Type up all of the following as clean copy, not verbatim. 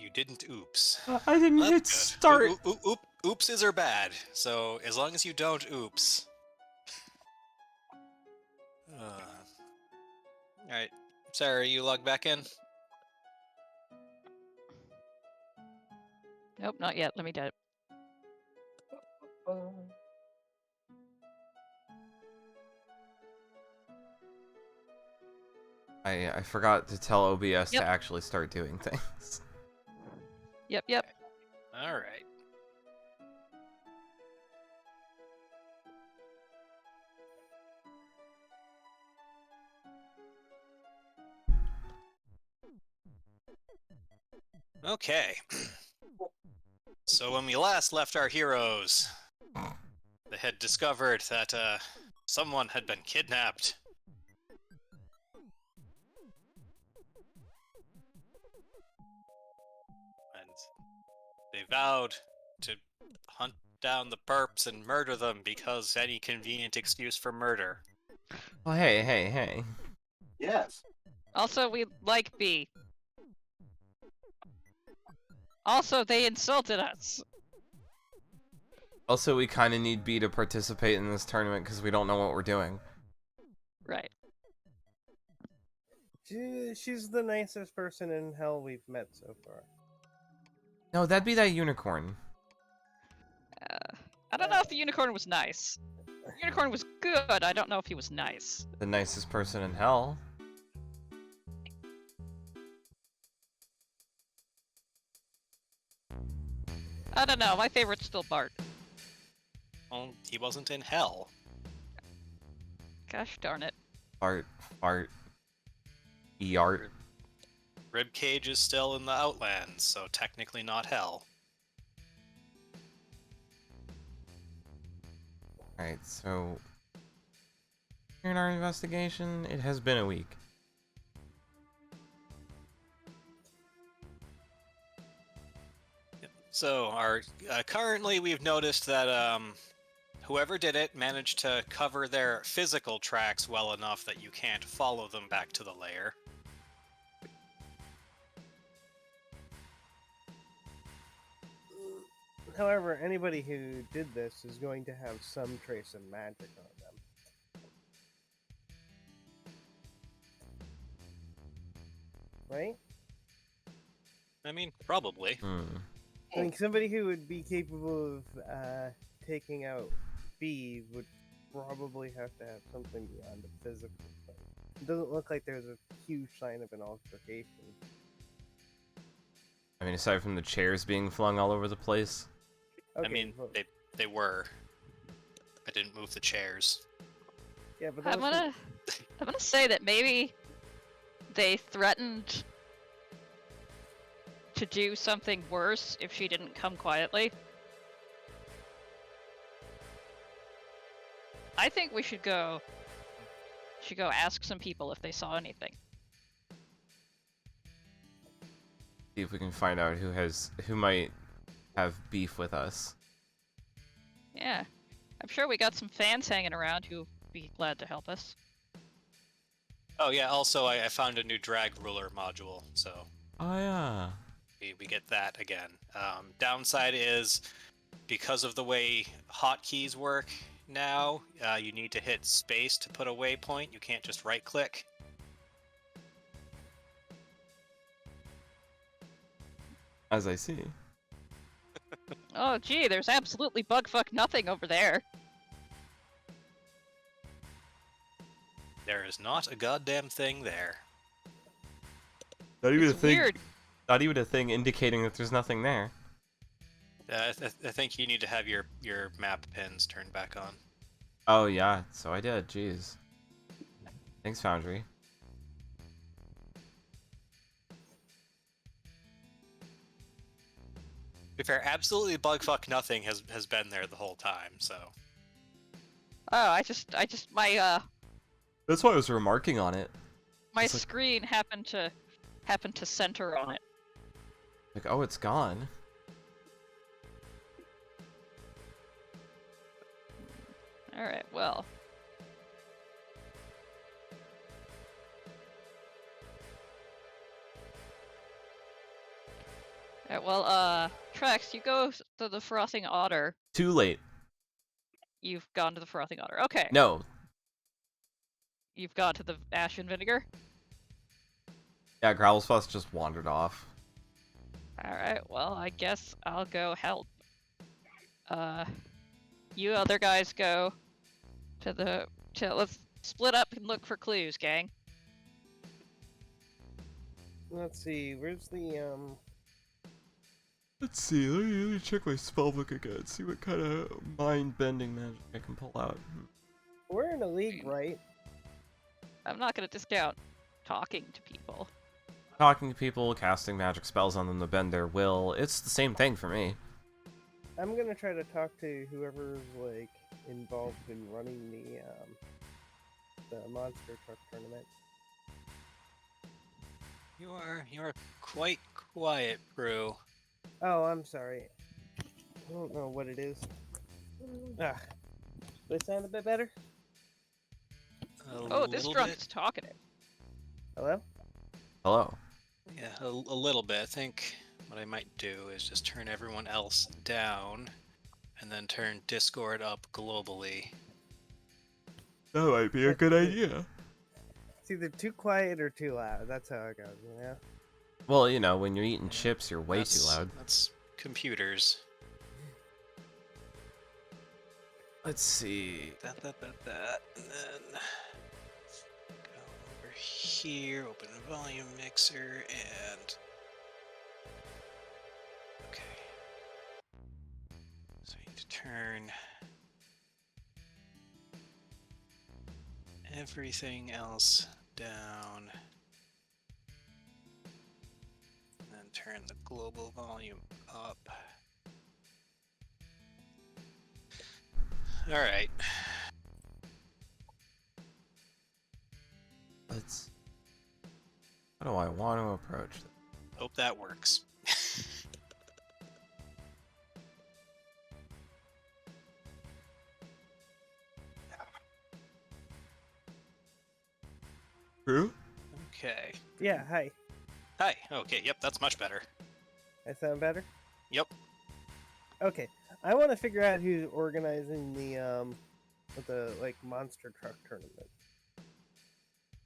you didn't oops. I didn't hit That's good. start. Oopses are bad, so as long as you don't oops. Alright. Sarah, you log back in? Nope, not yet. Let me do it. I forgot to tell OBS Yep. to actually start doing things. Yep. Alright. Okay. So when we last left our heroes, they had discovered that someone had been kidnapped. And they vowed to hunt down the perps and murder them because any convenient excuse for murder. Oh, hey. Yes. Also, we like B. Also, they insulted us. Also, we kind of need B to participate in this tournament because we don't know what we're doing. Right. She's the nicest person in hell we've met so far. No, that'd be that unicorn. I don't know if the unicorn was nice. The unicorn was good. I don't know if he was nice. The nicest person in hell. I don't know. My favorite's still Bart. Well, he wasn't in hell. Gosh darn it. Fart. Eart. Ribcage is still in the Outlands, so technically not hell. Alright, so... in our investigation, it has been a week. So, our currently we've noticed that whoever did it managed to cover their physical tracks well enough that you can't follow them back to the lair. However, anybody who did this is going to have some trace of magic on them. Right? I mean, probably. I mean, somebody who would be capable of taking out B would probably have to have something beyond the physical. But it doesn't look like there's a huge sign of an altercation. I mean, aside from the chairs being flung all over the place. Okay, I mean, well, they were. I didn't move the chairs. yeah, but I'm gonna say that maybe they threatened to do something worse if she didn't come quietly. I think we should go ask some people if they saw anything. See if we can find out who might have beef with us. Yeah. I'm sure we got some fans hanging around who'd be glad to help us. Oh yeah, also I found a new drag ruler module, so Oh yeah. we get that again. Downside is, because of the way hotkeys work now, you need to hit space to put a waypoint. You can't just right-click. As I see. Oh gee, there's absolutely bugfuck nothing over there. There is not a goddamn thing there. Not even It's weird. Not even a thing indicating that there's nothing there. I think you need to have your map pins turned back on. Oh yeah, so I did. Jeez. Thanks, Foundry. To be fair, absolutely bugfuck nothing has been there the whole time. So Oh, I just my That's why I was remarking on it. my It's like- screen happened to center on it. Like, oh, it's gone. Alright, well. Alright, well, Trex, you go to the frothing otter. Too late. You've gone to the frothing otter. Okay. No. You've gone to the ash and vinegar. Yeah, Growlspuss just wandered off. Alright, well, I guess I'll go help. You other guys go let's split up and look for clues, gang. Let's see, where's the Let's see, let me check my spellbook again, see what kind of mind-bending magic I can pull out. we're in a league, right? I'm not gonna discount talking to people. Talking to people, casting magic spells on them to bend their will, it's the same thing for me. I'm gonna try to talk to whoever's like involved in running the monster truck tournament. You are quite quiet, Prue. Oh, I'm sorry. I don't know what it is. Ah, do I sound a bit better? Oh, this little drunk bit. is talkative. Hello? Hello. Yeah, a little bit. I think what I might do is just turn everyone else down, and then turn Discord up globally. That might be a good idea. It's either too quiet or too loud. That's how it goes, you know? Well, you know, when you're eating chips, you're way too loud. That's computers. Let's see. And then go over here, open the volume mixer, and okay. So I need to turn everything else down, and then turn the global volume up. All right. Let's... How do I want to approach this? Hope that works. True? Okay. Yeah, hi. Hi. Okay. Yep. That's much better. I sound better? Yep. Okay. I want to figure out who's organizing the like monster truck tournament.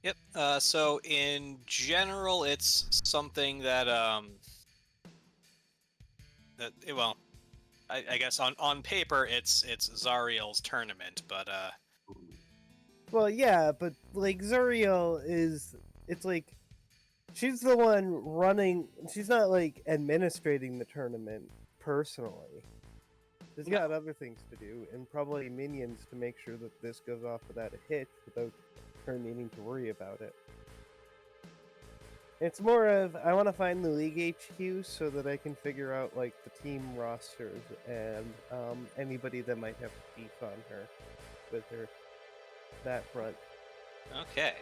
Yep. So in general, it's something that well, I guess on paper it's Zariel's tournament, but Well, yeah, but like Zuriel it's like she's the one running. She's not like administrating the tournament personally. She's got other things to do, and probably minions to make sure that this goes off without a hitch, without her needing to worry about it. It's more of I want to find the league HQ so that I can figure out like the team rosters and anybody that might have beef on her with her that front. okay.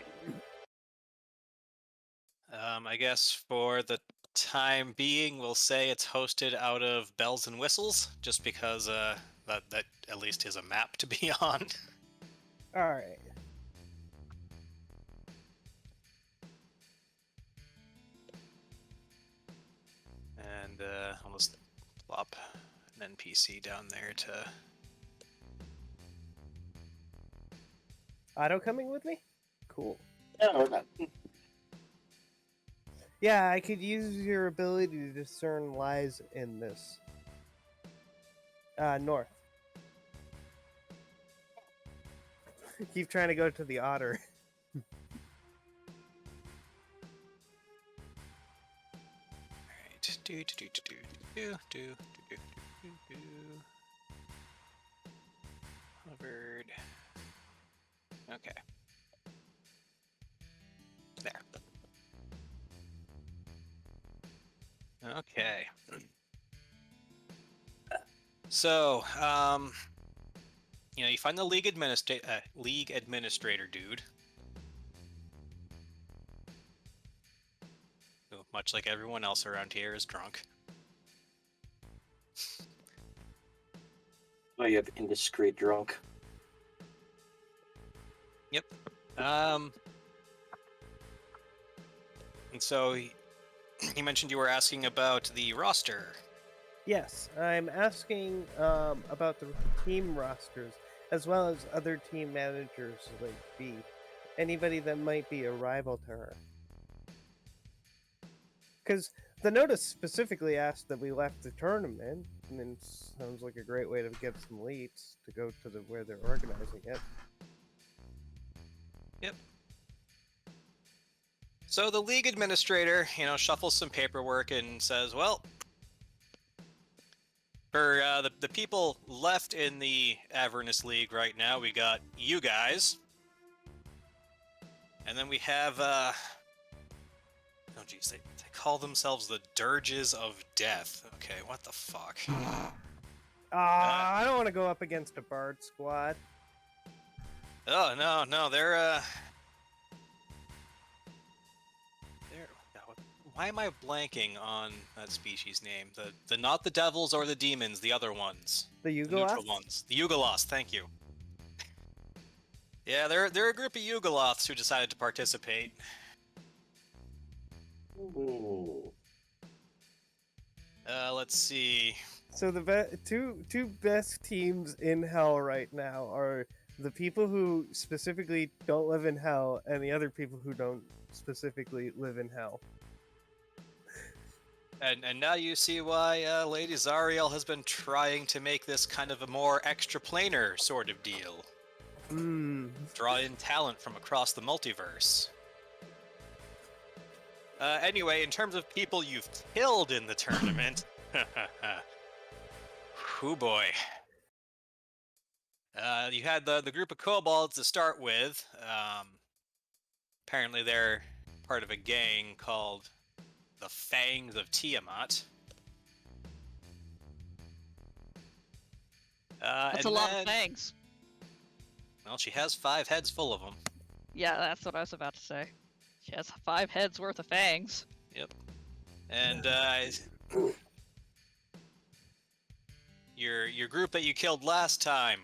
I guess for the time being, we'll say it's hosted out of Bells and Whistles, just because that at least is a map to be on. All right. And I'll just plop an NPC down there to. Otto coming with me? Cool. No, not. Yeah, I could use your ability to discern lies in this. North. Keep trying to go to the otter. Alright. Do. Hovered. Okay. There. Okay. So, you find the league administrator dude. Who, much like everyone else around here, is drunk. Oh, you have indiscreet drunk. Yep. And so you mentioned you were asking about the roster. Yes, I'm asking about the team rosters, as well as other team managers like B. Anybody that might be a rival to her. Because the notice specifically asked that we left the tournament, and it sounds like a great way to get some leads to go to where they're organizing it. Yep. So the league administrator, shuffles some paperwork and says, well, for the people left in the Avernus League right now, we got you guys. And then we have, oh geez, they call themselves the Dirges of Death. Okay, what the fuck? I don't want to go up against a Bard squad. Oh, no, they're why am I blanking on that species name? The not the devils or the demons, the other ones. The The neutral Yugoloths? ones. The Yugoloths, thank you. Yeah, they're a group of Yugoloths who decided to participate. Ooh. Let's see. So the two best teams in Hell right now are the people who specifically don't live in Hell and the other people who don't specifically live in Hell. And now you see why Lady Zariel has been trying to make this kind of a more extraplanar sort of deal. Draw in talent from across the multiverse. Anyway, in terms of people you've killed in the tournament, oh boy. You had the group of kobolds to start with. Apparently they're part of a gang called the Fangs of Tiamat. That's a lot of fangs. Well, she has 5 heads full of them. Yeah, that's what I was about to say. She has 5 heads worth of fangs. Yep. And your group that you killed last time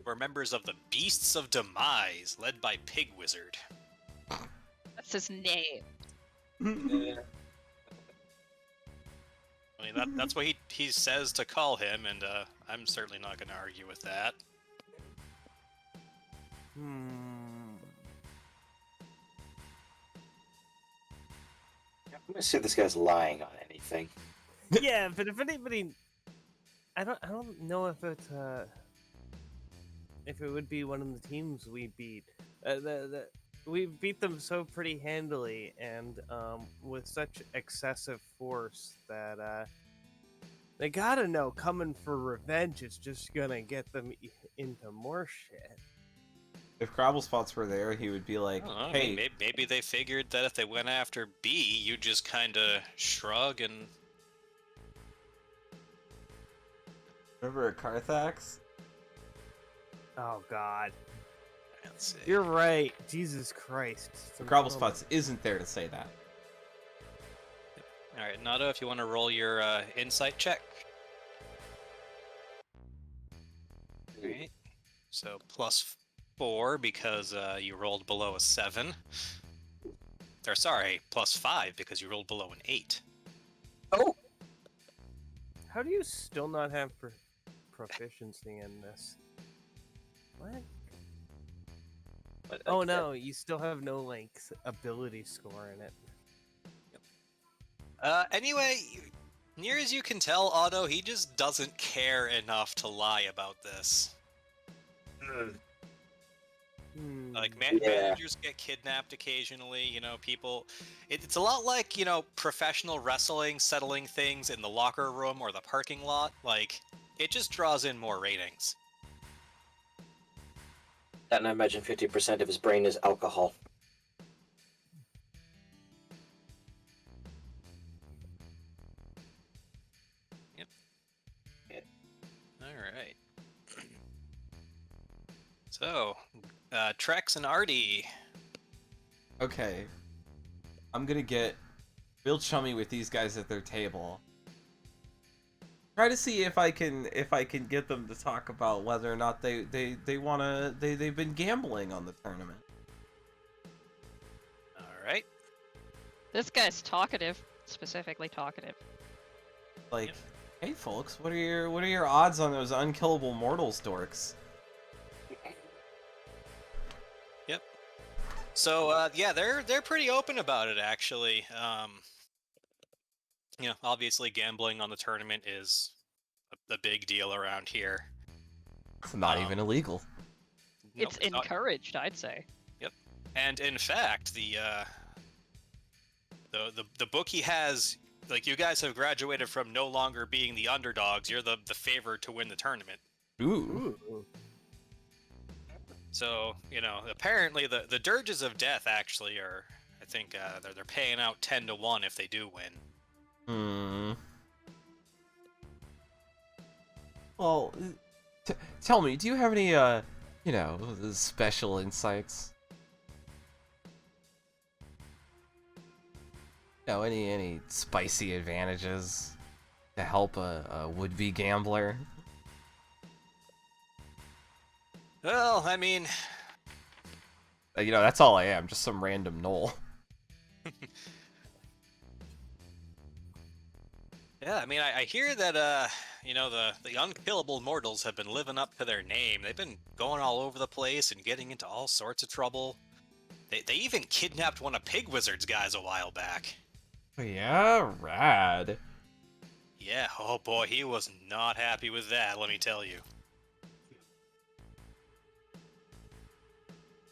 were members of the Beasts of Demise, led by Pig Wizard. That's his name. Yeah. I mean, that's what he says to call him, and I'm certainly not going to argue with that. I'm gonna see if this guy's lying on anything. Yeah, but if anybody, I don't know if it would be one of the teams we beat. We beat them so pretty handily and with such excessive force that they gotta know coming for revenge is just gonna get them into more shit. If Grabblespots were there, he would be like, I don't know, "Hey, maybe they figured that if they went after B, you'd just kind of shrug and... remember Carthax?" Oh God, Let's see. you're right. Jesus Christ. Grabblespots isn't there to say that. Alright, Nado, if you want to roll your insight check. Alright. So +4 because you rolled below a 7. Or sorry, +5 because you rolled below an 8. Oh! How do you still not have proficiency in this? What? But Oh no, you still have no like ability score in it. Anyway, near as you can tell, Otto, he just doesn't care enough to lie about this. Like, Yeah. managers get kidnapped occasionally, people... It's a lot like, professional wrestling settling things in the locker room or the parking lot. Like, it just draws in more ratings. And I imagine 50% of his brain is alcohol. Alright. So, Trex and Artie. Okay, I'm gonna get real chummy with these guys at their table. Try to see if I can get them to talk about whether or not they've been gambling on the tournament. Alright. This guy's talkative. specifically talkative. Like, Yep. hey folks, what are your odds on those unkillable mortals dorks? Yep. So yeah, they're pretty open about it actually. Obviously gambling on the tournament is a big deal around here. It's not even Um, illegal. Nope, It's it's not. encouraged, I'd say. Yep. And in fact, the bookie has, like, you guys have graduated from no longer being the underdogs. You're the favored to win the tournament. Ooh. Ooh. So apparently the dirges of death actually are. I think they're paying out 10-1 if they do win. Hmm. Well, tell me, do you have any special insights? Any spicy advantages to help a would-be gambler? Well, I mean, That's all I am, just some random knoll. yeah, I mean, I hear that the unkillable mortals have been living up to their name. They've been going all over the place and getting into all sorts of trouble. They even kidnapped one of Pig Wizard's guys a while back. Yeah, rad. Yeah, oh boy, he was not happy with that, let me tell you.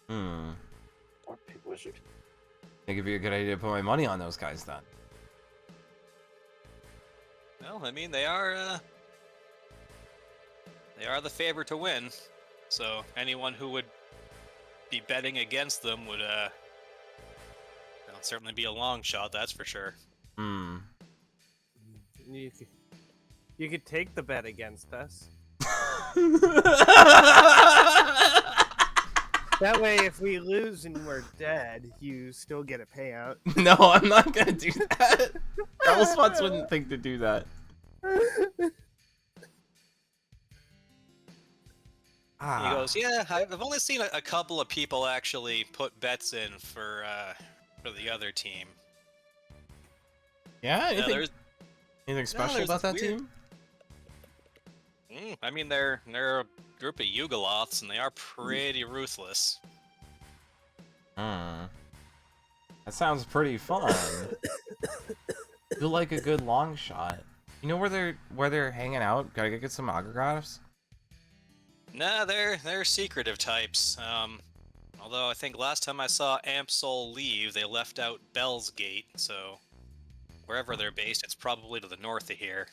Or Pig Wizard. Think it'd be a good idea to put my money on those guys then. Well, I mean, they are the favorite to win. So anyone who would be betting against them would certainly be a long shot, that's for sure. You could take the bet against us. That way, if we lose and we're dead, you still get a payout. No, I'm not gonna do that. Travel spots wouldn't think to do that. He goes, yeah, I've only seen a couple of people actually put bets in for the other team. Yeah, Yeah, anything special there's about that weird- team? I mean, they're a group of Yugoloths, and they are pretty ruthless. That sounds pretty fun. Feel like a good long shot. You know where they're hanging out? Gotta get some autographs. Nah, they're secretive types. Although I think last time I saw Ampsol leave, they left out Bell's Gate, so wherever they're based, it's probably to the north of here.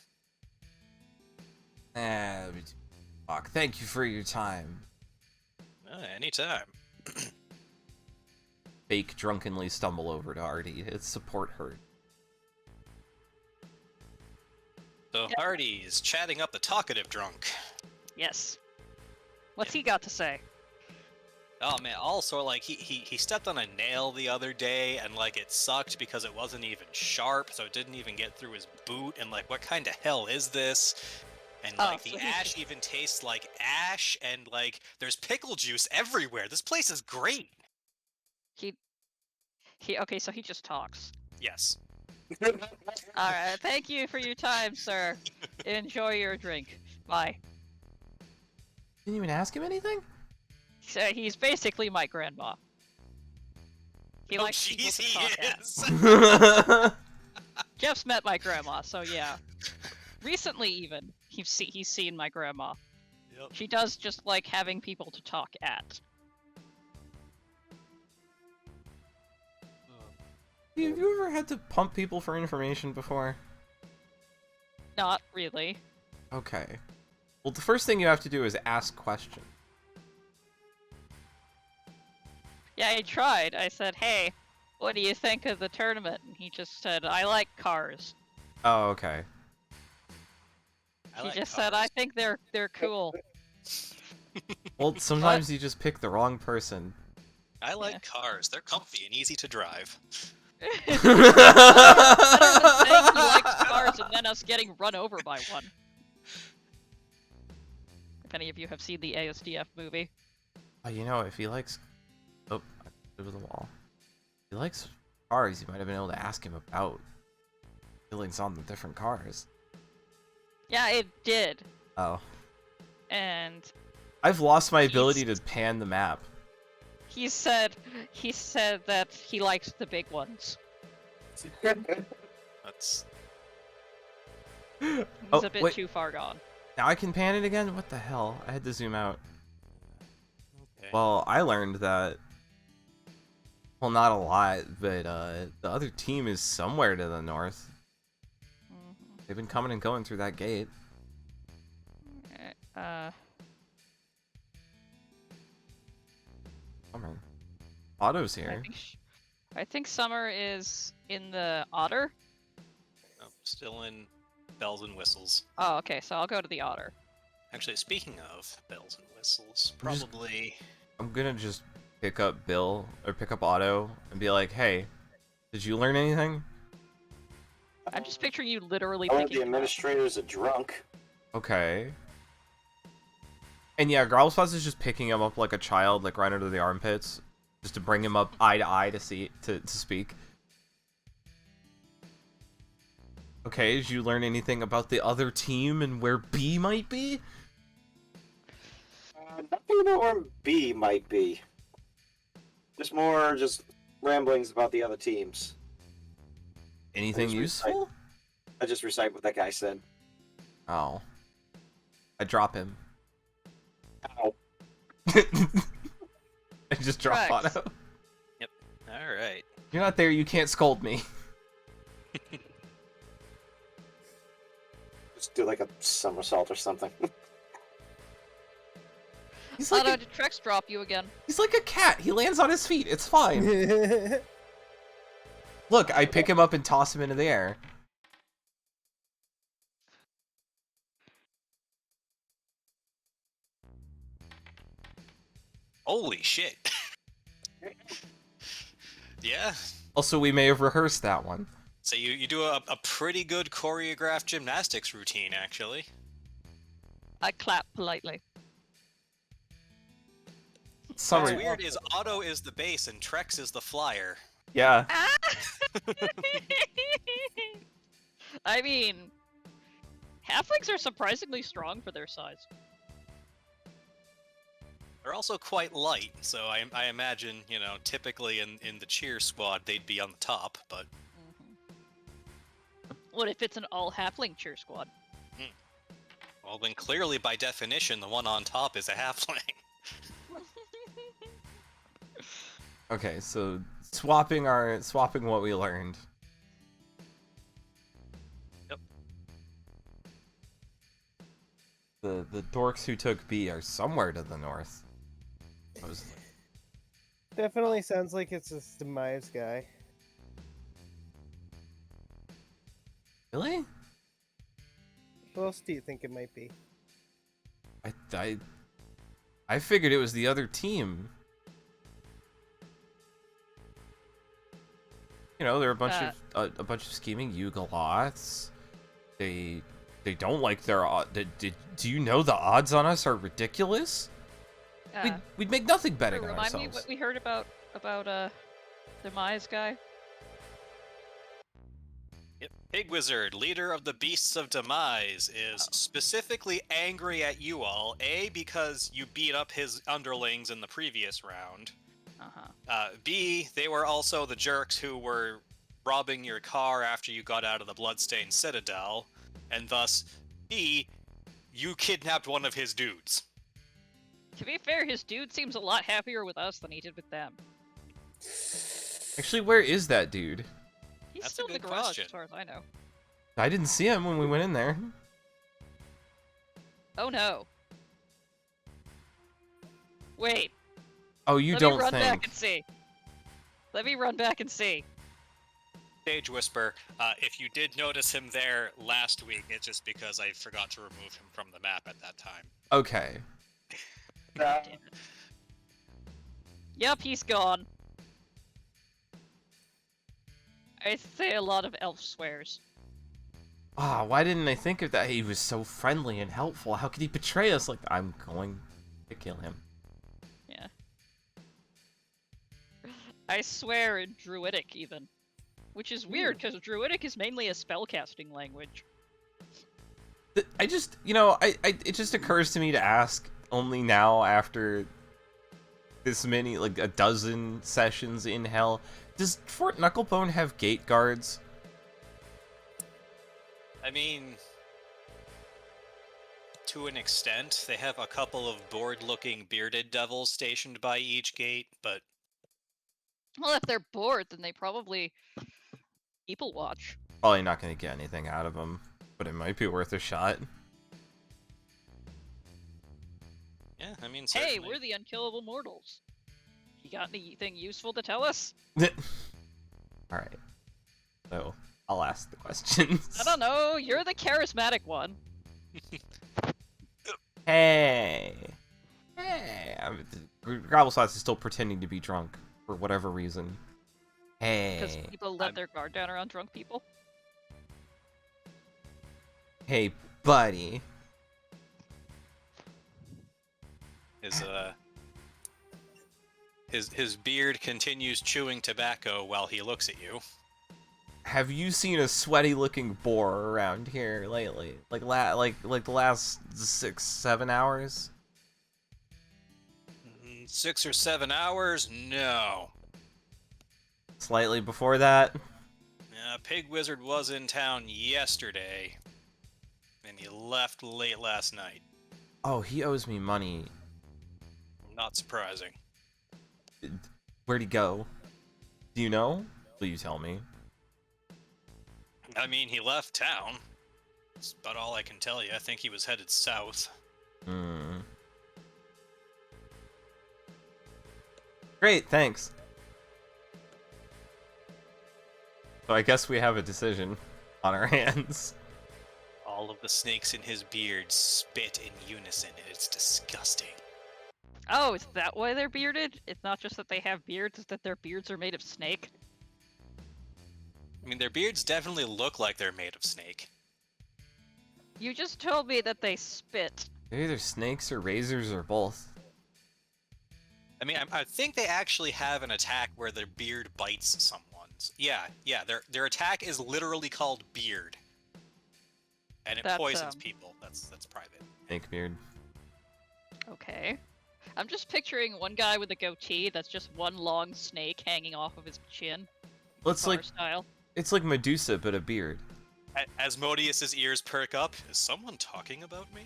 Fuck. Thank you for your time. Anytime. Fake drunkenly stumble over to Artie. Its support hurt. So Artie's chatting up the talkative drunk. Yes. What's he got to say? Oh man, also like he stepped on a nail the other day and like it sucked because it wasn't even sharp, so it didn't even get through his boot, and like what kind of hell is this? And like so the he- ash even tastes like ash, and like there's pickle juice everywhere. This place is great. Okay, so he just talks. Yes. Alright, thank you for your time, sir. Enjoy your drink. Bye. Didn't even ask him anything? So he's basically my grandma. He Oh likes people jeez, to he talk at. is. Jeff's met my grandma, so yeah. Recently even, he's seen my grandma. Yep. She does just like having people to talk at. Have you ever had to pump people for information before? Not really. Okay. Well, the first thing you have to do is ask questions. Yeah, I tried. I said, hey, what do you think of the tournament? And he just said, I like cars. Oh, okay. I He like just said, I cars. think they're cool. Well, sometimes you just pick the wrong person. I like cars. They're comfy and easy to drive. Better than saying he likes cars and then us getting run over by one. If any of you have seen the ASDF movie. Oh, if he likes... Oh, I over the wall. If he likes cars, you might have been able to ask him about feelings on the different cars. Yeah, it did. Oh. And I've lost my ability to pan the map. he said that he likes the big ones. That's He's Oh, a bit wait. too far gone. Now I can pan it again? What the hell? I had to zoom out. okay. Well, I learned that... Well, not a lot, but the other team is somewhere to the north. Mhm. They've been coming and going through that gate. Summer. Otto's here. I think Summer is in the Otter. Oh, still in bells and whistles. Oh, okay, so I'll go to the Otter. Actually, speaking of bells and whistles, I'm just- probably I'm gonna just pick up Bill, or pick up Otto, and be like, hey, did you learn anything? I'm just picturing you literally One of picking the him up. administrators a drunk. Okay. And yeah, Growlspots is just picking him up like a child, like right under the armpits, just to bring him up eye to eye to speak. Okay, did you learn anything about the other team and where B might be? Nothing about where B might be. Just more ramblings about the other teams. Anything Just useful? I just recite what that guy said. Oh. I drop him. Ow. I just drop Correct. Otto. all right. You're not there, you can't scold me. Just do like a somersault or something. He's Otto, like, did Trex drop you again? he's like a cat. He lands on his feet. It's fine. Look, I pick him up and toss him into the air. Holy shit. Yeah. Also, we may have rehearsed that one. So you do a pretty good choreographed gymnastics routine, actually. I clap politely. Summer, What's weird is Otto is the base and Trex is the flyer. yeah. I mean, halflings are surprisingly strong for their size. They're also quite light, so I imagine, you know, typically in the cheer squad they'd be on the top, but What if it's an all halfling cheer squad? well then clearly by definition the one on top is a halfling. Okay, so swapping what we learned. Yep. The dorks who took B are somewhere to the north. Supposedly. Definitely sounds like it's a demise guy. Really? Who else do you think it might be? I figured it was the other team. You know, they're a bunch of scheming Yugoloths. They don't like their do you know the odds on us are ridiculous? We'd make nothing betting on Remind me ourselves. what we heard about Demise guy. Yep. Pig Wizard, leader of the Beasts of Demise, is specifically angry at you all, A, because you beat up his underlings in the previous round. B, they were also the jerks who were robbing your car after you got out of the Bloodstained Citadel, and thus, B, you kidnapped one of his dudes. To be fair, his dude seems a lot happier with us than he did with them. Actually, where is that dude? He's That's a still in the good garage, question. as far as I know. I didn't see him when we went in there. Oh no. Wait. Oh, you Let don't me run back think. and see. Let me run back and see. Stage Whisper, if you did notice him there last week, it's just because I forgot to remove him from the map at that time. Okay. Damn it. Yep, he's gone. I say a lot of elf swears. Ah, why didn't I think of that? He was so friendly and helpful. How could he betray us? Like, I'm going to kill him. Yeah. I swear in Druidic, even. which is weird because Druidic is mainly a spellcasting language. I just, it just occurs to me to ask only now after this many, like a dozen sessions in Hell. Does Fort Knucklebone have gate guards? I mean, to an extent, they have a couple of bored-looking bearded devils stationed by each gate, but Well, if they're bored, then they probably people watch. Probably not going to get anything out of them, but it might be worth a shot. yeah, I mean, Hey, certainly. we're the unkillable mortals. You got anything useful to tell us? Alright. So, I'll ask the questions. I don't know. You're the charismatic one. Hey. Grabblesauce is still pretending to be drunk, for whatever reason. Because Hey. people let their guard down around drunk people. Hey, buddy. His beard continues chewing tobacco while he looks at you. Have you seen a sweaty-looking boar around here lately? Like the last 6-7 hours? 6 or 7 hours? No. Slightly before that? Pig Wizard was in town yesterday, and he left late last night. Oh, he owes me money. Not surprising. Where'd he go? Do you know? Will you tell me? I mean, he left town. That's about all I can tell you. I think he was headed south. Great, thanks. So I guess we have a decision on our hands. All of the snakes in his beard spit in unison, and it's disgusting. Oh, is that why they're bearded? It's not just that they have beards, it's that their beards are made of snake. I mean, their beards definitely look like they're made of snake. You just told me that they spit. They're either snakes or razors or both. I mean, I think they actually have an attack where their beard bites someone. Yeah, their attack is literally called beard. And it That's, poisons people. That's private. Snake beard. Okay. I'm just picturing one guy with a goatee that's just one long snake hanging off of his chin. Well, it's like Style. it's like Medusa, but a beard. Asmodeus's ears perk up. Is someone talking about me?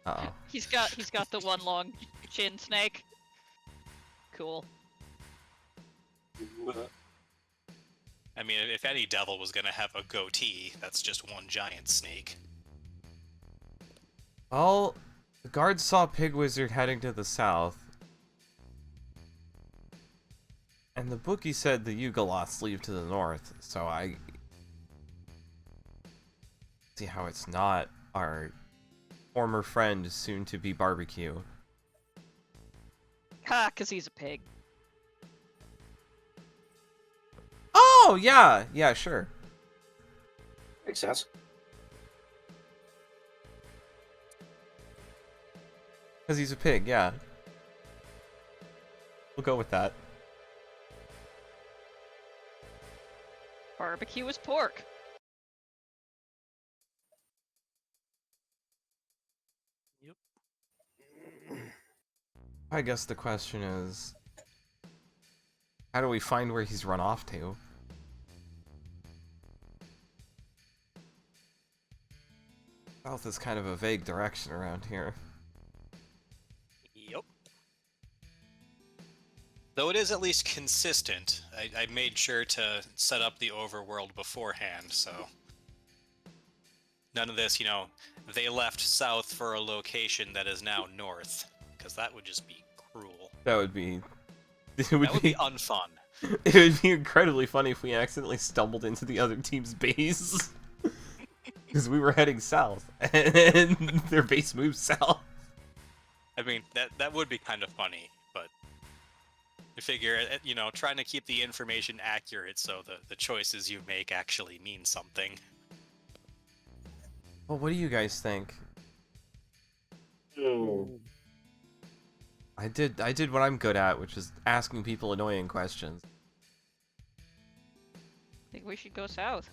Uh-oh. He's got the one long chin snake. Cool. I mean, if any devil was gonna have a goatee, that's just one giant snake. Well, the guards saw Pig Wizard heading to the south. And the bookie said the Yugoloths leave to the north, so I see how it's not our former friend, soon-to-be barbecue. Ha, 'cause he's a pig. Oh, yeah, sure. Makes sense. Because he's a pig, yeah. We'll go with that. Barbecue is pork. Yep. I guess the question is, how do we find where he's run off to? South is kind of a vague direction around here. Yep. Though it is at least consistent. I made sure to set up the overworld beforehand, so... None of this, they left south for a location that is now north. Because that would just be cruel. That would be... It That would be unfun. It would be incredibly funny if we accidentally stumbled into the other team's base. Because we were heading south, and their base moved south. I mean, that would be kind of funny, but... I figure, trying to keep the information accurate so the choices you make actually mean something. Well, what do you guys think? I did what I'm good at, which is asking people annoying questions. I think think we should go south.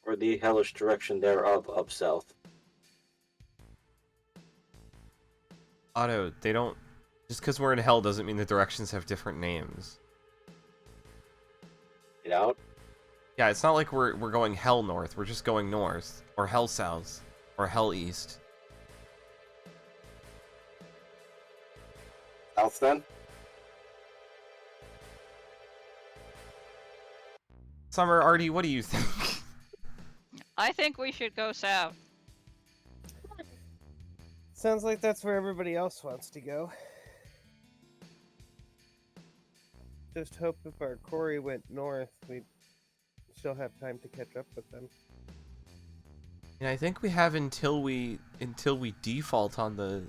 Or the hellish direction thereof, up south. Otto, they don't... Just because we're in hell doesn't mean the directions have different names. Get out. Yeah, it's not like we're going hell north. We're just going north. Or hell south. Or hell east. South then? Summer, Artie, what do you think? I think we should go south. Sounds like that's where everybody else wants to go. Just hope if our quarry went north, we'd still have time to catch up with them. And I think we have until we default on the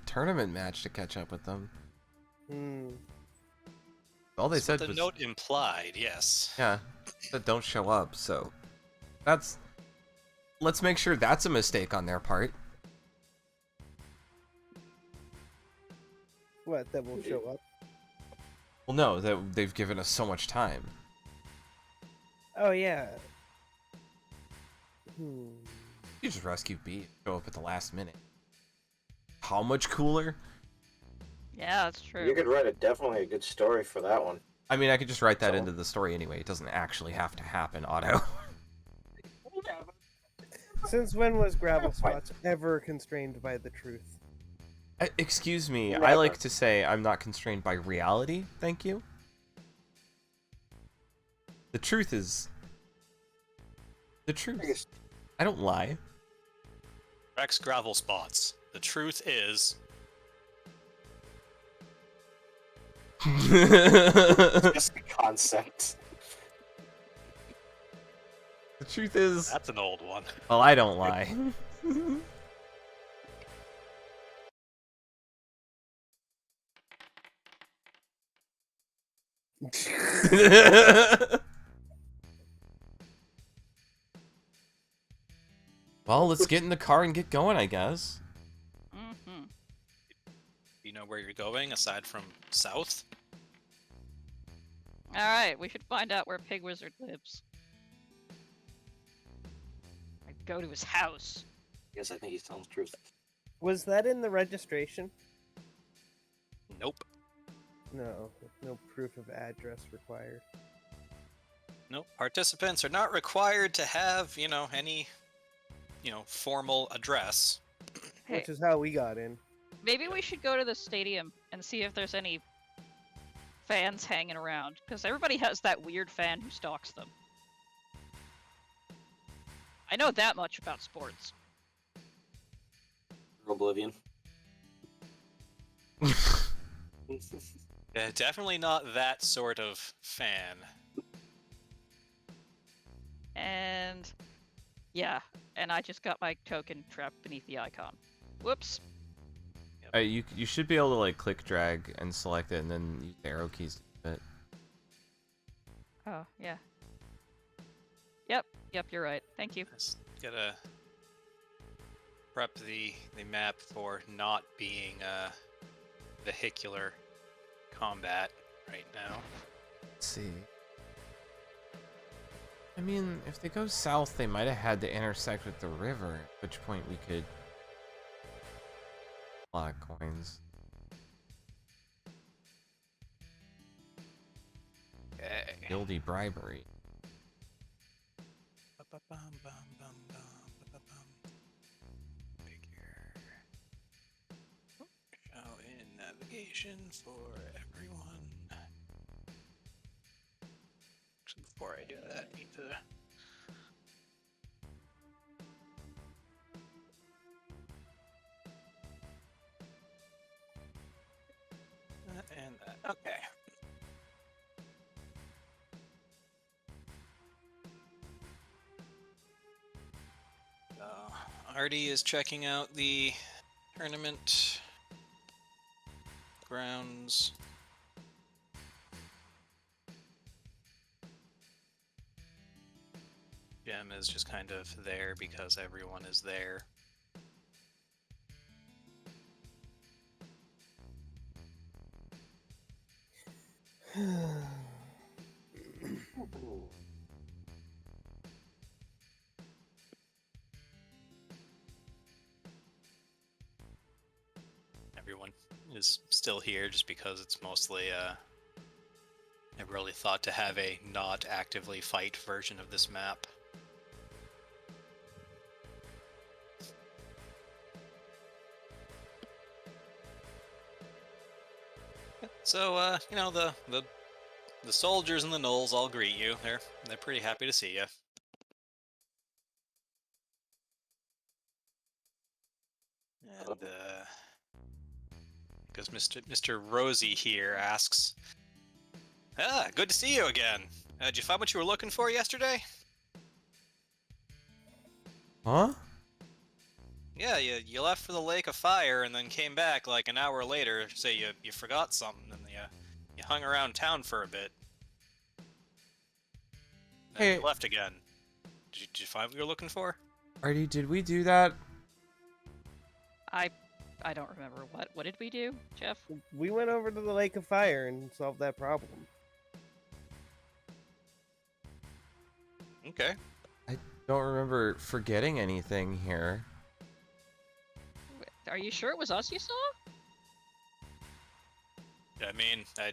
tournament match to catch up with them. All they That's said what the was note implied, yes. yeah, that don't show up. So let's make sure that's a mistake on their part. What, that will show up? Well, no, that they've given us so much time. Oh, yeah. You just rescue B, show up at the last minute. How much cooler? Yeah, that's true. You could write definitely a good story for that one. I mean, I could just write that So- into the story anyway. It doesn't actually have to happen, Otto. Since when was gravel spots ever constrained by the truth? Excuse me, I Never. like to say I'm not constrained by reality, thank you. The truth is... the truth. I don't lie. Rex gravel spots. The truth is, The Just the concept. truth is... that's an old one. well, I don't lie. Well, let's get in the car and get going, I guess. Mm-hmm. You know where you're going, aside from south? Alright, we should find out where Pig Wizard lives. I'd go to his house. Yes, I think he's telling the truth. Was that in the registration? Nope. No, no proof of address required. Nope. Participants are not required to have, any, formal address. Hey, Which is how we got in. maybe we should go to the stadium and see if there's any fans hanging around, because everybody has that weird fan who stalks them. I know that much about sports. Oblivion. Yeah, definitely not that sort of fan. And yeah, and I just got my token trapped beneath the icon. Whoops. You should be able to like click drag and select it and then use the arrow keys to do it. Oh, yeah. Yep, you're right. Thank you. Just gotta prep the map for not being vehicular combat right now. Let's see. I mean, if they go south, they might have had to intersect with the river, at which point we could... a lot of coins. Okay. Guilty bribery. Figure. Show in navigation for everyone. Actually, before I do that, I need to. That and that. Okay. So, Artie is checking out the tournament grounds. Gem is just kind of there because everyone is there. Everyone is still here just because it's mostly I really thought to have a not actively fight version of this map. So you know, the soldiers and the gnolls all greet you. They're pretty happy to see you. And because Mr. Rosie here asks, "Ah, good to see you again. Did you find what you were looking for yesterday?" Huh? Yeah, you left for the Lake of Fire and then came back like an hour later. Say you forgot something and you hung around town for a bit. And Hey. you left again. Did you find what you were looking for? Artie, did we do that? I don't remember what did we do, Jeff? We went over to the Lake of Fire and solved that problem. Okay. I don't remember forgetting anything here. Are you sure it was us you saw? I mean, I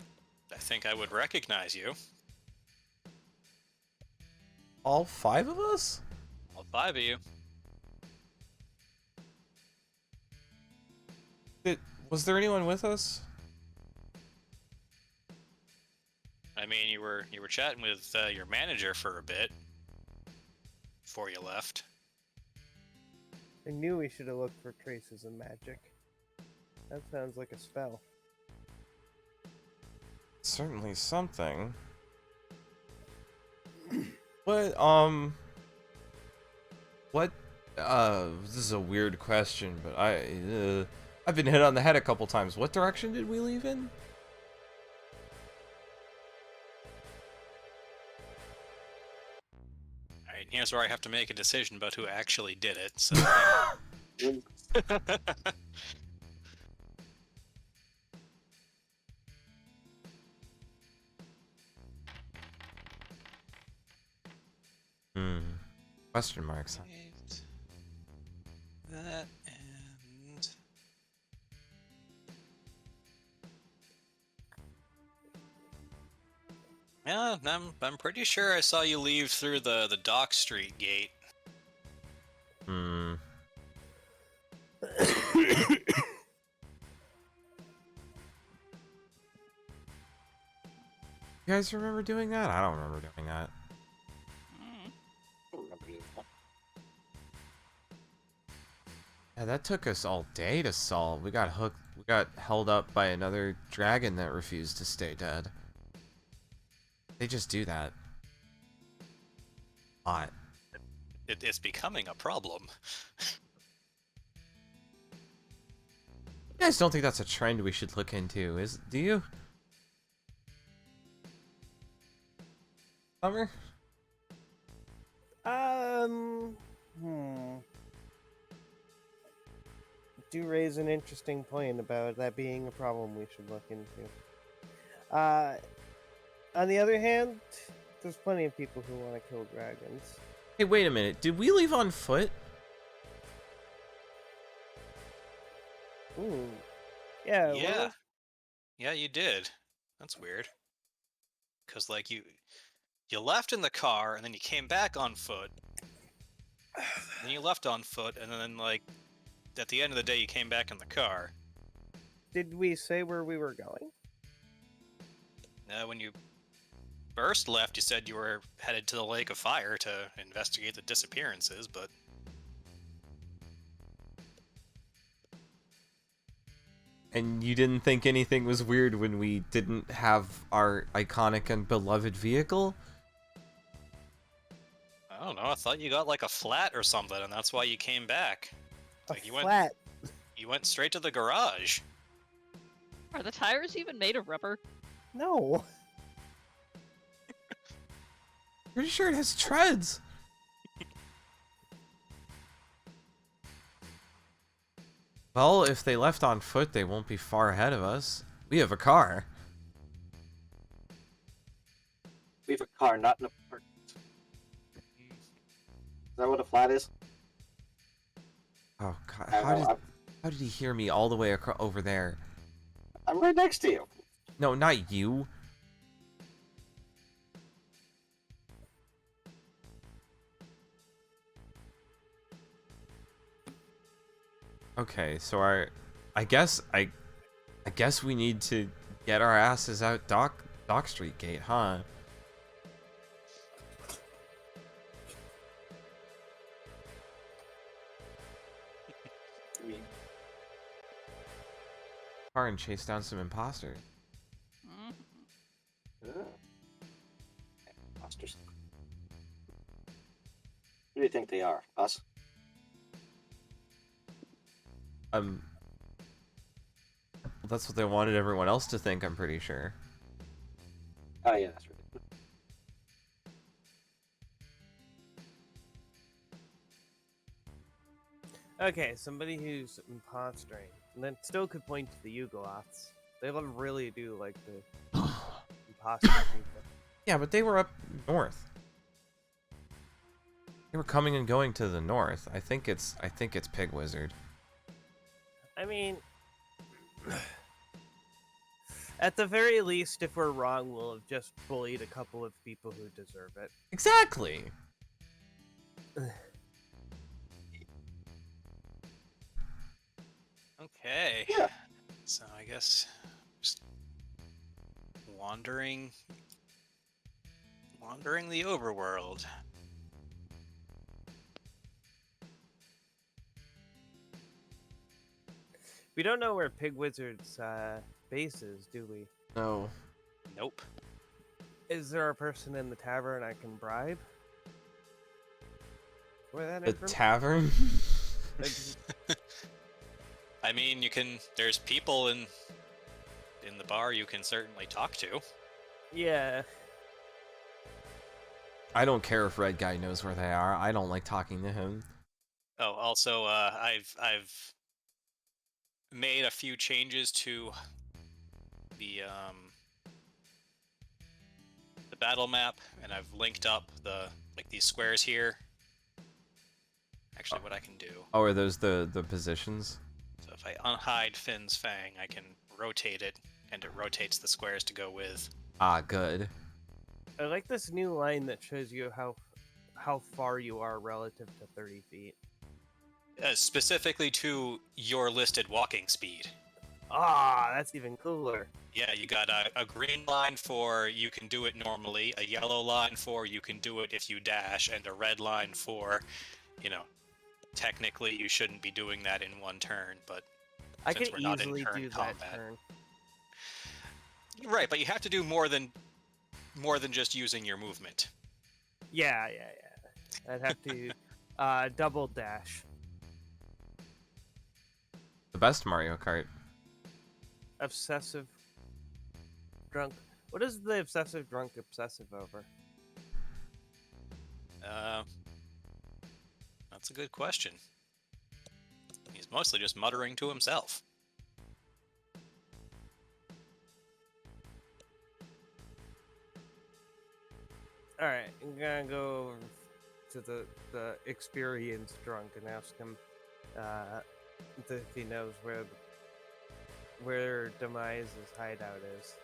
think I would recognize you. All 5 of us? All 5 of you. Was there anyone with us? I mean, you were chatting with your manager for a bit before you left. I knew we should have looked for traces of magic. That sounds like a spell. Certainly something. What, this is a weird question, but I've been hit on the head a couple times. What direction did we leave in? Alright, here's where I have to make a decision about who actually did it, so... Question marks. That and... Yeah, I'm pretty sure I saw you leave through the Dock Street gate. You guys remember doing that? I don't remember doing that. Yeah, that took us all day to solve. We got hooked. We got held up by another dragon that refused to stay dead. They just do that. Hot. It's becoming a problem. You guys don't think that's a trend we should look into, do you? Summer? Do raise an interesting point about that being a problem we should look into. On the other hand, there's plenty of people who want to kill dragons. Hey, wait a minute. Did we leave on foot? Ooh. Yeah. Yeah. Yeah, you did. That's weird. Because, like, you left in the car, and then you came back on foot. Then you left on foot, and then, like, at the end of the day, you came back in the car. Did we say where we were going? When you first left, you said you were headed to the Lake of Fire to investigate the disappearances, but... And you didn't think anything was weird when we didn't have our iconic and beloved vehicle? I don't know, I thought you got, like, a flat or something, and that's why you came back. Like, Flat. You went straight to the garage. Are the tires even made of rubber? No. Pretty sure it has treads. Well, if they left on foot, they won't be far ahead of us. We have a car. We have perfect car, not an apartment. Is that what a flat is? Oh god, I don't know. how did he hear me all the way over there? I'm right next to you. No, not you. Okay, so I guess we need to get our asses out Dock Street Gate, huh? I mean, Car and chase down some imposters. Mhm. imposters. Who do you think they are? Us? That's what they wanted everyone else to think, I'm pretty sure. Oh yeah, that's right. Okay, somebody who's impostering, and then still could point to the Yugoloths. They really do like the imposter people. Yeah, but they were up north. They were coming and going to the north. I think it's Pig Wizard. I mean, at the very least, if we're wrong, we'll have just bullied a couple of people who deserve it. Exactly. Okay. Yeah. So I guess just wandering the overworld. We don't know where Pig Wizard's base is, do we? No. Nope. Is there a person in the tavern I can bribe? Where that The from? tavern? I mean, there's people in the bar you can certainly talk to. Yeah. I don't care if Red Guy knows where they are. I don't like talking to him. Oh, also, I've made a few changes to the battle map, and I've linked up these squares here. Actually, what I can do. Oh, are those the positions? So if I unhide Finn's Fang, I can rotate it, and it rotates the squares to go with. Ah, good. I like this new line that shows you how far you are relative to 30 feet. Specifically to your listed walking speed. Ah, that's even cooler. Yeah, you got a green line for you can do it normally, a yellow line for you can do it if you dash, and a red line for, technically you shouldn't be doing that in one turn, but I since could we're not in easily turn do combat. that turn. Right, but you have to do more than just using your movement. Yeah. I'd have to double dash. The best Mario Kart. Obsessive drunk. What is the obsessive drunk obsessive over? That's a good question. He's mostly just muttering to himself. Alright, I'm gonna go over to the experienced drunk and ask him if he knows where Demise's hideout is.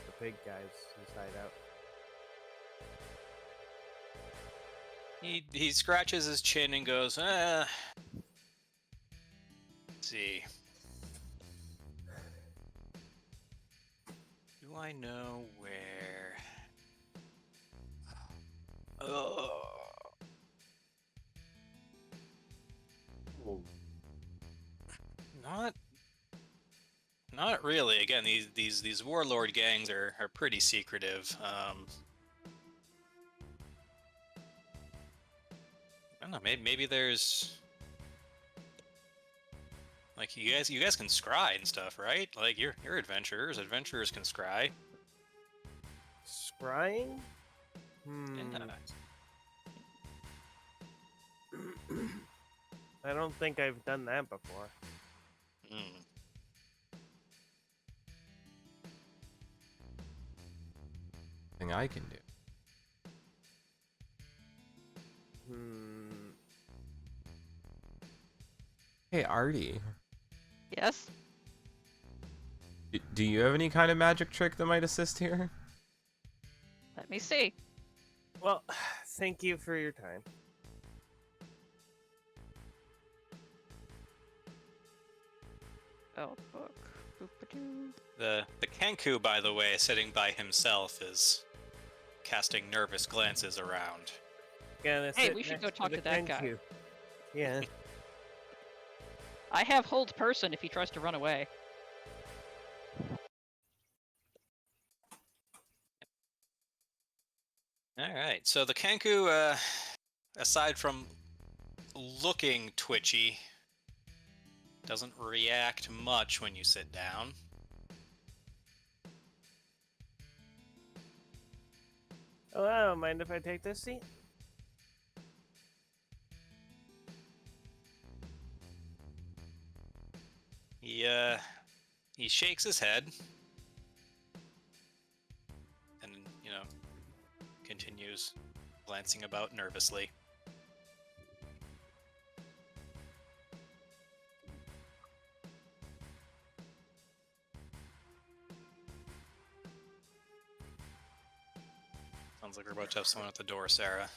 The big guy's hideout. He scratches his chin and goes, let's see. Do I know where? Not really. Again, these warlord gangs are pretty secretive. I don't know. Maybe there's like you guys can scry and stuff, right? Like you're adventurers. Adventurers can scry. Scrying? Yeah. I don't think I've done that before. Thing I can do. Hey, Artie. Yes? Do you have any kind of magic trick that might assist here? Let me see. Well, thank you for your time. Oh, book. Boop-a-doo. The Kenku, by the way, sitting by himself, is casting nervous glances around. Gonna Hey, sit we should next go talk the to that guy. Kenku. Yeah. I have hold person if he tries to run away. Alright, so the Kenku, aside from looking twitchy, doesn't react much when you sit down. Oh, I don't mind if I take this seat. He shakes his head and, continues glancing about nervously. Sounds like we're about to have someone at the door, Sarah.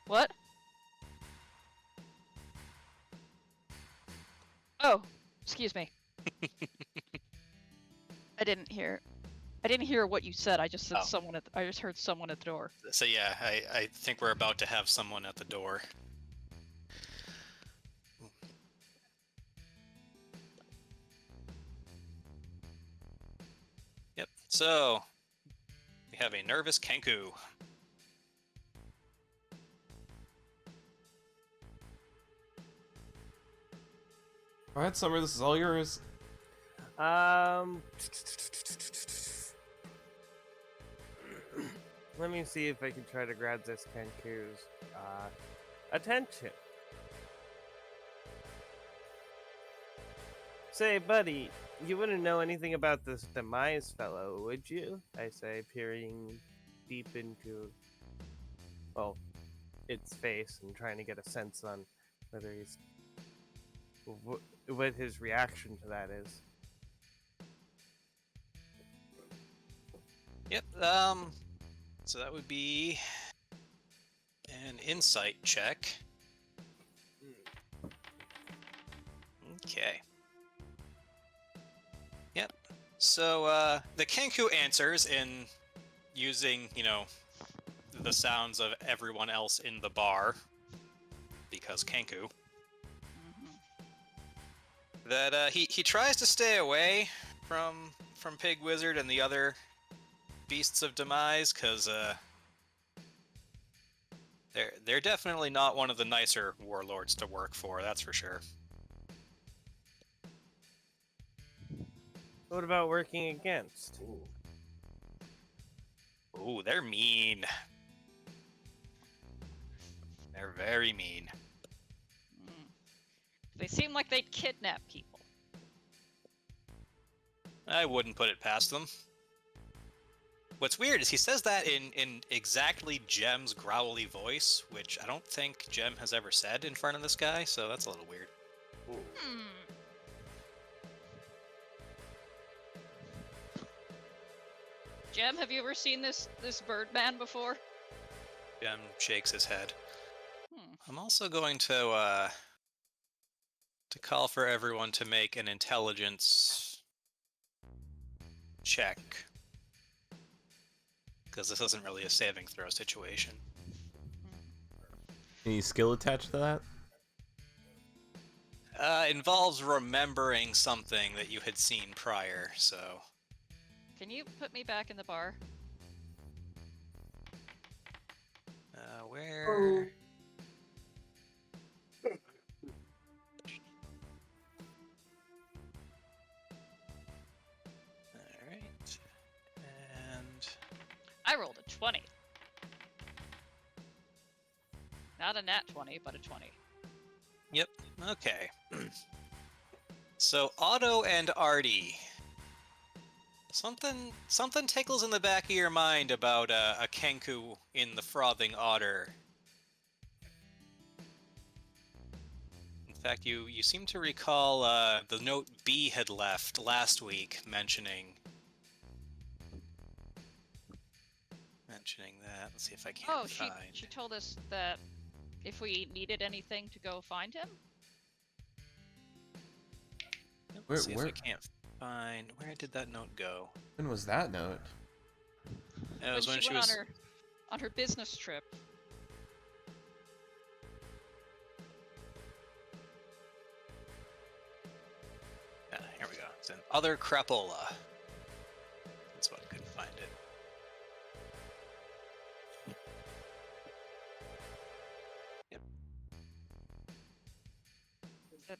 What? Oh, excuse me. I didn't hear. I didn't hear what you said. I just said Oh. someone at. I just heard someone at the door. So yeah, I think we're about to have someone at the door. Yep, so we have a nervous Kenku. Go ahead, Summer. This is all yours. Let me see if I can try to grab this Kenku's attention. Say, buddy, you wouldn't know anything about this Demise fellow, would you? I say, peering deep into, well, its face and trying to get a sense on whether he's what his reaction to that is. Yep, so that would be an insight check. Okay. Yep. So, the Kenku answers in using, the sounds of everyone else in the bar, because Kenku. That, he tries to stay away from Pig Wizard and the other beasts of demise, because, they're definitely not one of the nicer warlords to work for, that's for sure. What about working against? Ooh, they're mean. They're very mean. They seem like they'd kidnap people. I wouldn't put it past them. What's weird is he says that in exactly Jem's growly voice, which I don't think Jem has ever said in front of this guy, so that's a little weird. Hmm. Jem, have you ever seen this Birdman before? Jem shakes his head. Hmm. I'm also going to call for everyone to make an intelligence check. Because this isn't really a saving throw situation. Any skill attached to that? Involves remembering something that you had seen prior, so... Can you put me back in the bar? Where... Alright. And... I rolled a 20. Not a nat 20, but a 20. Yep, okay. So, Otto and Artie. Something tickles in the back of your mind about a Kenku in the Frothing Otter. fact, you seem to recall the note B had left last week mentioning that. Let's see if I can Oh, find. she told us that if we needed anything to go find him. Let's see if Where- I can't find. Where did that note go? When was that note? It was when she she went was. on her business trip. Yeah, here we go. It's an other crapola. That's what I couldn't find it. Yep. Said,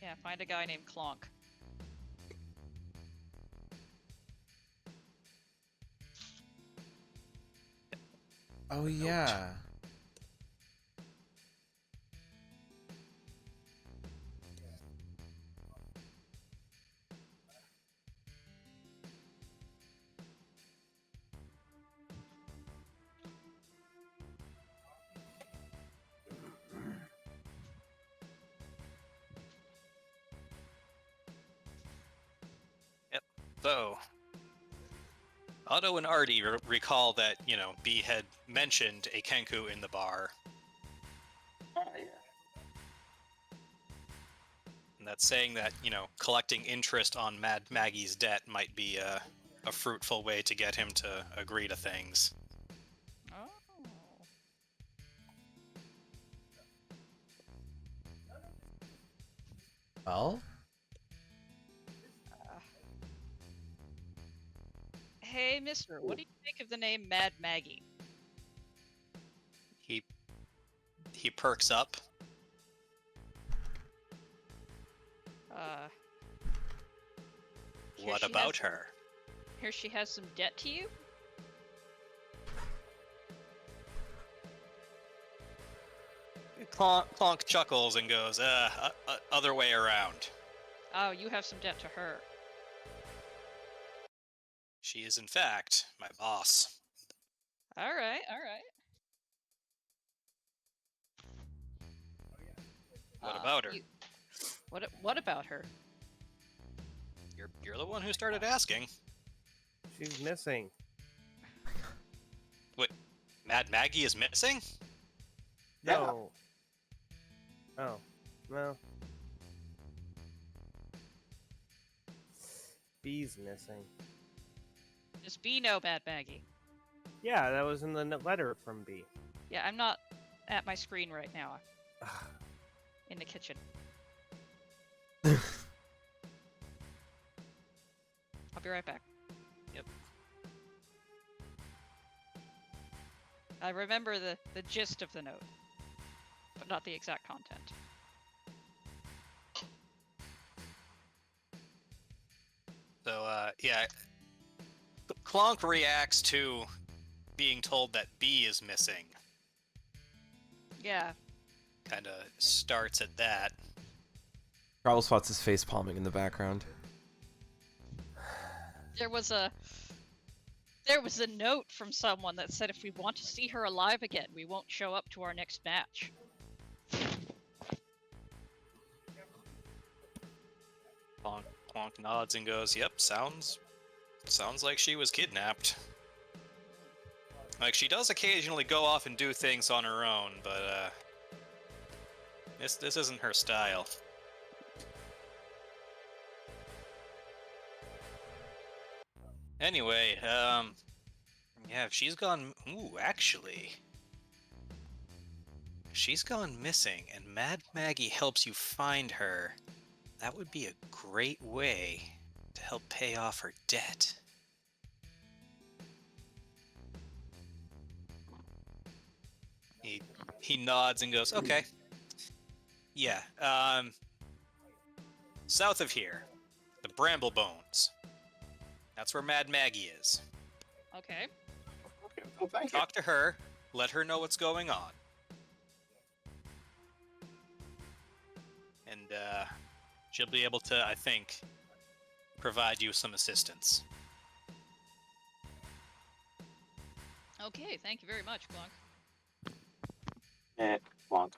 yeah, find a guy named Clonk. Oh yeah. So, Otto and Artie recall that, B had mentioned a Kenku in the bar, Oh, yeah. and that's saying that, collecting interest on Mad Maggie's debt might be a fruitful way to get him to agree to things. Oh. Well, Hey, mister, what do you think of the name Mad Maggie? He perks up. Here What she about has- her? Here she has some debt to you? Clonk chuckles and goes, other way around. Oh, you have some debt to her. She is, in fact, my boss. Alright. What about her? What about her? You're the one who started asking. She's missing. Mad Maggie is missing? Yeah. No. Oh. Well. B's missing. Does B know Mad Maggie? Yeah, that was in the letter from B. Yeah, I'm not at my screen right now. In the kitchen. I'll be right back. Yep. I remember the gist of the note, but not the exact content. So, yeah. Clonk reacts to being told that B is missing. Yeah. Kind of starts at that. Travel spots his face palming in the background. There was a note from someone that said if we want to see her alive again, we won't show up to our next match. Clonk nods and goes, "Yep, sounds like she was kidnapped." Like, she does occasionally go off and do things on her own, but this isn't her style. Anyway, yeah, she's gone. Ooh, actually, she's gone missing, and Mad Maggie helps you find her. That would be a great way to help pay off her debt. He nods and goes, "Okay. Yeah, south of here, the Bramble Bones. That's where Mad Maggie is. Okay. Okay. Well, thank you. Talk to her, let her know what's going on. And, she'll be able to, I think, provide you some assistance." Okay, thank you very much, Clonk. Wonk.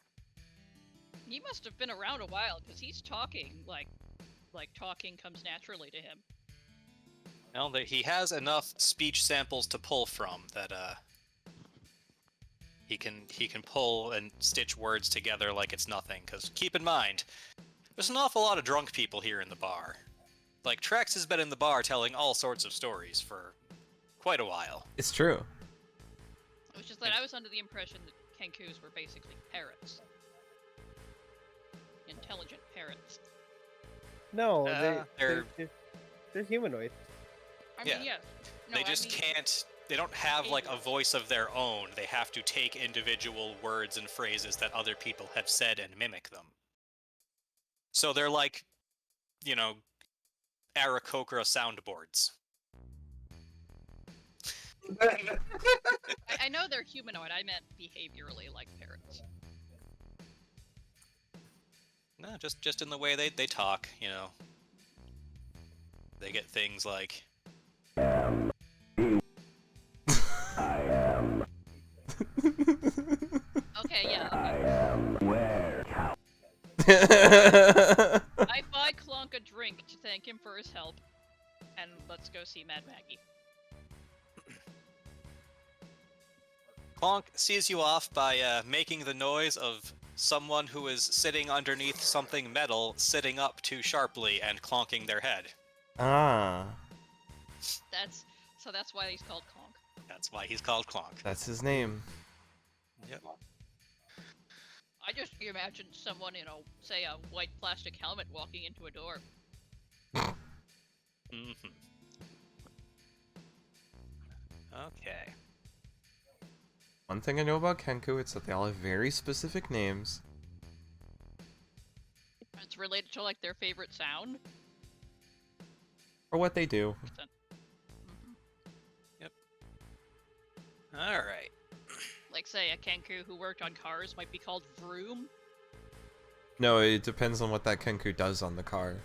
He must have been around a while, because he's talking, like talking comes naturally to him. Well, he has enough speech samples to pull from that he can pull and stitch words together like it's nothing. Because keep in mind, there's an awful lot of drunk people here in the bar. Like, Trex has been in the bar telling all sorts of stories for quite a while. It's true. It was just that I was under the impression that Kenkus were basically parrots. Intelligent parrots. No, they're- they're humanoid. I mean, Yeah. yes. No, They just can't. They don't have like a voice of their own. They have to take individual words and phrases that other people have said and mimic them. So they're like, you know, Aarakocra soundboards. I know they're humanoid. I meant behaviorally like parrots. No, just in the way they talk, you know. They get things like, Okay, yeah. I buy Clonk a drink to thank him for his help, and let's go see Mad Maggie. Clonk sees you off by making the noise of someone who is sitting underneath something metal, sitting up too sharply and clonking their head. Ah, That's why he's called Clonk. That's why he's called Clonk. that's his name. Yep. I just imagine someone in say a white plastic helmet walking into a door. Mm-hmm. Okay. One thing I know about Kenku, it's that they all have very specific names. It's related to like their favorite sound. Or what they do. All right. Like say a Kenku who worked on cars might be called Vroom. No, it depends on what that Kenku does on the car.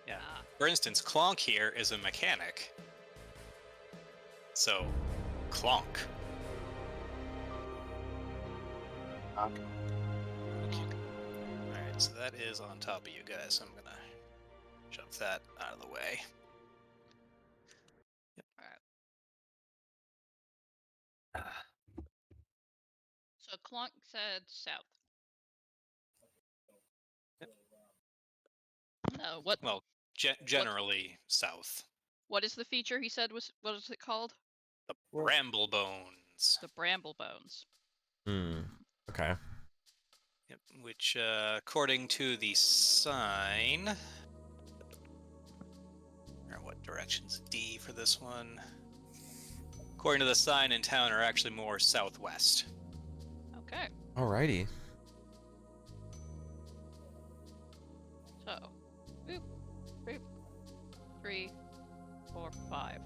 Yeah. For instance, Clonk here is a mechanic. So, Clonk. Okay. Alright, so that is on top of you guys. I'm gonna shove that out of the way. So Clonk said south. No, what Well, generally south. what is the feature he said was what is it called? The Well- Bramble Bones. The Bramble Bones. Hmm. Okay. Yep, which, according to the sign... Or what direction's D for this one? According to the sign in town are actually more southwest. Okay. Alrighty. So, boop, boop, 3, 4, 5.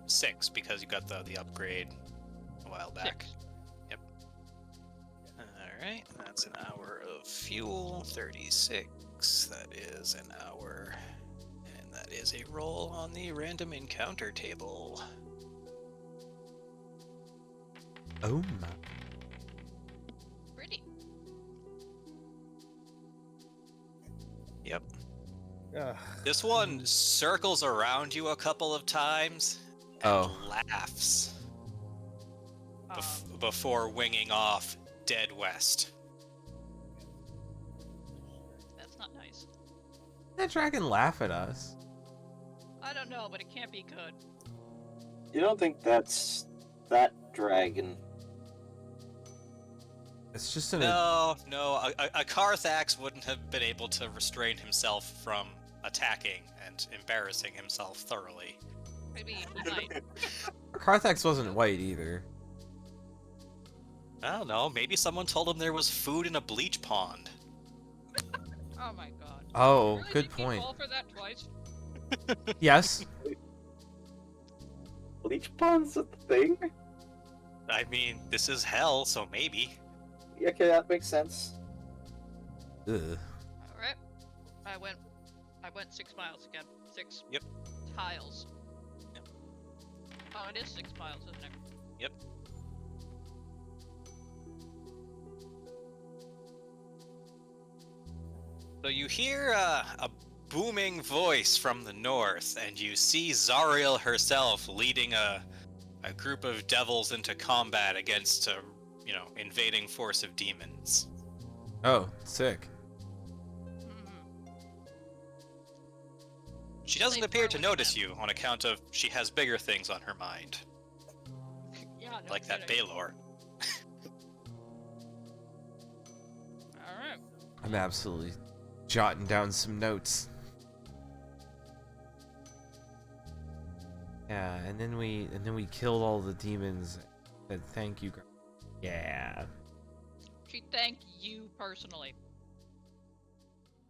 6, because you got the upgrade a while back. 6. Yep. Alright, that's an hour of fuel. 36. That is an hour. And that is a roll on the random encounter table. Oh my. Pretty. Yep. Ugh. This one circles around you a couple of times and laughs before winging off dead west. That's not nice. That dragon laugh at us. I don't know, but it can't be good. You don't think that's that dragon? It's just an. No, a Carthax wouldn't have been able to restrain himself from attacking and embarrassing himself thoroughly. Maybe he might. Carthax wasn't white either. I don't know, maybe someone told him there was food in a bleach pond. Oh my god. Oh, Really good think he'd point. fall for that twice? Yes. Bleach pond's a thing? I mean, this is hell, so maybe. Yeah, okay, that makes sense. Ugh. Alright. I went 6 miles again. 6 Yep. tiles. Yep. Oh, it is 6 miles, isn't it? Yep. So you hear a booming voice from the north, and you see Zariel herself leading a group of devils into combat against a, invading force of demons. Oh, sick. Hmm. She doesn't Safe appear word to with notice them. you on account of she has bigger things on her mind, Yeah, no like that kidding. Baylor. Alright. I'm absolutely jotting down some notes. Yeah, and then we killed all the demons. Said thank you. Yeah. She thanked you personally.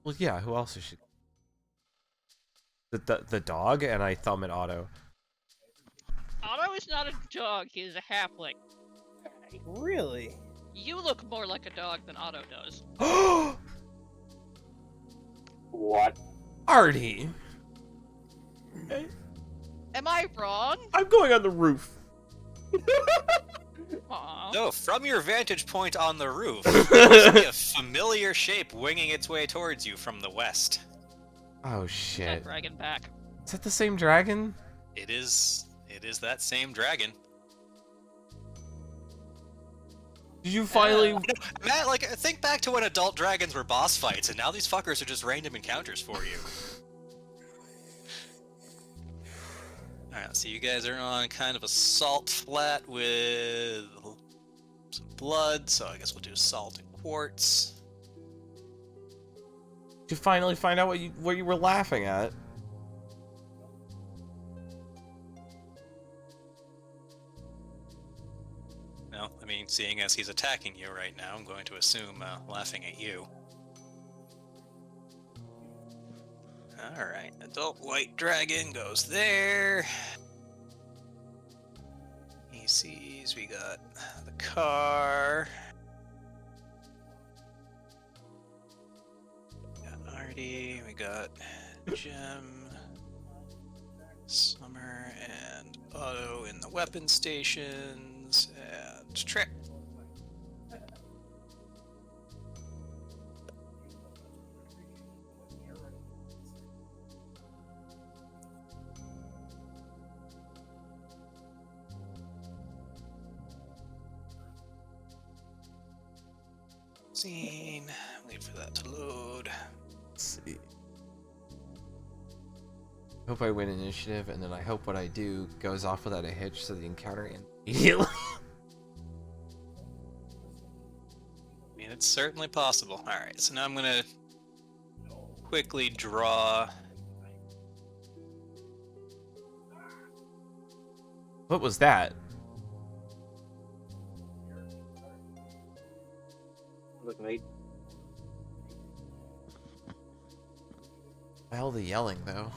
Well, yeah. Who else is she? The dog, and I thumb at Otto. Otto is not a dog, he is a halfling. Really? You look more like a dog than Otto does. What? Artie, Am I wrong? I'm going on the roof. Aw. So, from your vantage point on the roof, you see a familiar shape winging its way towards you from the west. Oh That shit! dragon back. Is that the same dragon? It is that same dragon. Did you finally? Matt, think back to when adult dragons were boss fights, and now these fuckers are just random encounters for you. Alright, so you guys are on kind of a salt flat with some blood, so I guess we'll do salt and quartz. Did you finally find out what you were laughing at? No, I mean, seeing as he's attacking you right now, I'm going to assume laughing at you. Alright, adult white dragon goes there. He sees we got the car. We got Artie, we got Jim, Summer, and Otto in the weapon stations, and Trick. Scene. Wait for that to load. Let's see. Hope I win initiative, and then I hope what I do goes off without a hitch, so the encounter ends immediately. I mean, it's certainly possible. Alright, so now I'm gonna quickly draw. What was that? Look, mate. Why all the yelling, though?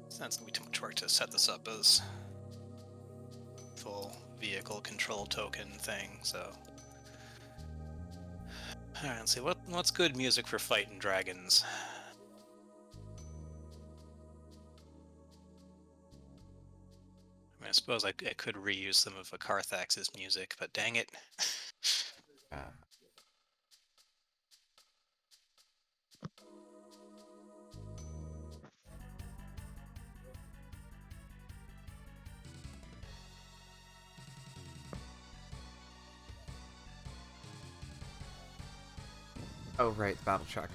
It's not gonna be too much work to set this up as full vehicle control token thing, so. Alright, let's see, what's good music for fighting dragons? I mean, I suppose I could reuse some of Carthax's music, but dang it. Oh, right, the battle track.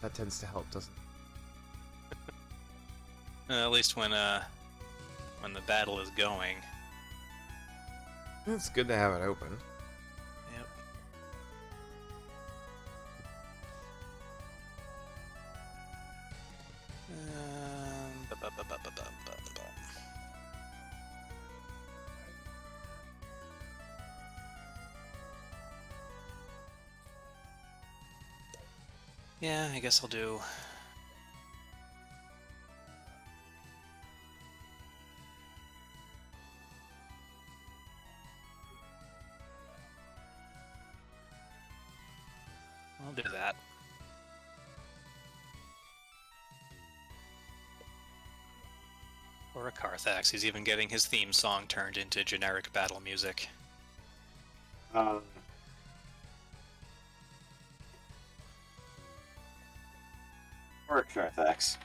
That tends to help, doesn't it? At least when the battle is going. It's good to have it open. Yep. Ba-ba-ba-ba-ba-ba-ba. Yeah, I guess I'll do. I'll do that. Or a Carthax. He's even getting his theme song turned into generic battle music. Or a Carthax.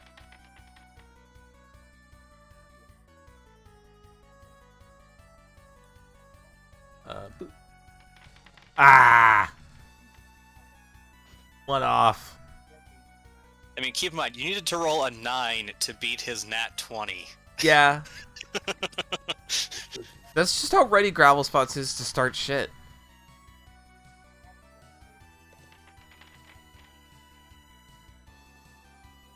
Boop. Ah! One off. I mean, keep in mind, you needed to roll a 9 to beat his nat 20. Yeah. That's just how ready Gravel Spots is to start shit.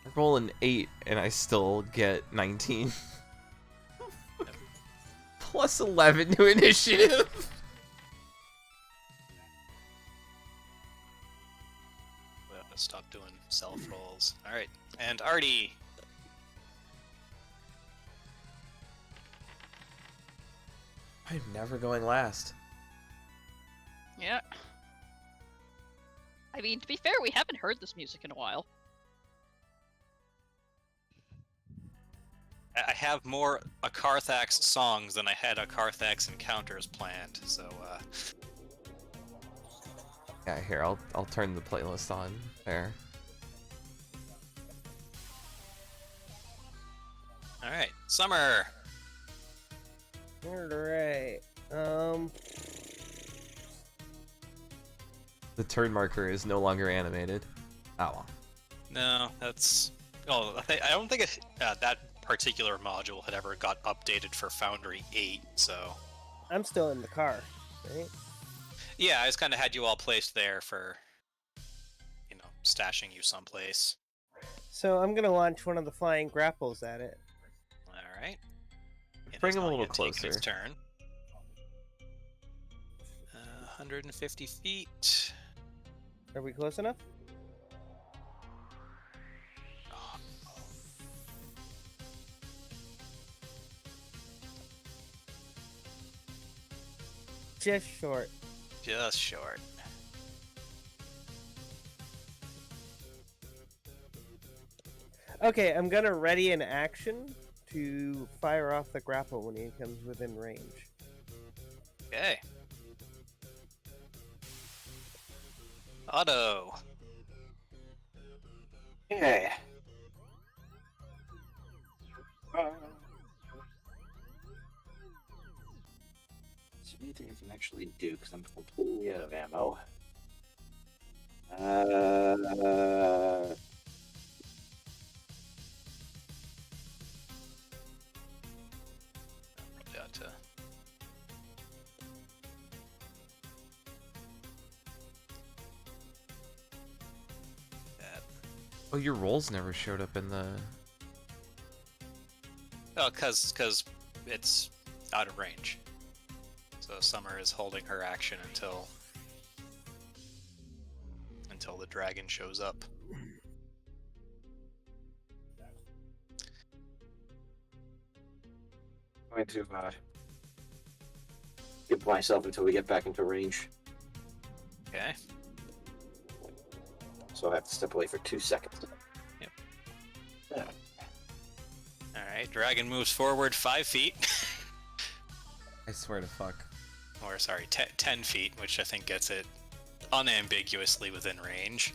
I roll an 8 and I still get 19. Plus 11 to initiative. We have to stop doing self rolls. Alright, and Artie. I'm never going last. Yeah. I mean, to be fair, we haven't heard this music in a while. I have more Akarthax songs than I had Akarthax encounters planned, so Yeah, here, I'll turn the playlist on. There. Alright, Summer. Alright. The turn marker is no longer animated. Oh well. No, that's... Oh, I don't think that particular module had ever got updated for Foundry 8, so... I'm still in the car, right? Yeah, I just kind of had you all placed there for, you know, stashing you someplace. So I'm gonna launch one of the flying grapples at it. Alright. Bring him a little Taken closer. its turn. 150 feet. Are we close enough? Oh, Just short. just short. Okay, I'm gonna ready an action to fire off the grapple when he comes within range. Okay. Otto. Okay. Is there anything I can actually do? Because I'm completely out of ammo. Got to... That. Oh, your rolls never showed up in the... Oh, cause it's out of range. So Summer is holding her action until the dragon shows up. Going to give myself until we get back into range. Okay. So I have to step away for 2 seconds. Yep. Yeah. Alright, dragon moves forward 5 feet. I swear to fuck. Or, sorry, 10 feet, which I think gets it unambiguously within range.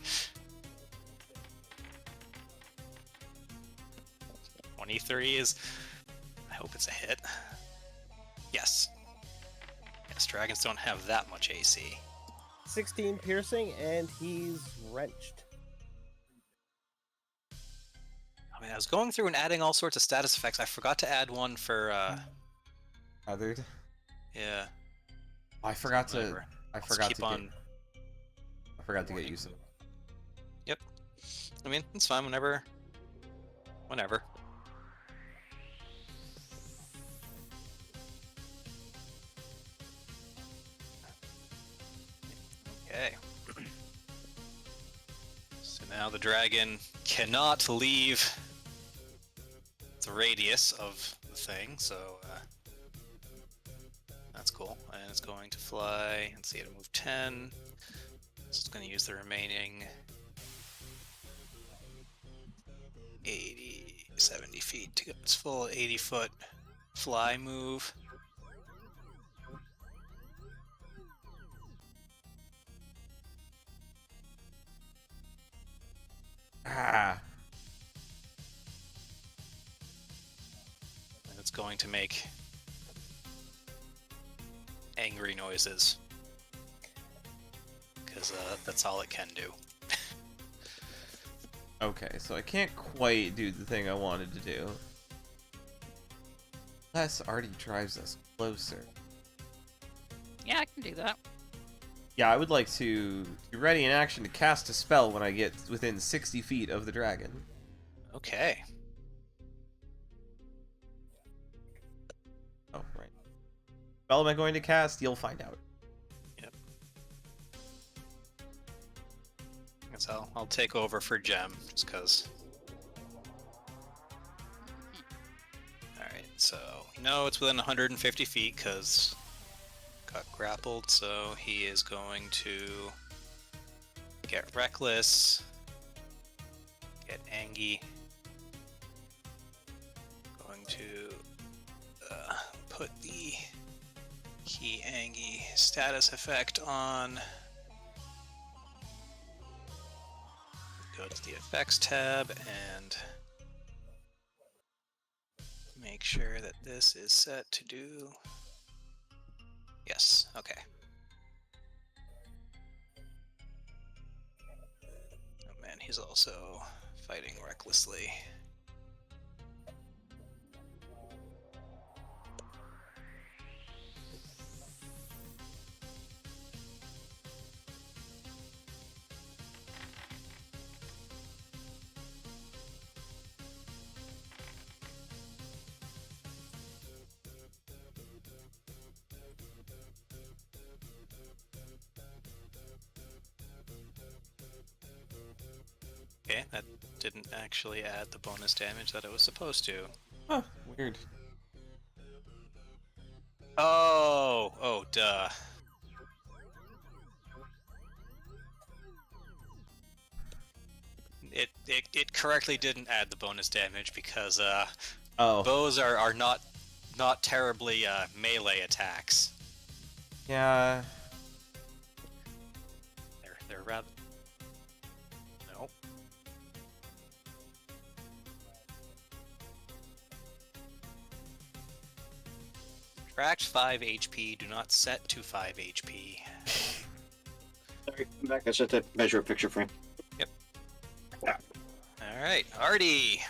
23 is... I hope it's a hit. Yes. Yes, dragons don't have that much AC. 16 piercing, and he's wrenched. I mean, I was going through and adding all sorts of status effects. I forgot to add one for, Othered? yeah. I forgot to... Whatever. I Let's forgot keep to get... on... I forgot to get you some... Yep. I mean, it's fine whenever. Whenever. Okay. So now the dragon cannot leave the radius of the thing, so that's cool. And it's going to fly and see it move 10. So it's going to use the remaining 80, 70 feet to get its full 80-foot fly move. Ah! it's going to make angry noises. Because that's all it can do. Okay, so I can't quite do the thing I wanted to do. Less already drives us closer. Yeah, I can do that. Yeah, I would like to be ready in action to cast a spell when I get within 60 feet of the dragon. Okay. Oh, right. Spell am I going to cast? You'll find out. Yep. Guess I'll take over for Gem, just because. Alright, so we know it's within 150 feet, because got grappled, so he is going to get reckless, get Angie, going to put the key Angie status effect on, go to the effects tab and make sure that this is set to do. Yes, okay. Oh man, he's also fighting recklessly. Okay, that didn't actually add the bonus damage that it was supposed to. Huh, weird. Oh, duh. It correctly didn't add the bonus damage because Oh, bows are not terribly melee attacks. yeah. They're rather. Nope. Subtract 5 HP. Do not set to 5 HP. Sorry, come back. I set that measure a picture frame. All right, Artie.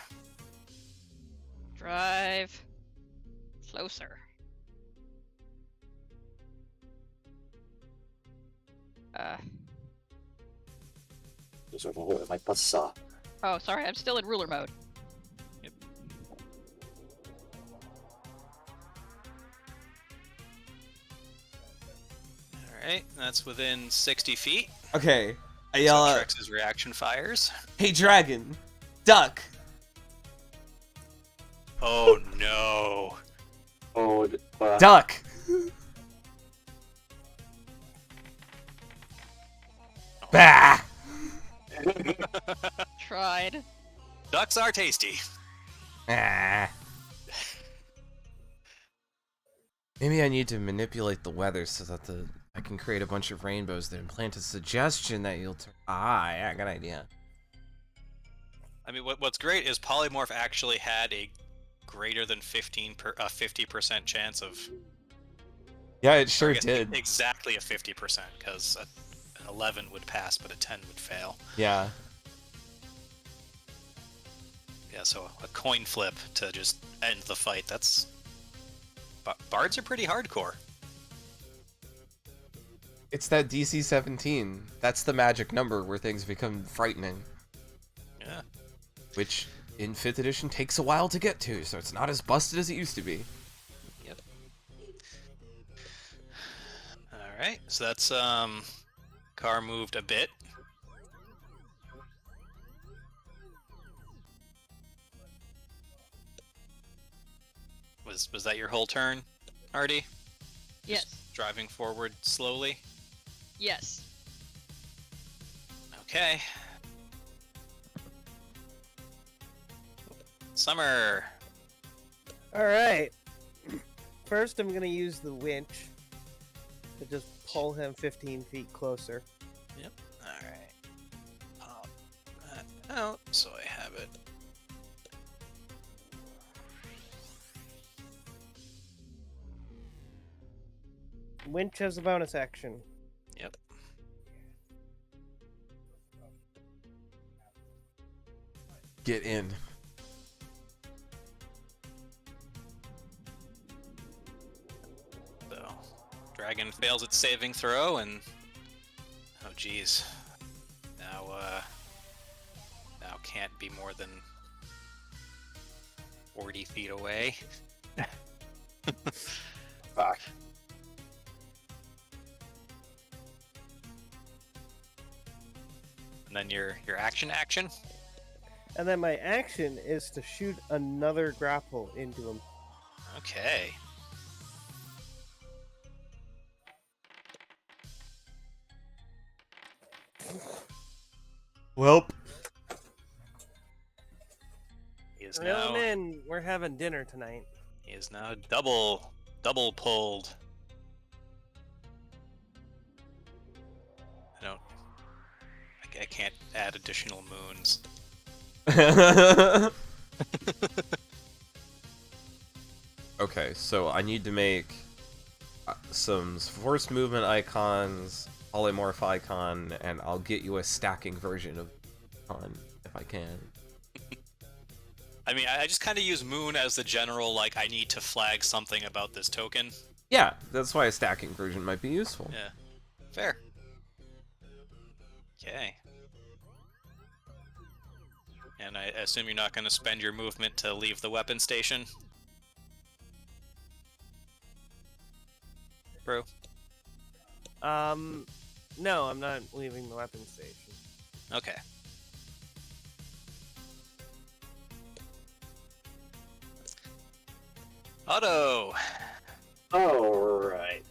Drive closer. Just sort of hold my buzzsaw. Oh, sorry, I'm still in ruler mode. All right, that's within 60 feet. Okay, I So yell out, Trex's reaction fires. "Hey, dragon, duck!" Oh no. Oh, Duck! Bah! Tried. Ducks are tasty. Ah. Maybe I need to manipulate the weather so that I can create a bunch of rainbows that implant a suggestion that you'll turn. Ah, yeah, good idea. I mean, what's great is Polymorph actually had a greater than 50% chance of. Yeah, it or sure I guess did. Exactly a 50%, because an 11 would pass, but a 10 would fail. Yeah. Yeah, so a coin flip to just end the fight. That's. Bards are pretty hardcore. It's that DC 17. That's the magic number where things become frightening. Yeah. Which, in 5th edition, takes a while to get to, so it's not as busted as it used to be. Yep. Alright, so that's, car moved a bit. Was that your whole turn, Artie? Yes. Just driving forward slowly? Yes. Okay. Summer. Alright. First, I'm gonna use the winch to just pull him 15 feet closer. Yep. Alright. Pop that out so I have it. Winch has a bonus action. Yep. Get in. So, dragon fails its saving throw, and oh geez, now can't be more than 40 feet away. Fuck. And then your action. And then my action is to shoot another grapple into him. Okay. Welp. He is Reel now. him in. We're having dinner tonight. He is now double pulled. I can't add additional moons. Okay, so I need to make some force movement icons, polymorph icon, and I'll get you a stacking version of icon if I can. I mean, I just kind of use moon as the general, like, I need to flag something about this token. Yeah, that's why a stacking version might be useful. Yeah. Fair. Okay. And I assume you're not going to spend your movement to leave the weapon station? Bro? No, I'm not leaving the weapon station. Okay. Otto! Alright.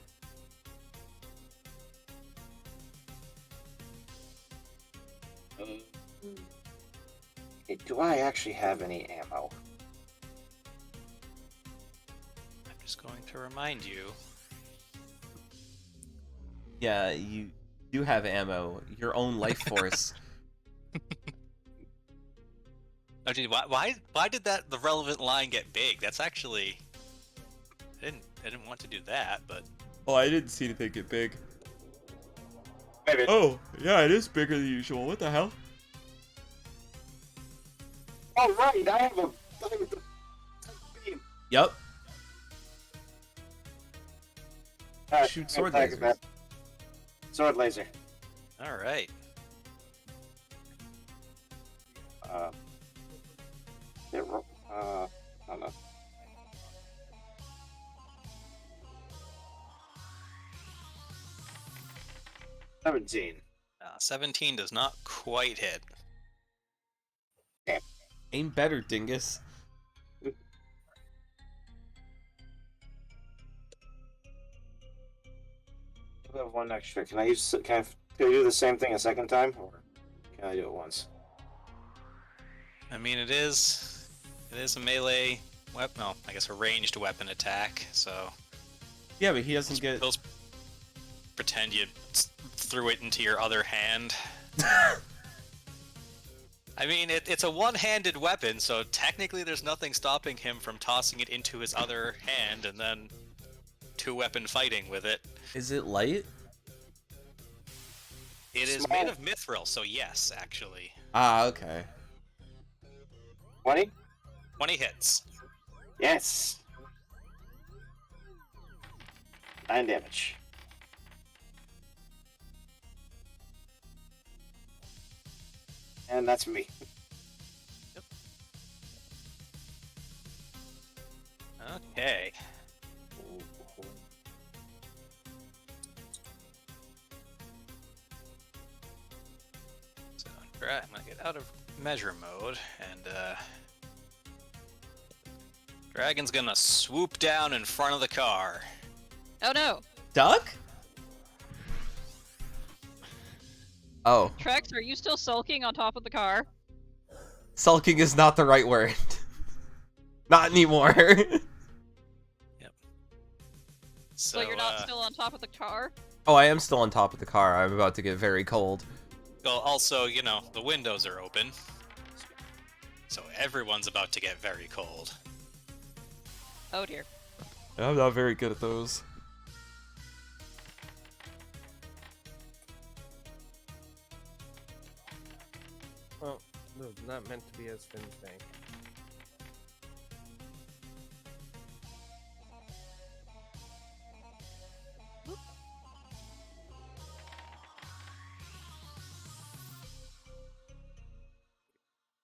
Do I actually have any ammo? I'm just going to remind you. Yeah, you do have ammo. Your own life force. Oh, geez, why did the relevant line get big? That's actually... I didn't want to do that, but... Oh, I didn't see anything get big. Maybe. Oh, yeah, it is bigger than usual. What the hell? Oh, right, I have a beam. Yep. Alright, Shoot sword attack lasers. that. Sword laser. Alright. I don't know. $17. 17 does not quite hit. Aim better, dingus. I have one extra. Can I do the same thing a second time, or can I do it once? I mean, it is a melee weapon. No, I guess a ranged weapon attack. So Yeah, but he doesn't get... those pretend you threw it into your other hand. I mean, it's a one-handed weapon, so technically there's nothing stopping him from tossing it into his other hand and then two-weapon fighting with it. Is it light? It is Small. made of mithril, so yes, actually. Ah, okay. 20? 20 hits. Yes! 9 damage. And that's me. Okay. So, I'm gonna get out of measure mode, and Dragon's gonna swoop down in front of the car. Oh no! Duck? Oh. Trex, are you still sulking on top of the car? Sulking is not the right word. Not anymore. So you're not still on top of the car? Oh, I am still on top of the car. I'm about to get very cold. Well, also, you know, the windows are open. So everyone's about to get very cold. Oh dear. I'm not very good at those. not meant to be as Finn's tank.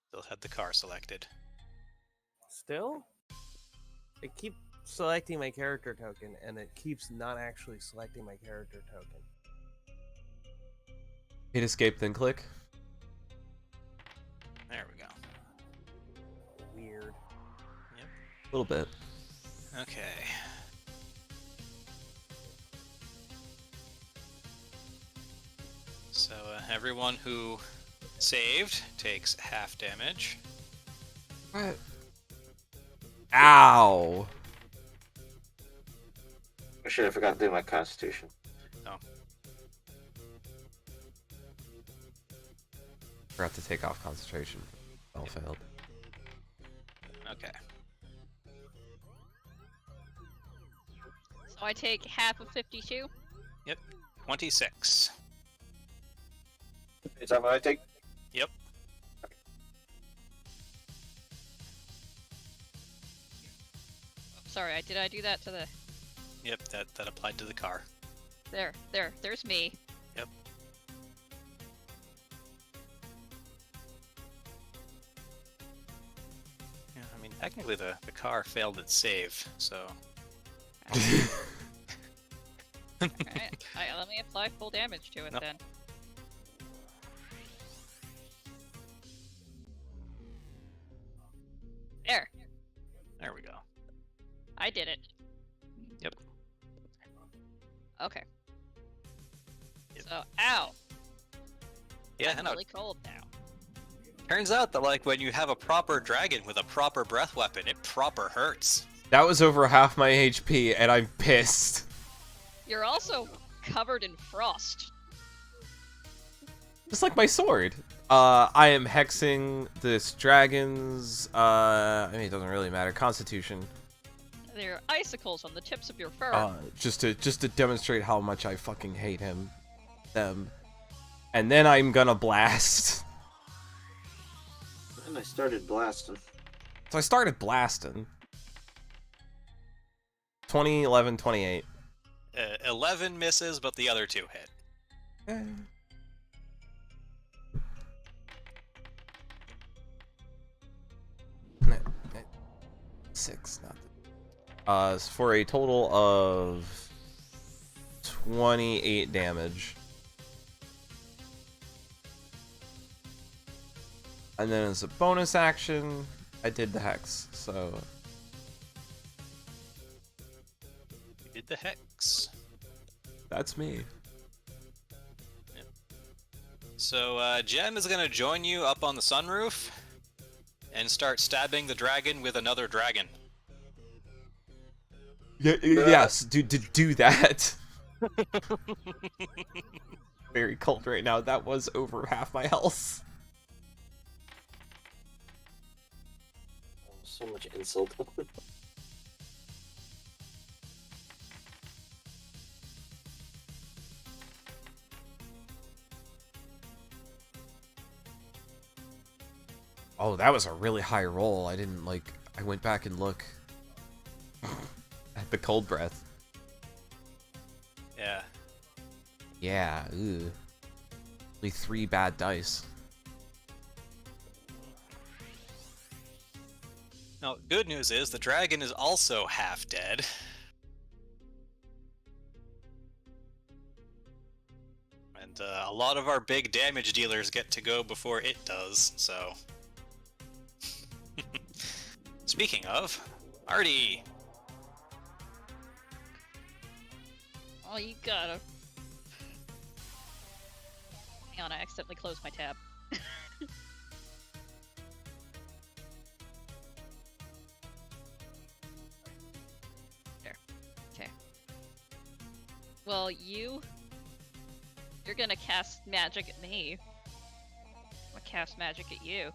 Still had the car selected. Still? I keep selecting my character token, and it keeps not actually selecting my character token. Hit escape, then click. There we go. Weird. A little bit. Okay. So everyone who saved takes half damage. What? Ow! I should have forgot to do my constitution. Forgot to take off concentration. All failed. Okay. So I take half of 52. 26. Is that what I take? Yep. Sorry, did I do that to the... Yep, that applied to the car. There's me. Yep. Yeah, I mean, technically the car failed its save, so... Alright, let me apply full damage to it Nope. then. There, There we go. I did it. Yep. Okay. Yep. So, ow! Yeah, I'm no, really cold now. turns out that, like, when you have a proper dragon with a proper breath weapon, it proper hurts. That was over half my HP, and I'm pissed. You're also covered in frost. Just like my sword. I am hexing this dragon's, I mean, it doesn't really matter. Constitution. There are icicles on the tips of your fur. Just to demonstrate how much I fucking hate them. And then I'm gonna blast. And I started blasting. So I started blasting. 20, 11, 28. 11 misses, but the other two hit. Six, not for a total of 28 damage. And then as a bonus action, I did the hex, so... You did the hex. That's me. So, Jem is gonna join you up on the sunroof and start stabbing the dragon with another dragon. Yes, do that. Very cold right now. That was over half my health. So much insult. Oh, that was a really high roll. I didn't, like... I went back and look at the cold breath. Yeah. Yeah, ooh. Only 3 bad dice. Now, good news is the dragon is also half dead. And a lot of our big damage dealers get to go before it does, so... Speaking of, Artie! Oh, you gotta... Hang on, I accidentally closed my tab. There. Okay. Well, you're gonna cast magic at me. I'm gonna cast magic at you.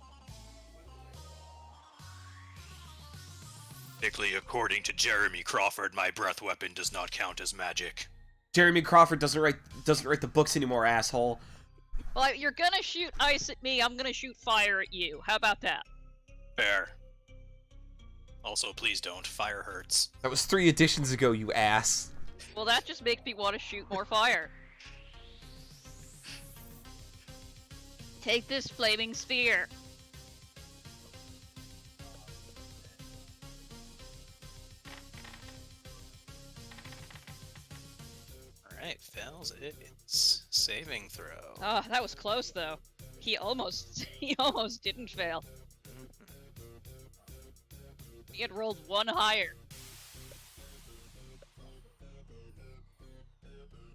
Technically, according to Jeremy Crawford, my breath weapon does not count as magic. Jeremy Crawford doesn't write the books anymore, asshole. Well, you're gonna shoot ice at me, I'm gonna shoot fire at you. How about that? Fair. Also, please don't. Fire hurts. That was 3 editions ago, you ass. Well, that just makes me want to shoot more fire. Take this flaming sphere. Alright, fails its saving throw. Oh, that was close though. He almost didn't fail. He had rolled 1 higher.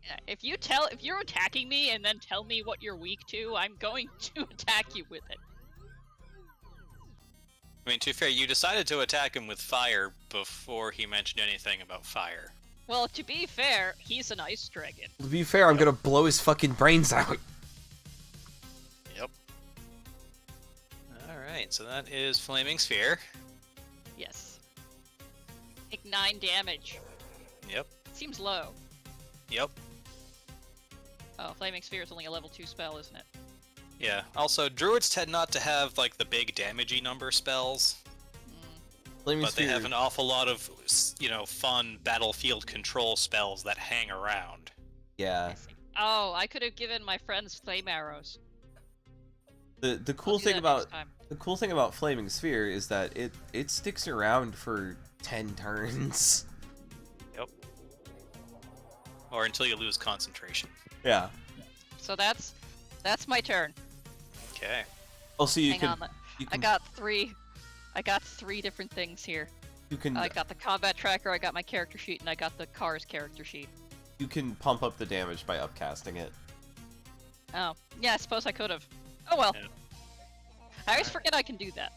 Yeah, if you're attacking me and then tell me what you're weak to, I'm going to attack you with it. I mean, to be fair, you decided to attack him with fire before he mentioned anything about fire. Well, to be fair, he's an ice dragon. To be fair, I'm gonna blow his fucking brains out. Yep. Alright, so that is Flaming Sphere. Yes. Take 9 damage. Yep. Seems low. Yep. Oh, Flaming Sphere is only a level 2 spell, isn't it? Yeah. Also, druids tend not to have, like, the big damagey number spells, Flaming but they Sphere. have an awful lot of, you know, fun battlefield control spells that hang around. Yeah. Oh, I could have given my friends flame arrows. The I'll cool do thing that about next time. the cool thing about Flaming Sphere is that it sticks around for 10 turns. Yep. Or until you lose concentration. Yeah. So that's my turn. Okay. Also, you Hang can on, you I can got three different things here. you can I got the combat tracker, I got my character sheet, and I got the car's character sheet. you can pump up the damage by upcasting it. Oh, yeah, I suppose I could have. Oh well. Yeah. I always forget I can do that.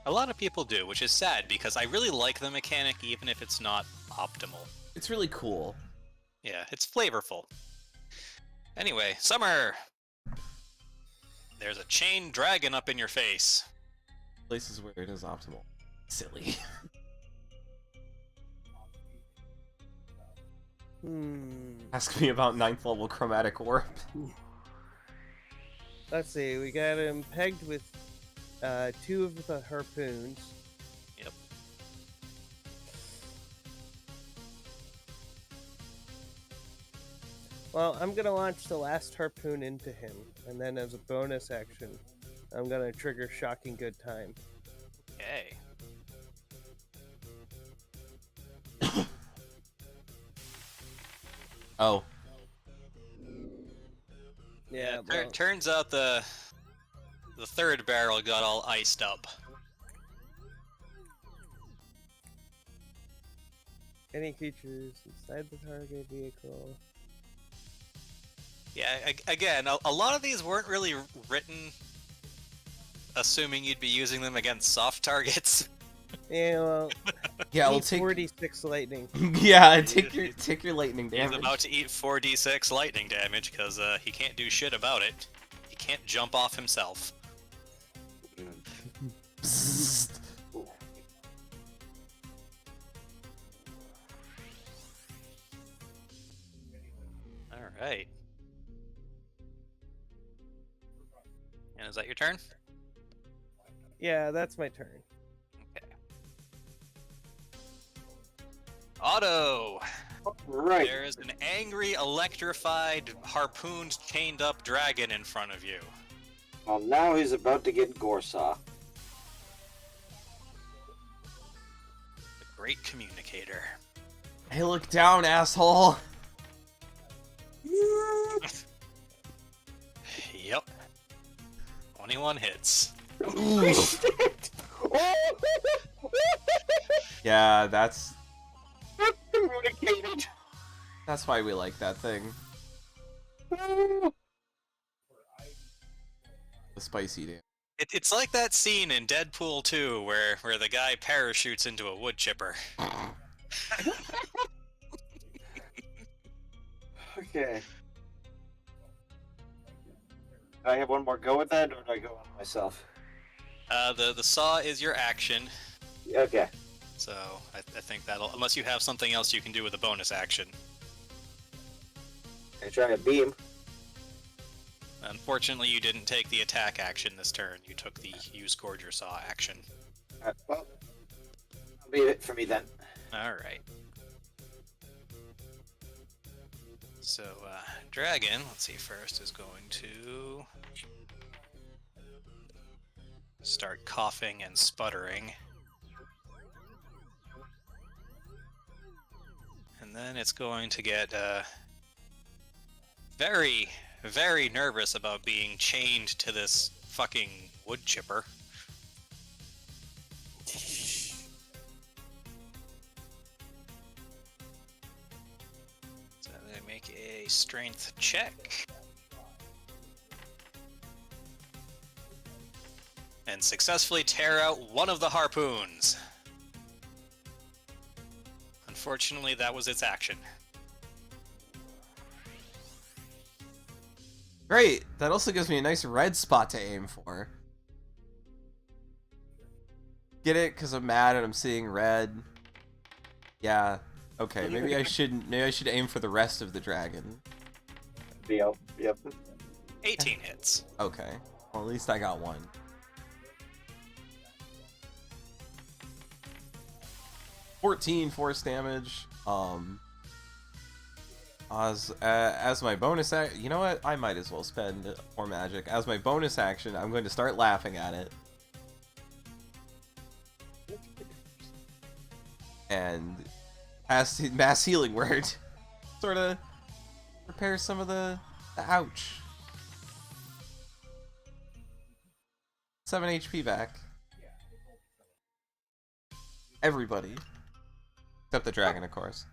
A lot of people do, which is sad because I really like the mechanic even if it's not optimal. It's really cool. Yeah, it's flavorful. Anyway, Summer! There's a chain dragon up in your face. Places where it is optimal. Silly. Ask me about 9th level chromatic warp. Let's see, we got him pegged with 2 of the harpoons. Yep. Well, I'm gonna launch the last harpoon into him, and then as a bonus action, I'm gonna trigger Shocking Good Time. Okay. Oh. Yeah, Turns out the third barrel got all iced up. any creatures inside the target vehicle. Yeah, again, a lot of these weren't really written assuming you'd be using them against soft targets. Yeah, well, Yeah, we'll eat take 46 lightning. Yeah, take your lightning He's damage. about to eat 4d6 lightning damage because he can't do shit about it. He can't jump off himself. Bzzzt. Alright. And is that your turn? Yeah, that's my turn. Okay. Otto! Right. There is an angry, electrified, harpooned, chained up dragon in front of you. Well, now he's about to get Gorsaw. The great communicator. Hey, look down, asshole. Yep. 21 hits. Ooh. Yeah, that's Communicated. why we like that thing. The spicy damn. It's like that scene in Deadpool 2 where the guy parachutes into a wood chipper. Okay. Do I have one more go with that, or do I go on myself? The saw is your action, Okay. so I think that'll... Unless you have something else you can do with a bonus action. I try a beam. Unfortunately, you didn't take the attack action this turn. You took the use Gorger Saw action. Well, that'll be it for me then. Alright. So, Dragon, let's see, first is going to start coughing and sputtering. And then it's going to get very, very nervous about being chained to this fucking wood chipper. So I'm going to make a strength check. And successfully tear out one of the harpoons. Unfortunately, that was its action. Great. That also gives me a nice red spot to aim for. Get it? Because I'm mad and I'm seeing red. Yeah. Okay. Maybe I shouldn't. Maybe I should aim for the rest of the dragon. Yep. 18 hits. Okay. Well, at least I got one. 14 force damage. As my bonus action, you know what? I might as well spend more magic. As my bonus action, I'm going to start laughing at it. And mass healing word sort of repairs some of the ouch. 7 HP back. Everybody. Except the dragon, of course.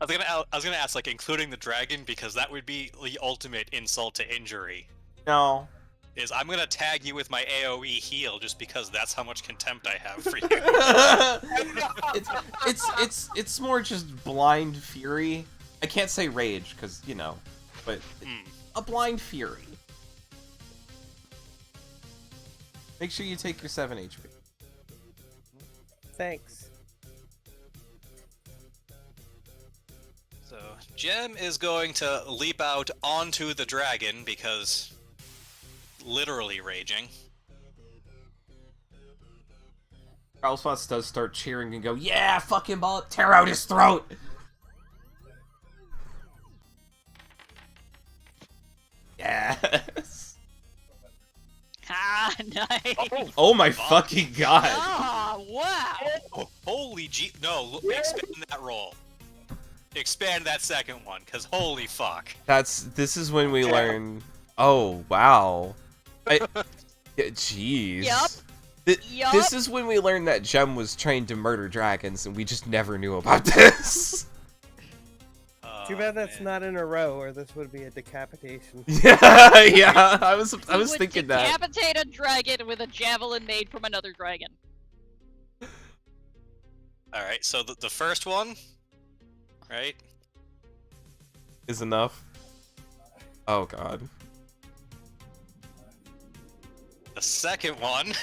I was gonna ask, like, including the dragon, because that would be the ultimate insult to injury. No. Is I'm gonna tag you with my AoE heal just because that's how much contempt I have for you. It's more just blind fury. I can't say rage because you know, but a blind fury. Make sure you take your 7 HP. Thanks. So Gem is going to leap out onto the dragon because literally raging. Carlspots does start cheering and go, "Yeah, fuck him up, tear out his throat." Yes. Ah, nice. Oh my fucking god. Ah, wow. Oh, holy no, expand that roll. Expand that second one, because holy fuck. This is when we learn. Oh wow. Jeez. Yup. Yup. This is when we learn that Gem was trained to murder dragons, and we just never knew about this. Too bad that's not in a row, or this would be a decapitation. Yeah, I was thinking that. Decapitate a dragon with a javelin made from another dragon. Alright, so the first one, right? Is enough. Oh god. The second one.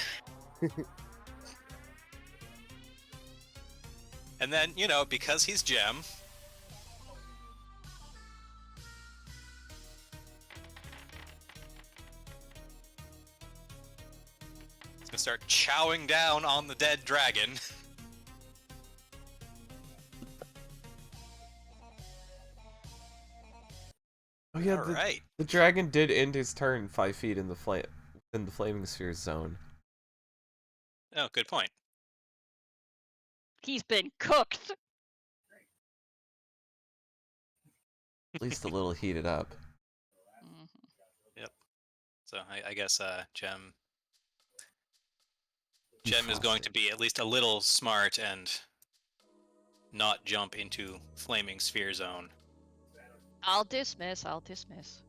And then, you know, because he's Gem. He's gonna start chowing down on the dead dragon. Oh yeah, Alright. the dragon did end his turn 5 feet in the flaming sphere zone. Oh, good point. He's been cooked. At least a little heated up. Mhm. So I guess Gem is going to be at least a little smart and not jump into flaming sphere zone. I'll dismiss. I'll dismiss.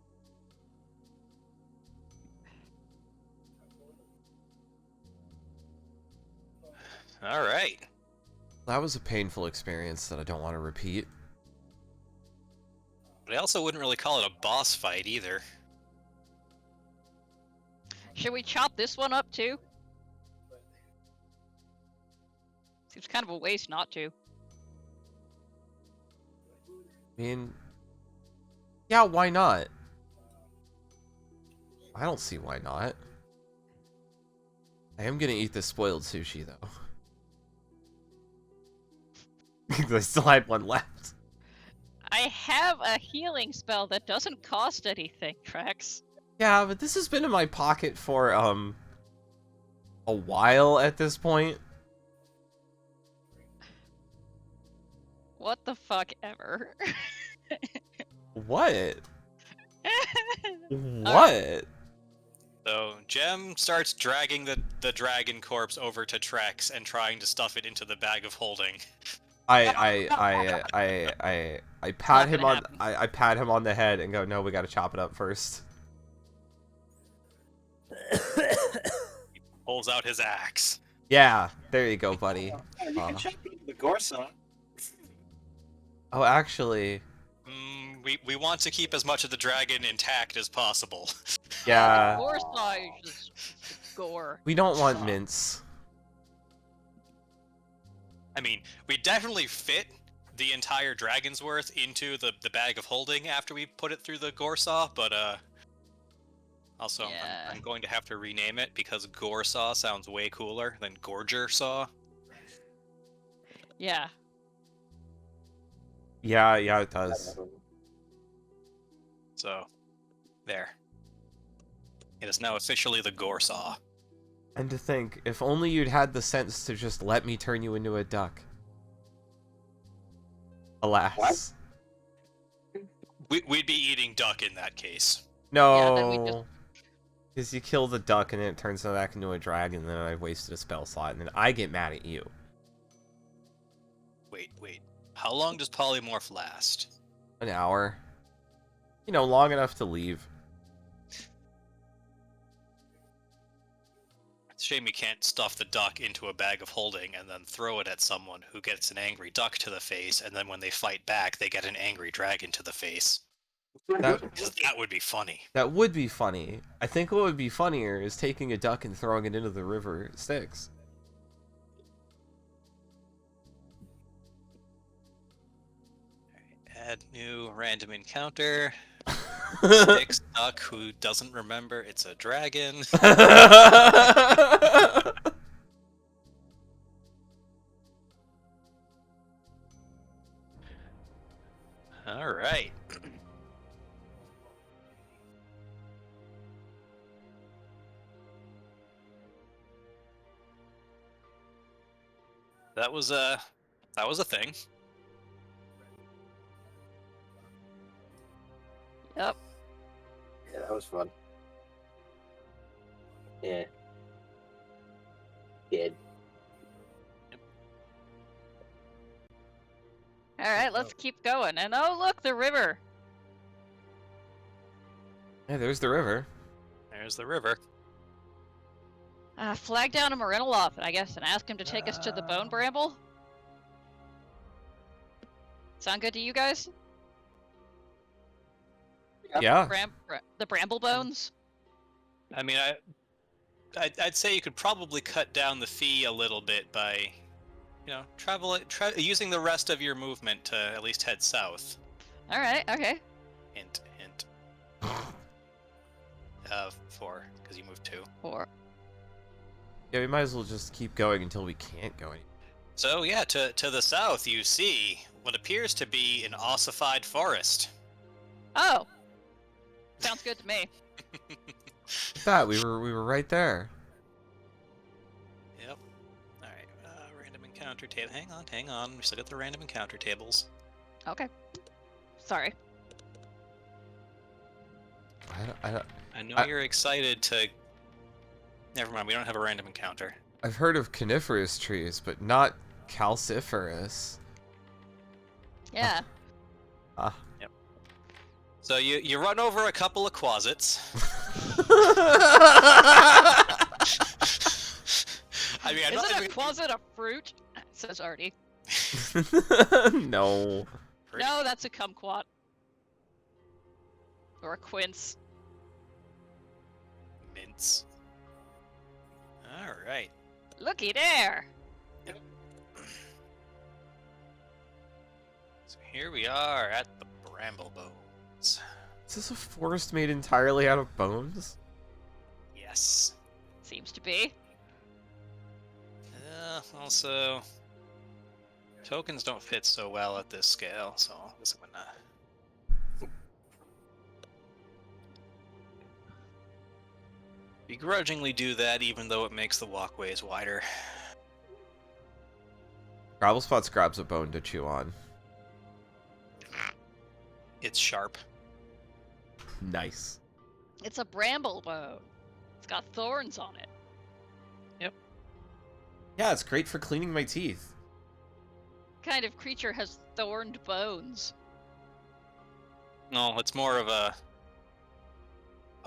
All right. That was a painful experience that I don't want to repeat. But I also wouldn't really call it a boss fight either. Should we chop this one up too? Seems kind of a waste not to. I mean, yeah, why not? I don't see why not. I am gonna eat this spoiled sushi though. I still had one left. I have a healing spell that doesn't cost anything, Trex. Yeah, but this has been in my pocket for a while at this point. What the fuck ever. What? What? So Gem starts dragging the dragon corpse over to Trex and trying to stuff it into the bag of holding. I pat Not him gonna on happen. I pat him on the head and go, no, we gotta chop it up first. Pulls out his axe. Yeah, there you go, buddy. You can check the Gorsa. Oh, actually, We want to keep as much of the dragon intact as possible. yeah, Gore size is gore. we don't want mince. I mean, we definitely fit the entire dragon's worth into the bag of holding after we put it through the gore saw, but also Yeah. I'm going to have to rename it because gore saw sounds way cooler than gorger saw. Yeah. Yeah, it does. So, there. It is now officially the gore saw. And to think, if only you'd had the sense to just let me turn you into a duck. Alas. What? We'd be eating duck in that case. Yeah, then we just- No. Because you kill the duck and then it turns back into a dragon, and then I've wasted a spell slot, and then I get mad at you. Wait. How long does polymorph last? An hour. You know, long enough to leave. It's a shame you can't stuff the duck into a bag of holding and then throw it at someone who gets an angry duck to the face, and then when they fight back, they get an angry dragon to the face. That Because that would be funny. that would be funny. I think what would be funnier is taking a duck and throwing it into the river Styx. Add new random encounter. Sticks duck who doesn't remember it's a dragon. All right. That was a thing. Yep. Yeah, that was fun. Yeah. Good. Alright, let's keep going. And oh, look, the river. Yeah, there's the river. There's the river. Flag down to Marinoloff, I guess, and ask him to take us to the Bone Bramble. Sound good to you guys? Yeah. The Bramble Bones? I mean, I'd say you could probably cut down the fee a little bit by, using the rest of your movement to at least head south. Alright, okay. Hint. 4, because you moved 2. 4. Yeah, we might as well just keep going until we can't go anymore. So yeah, to the south you see what appears to be an ossified forest. Oh! Sounds good to me. That we were right there. Yep. All right. Random encounter table. Hang on. We still got the random encounter tables. Okay. Sorry. I know you're excited to. Never mind. We don't have a random encounter. I've heard of coniferous trees, but not calciferous. Yeah. Yep. So you run over a couple of Quartzites. I mean, I'm not Isn't even a Quartzite a fruit? Says Artie. No. pretty- No, that's a kumquat. Or a quince. mints. All right. Looky there! So here we are at the Bramble Bones. Is this a forest made entirely out of bones? Yes. Seems to be. Also, tokens don't fit so well at this scale, so I guess I'm gonna. Begrudgingly do that, even though it makes the walkways wider. Grabblespots grabs a bone to chew on. It's sharp. Nice. It's a bramble bone. It's got thorns on it. Yeah, it's great for cleaning my teeth. What kind of creature has thorned bones? No, it's more of a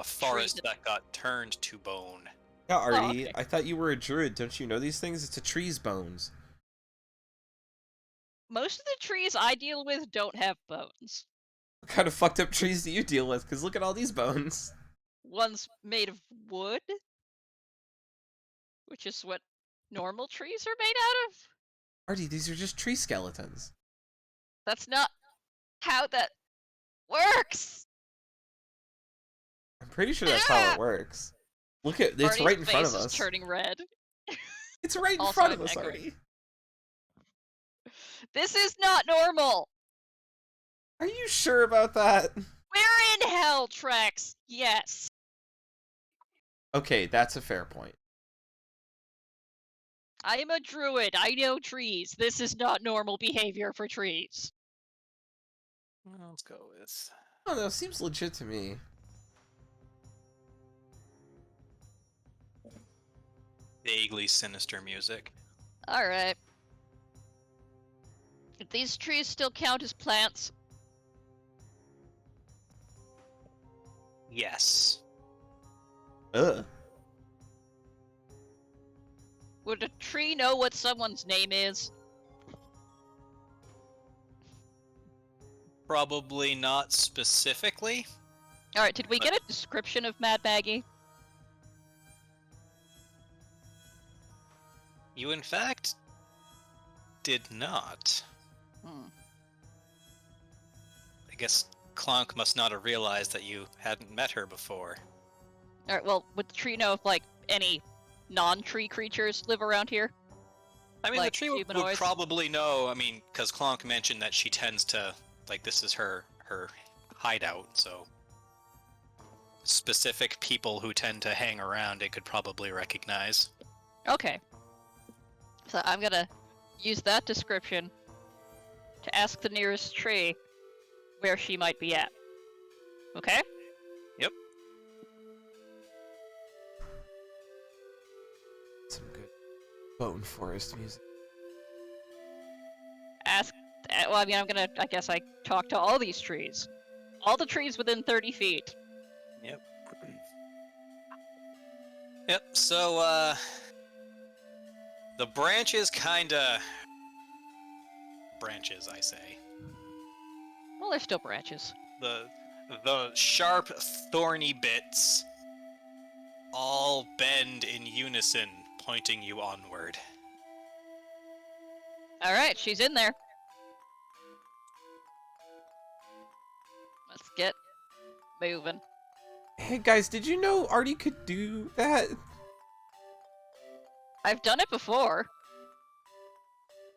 forest that- that got turned to bone. Yeah, Artie, okay. I thought you were a druid. Don't you know these things? It's a tree's bones. Most of the trees I deal with don't have bones. What kind of fucked up trees do you deal with? Because look at all these bones. One's made of wood, which is what normal trees are made out of. Artie, these are just tree skeletons. That's not how that works. I'm pretty sure that's how it works. Look at it's Artie's right in front face of is us. turning red. It's right in Also, front of I'm us, angry. Artie. This is not normal. Are you sure about that? We're in hell, Trex. Yes. Okay, that's a fair point. I am a druid. I know trees. This is not normal behavior for trees. Well, let's go with. Oh no, seems legit to me. Vaguely sinister music. Alright. If these trees still count as plants, Yes. Ugh. would a tree know what someone's name is? Probably not specifically. Alright, did we get a description of Mad Maggie? You, in fact, did not. Hmm. I guess Clonk must not have realized that you hadn't met her before. Alright, well, would the tree know if, like, any non-tree creatures live around here? I mean, Like the tree would humanoids? probably know. I mean, because Clonk mentioned that she tends to, like, this is her hideout. So specific people who tend to hang around, it could probably recognize. Okay. So I'm gonna use that description to ask the nearest tree where she might be at. Okay? Yep. Some good bone forest music. Ask. Well, I mean, I guess I talk to all these trees. All the trees within 30 feet. Yep. Yep. So, the branches kinda. Branches, I say. Well, they're still branches. The sharp, thorny bits all bend in unison, pointing you onward. Alright, she's in there. Let's get moving. Hey guys, did you know Artie could do that? I've done it before.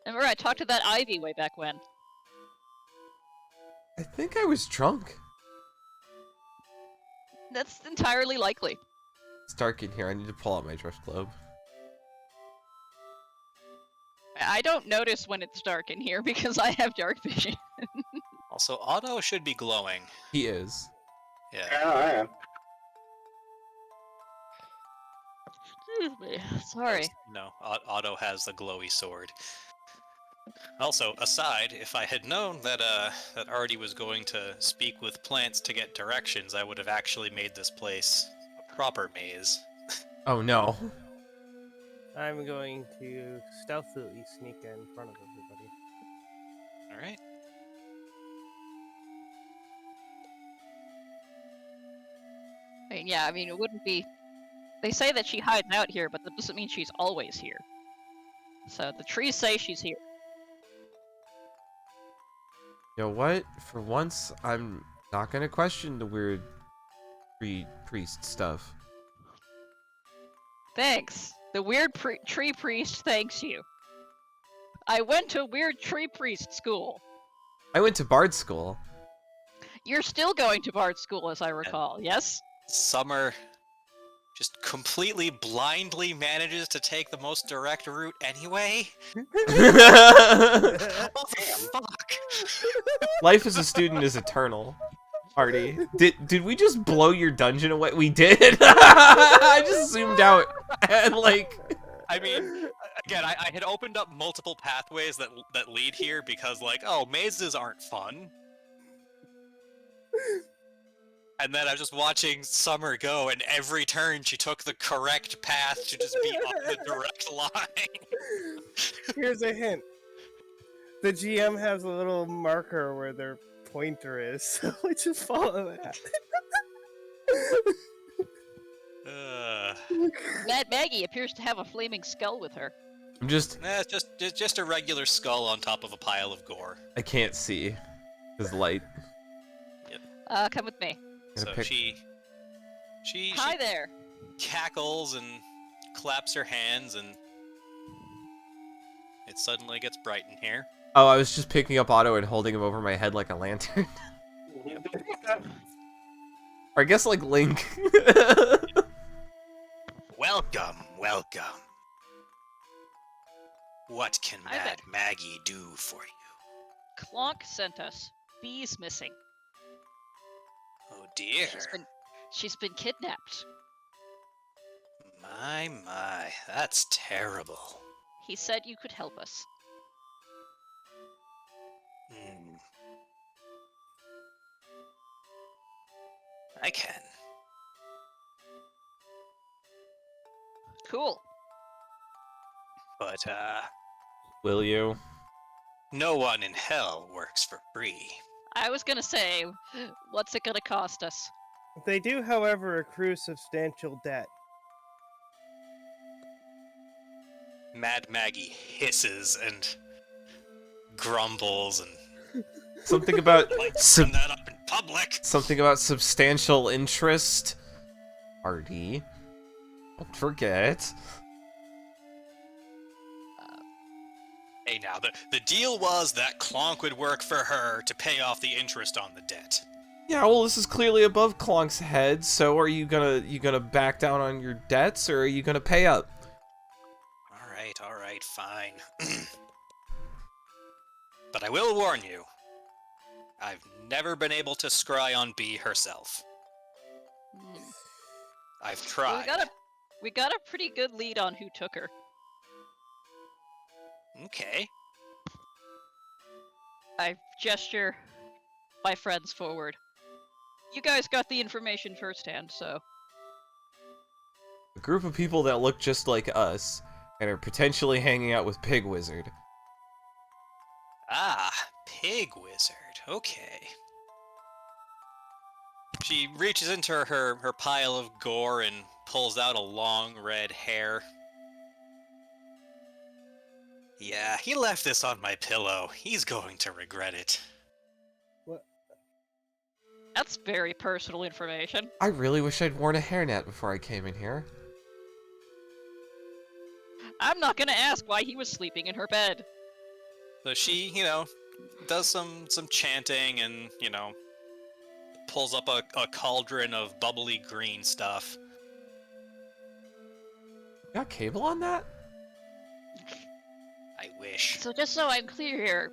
Remember, I talked to that ivy way back when. I think I was drunk. That's entirely likely. It's dark in here. I need to pull out my drift globe. I don't notice when it's dark in here because I have dark vision. Also, Otto should be glowing. He is. Yeah. Yeah, I am. Excuse me. Sorry. No, Otto has the glowy sword. Also, aside, if I had known that that Artie was going to speak with plants to get directions, I would have actually made this place a proper maze. Oh no. I'm going to stealthily sneak in front of everybody. All right. I mean, yeah, I mean, it wouldn't be... They say that she hides out here, but that doesn't mean she's always here. So the trees say she's here. You know what? For once, I'm not gonna question the weird priest stuff. Thanks. The weird tree priest thanks you. I went to weird tree priest school. I went to Bard school. You're still going to Bard school, as I recall, yes? Summer just completely blindly manages to take the most direct route anyway. What the fuck? Life as a student is eternal. Artie, did we just blow your dungeon away? We did. I just zoomed out and like. I mean, again, I had opened up multiple pathways that lead here because, like, oh, mazes aren't fun. And then I was just watching Summer go, and every turn she took the correct path to just be on the direct line. Here's a hint. The GM has a little marker where their pointer is, so we just follow that. Mad Maggie appears to have a flaming skull with her. I'm just. It's just a regular skull on top of a pile of gore. I can't see. There's light. Come with me. So she Hi there. cackles and claps her hands, and it suddenly gets bright in here. Oh, I was just picking up Otto and holding him over my head like a lantern. Or I guess like Link. Welcome, welcome. What can Hi there. Mad Maggie do for you? Clonk sent us. Bee's missing. Oh dear. She's been kidnapped. My, that's terrible. He said you could help us. Hmm. I can. Cool. But, Will you? no one in hell works for free. I was gonna say, what's it gonna cost us? They do, however, accrue substantial debt. Mad Maggie hisses and grumbles and Something about like to bring that up in public. something about substantial interest. Artie, don't forget. Hey, now the deal was that Clonk would work for her to pay off the interest on the debt. Yeah, well, this is clearly above Clonk's head. So, are you gonna back down on your debts, or are you gonna pay up? All right, fine. But I will warn you, I've never been able to scry on B herself. Hmm. I've Well, tried. we got a pretty good lead on who took her. Okay. I gesture my friends forward. You guys got the information firsthand, so A group of people that look just like us and are potentially hanging out with Pig Wizard. Ah, Pig Wizard. Okay. She reaches into her pile of gore and pulls out a long red hair. Yeah, he left this on my pillow. He's going to regret it. that's very personal information. I really wish I'd worn a hairnet before I came in here. I'm not gonna ask why he was sleeping in her bed. So she, does some chanting and, pulls up a cauldron of bubbly green stuff. You got cable on that? I wish. So just so I'm clear here,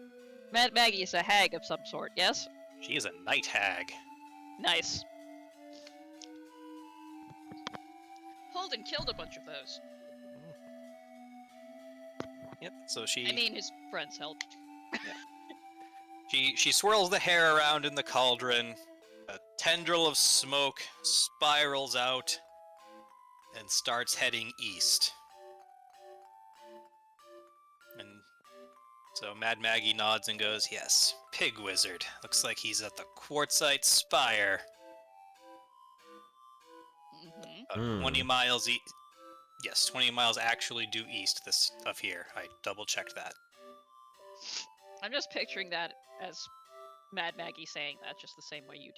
Mad Maggie is a hag of some sort, yes? She is a night hag. Nice. Holden killed a bunch of those. Yep, so she... I mean, his friends helped. She swirls the hair around in the cauldron. A tendril of smoke spirals out and starts heading east. And so Mad Maggie nods and goes, "Yes, Pig Wizard. Looks like he's at the Quartzite Spire. Mm-hmm. Hmm. 20 miles east. Yes, 20 miles actually due east of here. I double-checked that. I'm just picturing that as Mad Maggie saying that just the same way you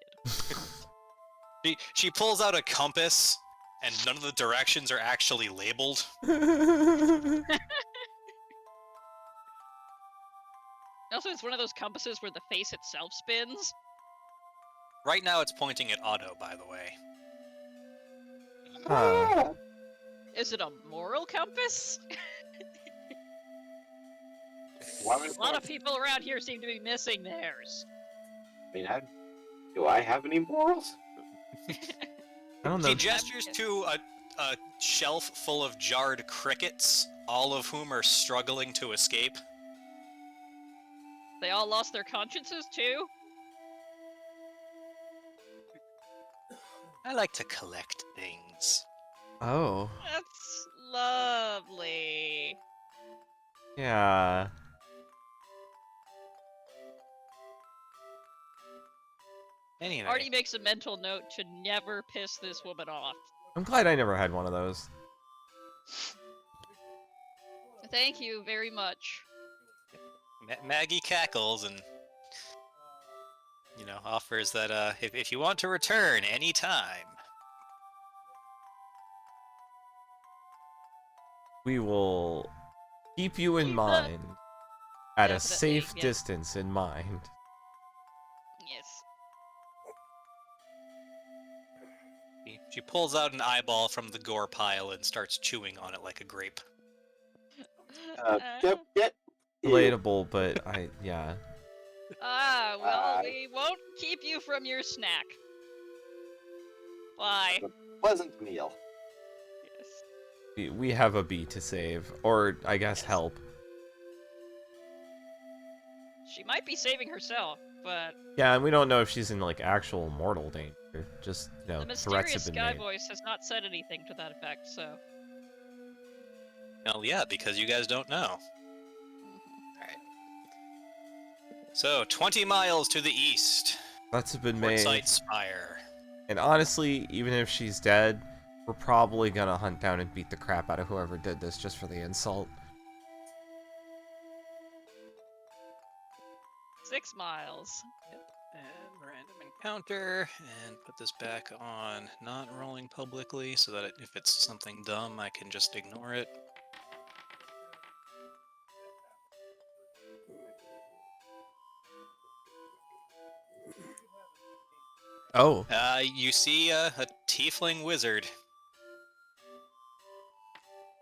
did. She pulls out a compass and none of the directions are actually labeled. Also, it's one of those compasses where the face itself spins. Right now it's pointing at Otto, by the way. Huh. Is it a moral compass? Why would A lot of people around here seem to be missing theirs. I mean, do I have any morals? I don't know. She gestures to a shelf full of jarred crickets, all of whom are struggling to escape. They all lost their consciences too? I like to collect things. Oh, That's lovely. yeah. Anyway, Artie makes a mental note to never piss this woman off. I'm glad I never had one of those. Thank you very much. Maggie cackles and, offers that if you want to return anytime. We will keep you in Keep mind. At a Definitely, safe yeah. distance in mind. Yes. She pulls out an eyeball from the gore pile and starts chewing on it like a grape. Get Relatable, but yeah. Well, we won't keep you from your snack. Bye. pleasant meal. Yes. We have a bee to save. Or, I guess, Yes. help. She might be saving herself, but Yeah, and we don't know if she's in, like, actual mortal danger. Just, the threats mysterious have been sky made. voice has not said anything to that effect, so. Well, yeah, because you guys don't know. Alright. So, 20 miles to the east. Threats have been made. Quartzite Spire. And honestly, even if she's dead, we're probably gonna hunt down and beat the crap out of whoever did this just for the insult. 6 miles. And random encounter, and put this back on not rolling publicly, so that if it's something dumb, I can just ignore it. Oh. You see a tiefling wizard.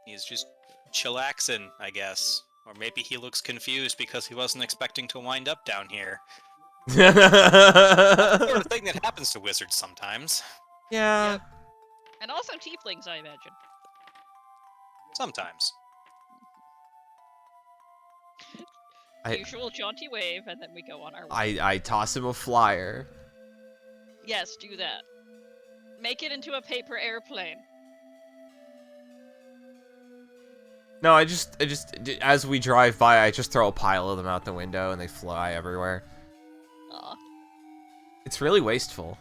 He's just chillaxing, I guess. Or maybe he looks confused because he wasn't expecting to wind up down here. That's the sort of thing that happens to wizards sometimes. Yeah. Yep. And also tieflings, I imagine. Sometimes. Usual jaunty wave, and then we go on our way. I toss him a flyer. Yes, do that. Make it into a paper airplane. No, I just as we drive by, I just throw a pile of them out the window and they fly everywhere. Aw. It's really wasteful.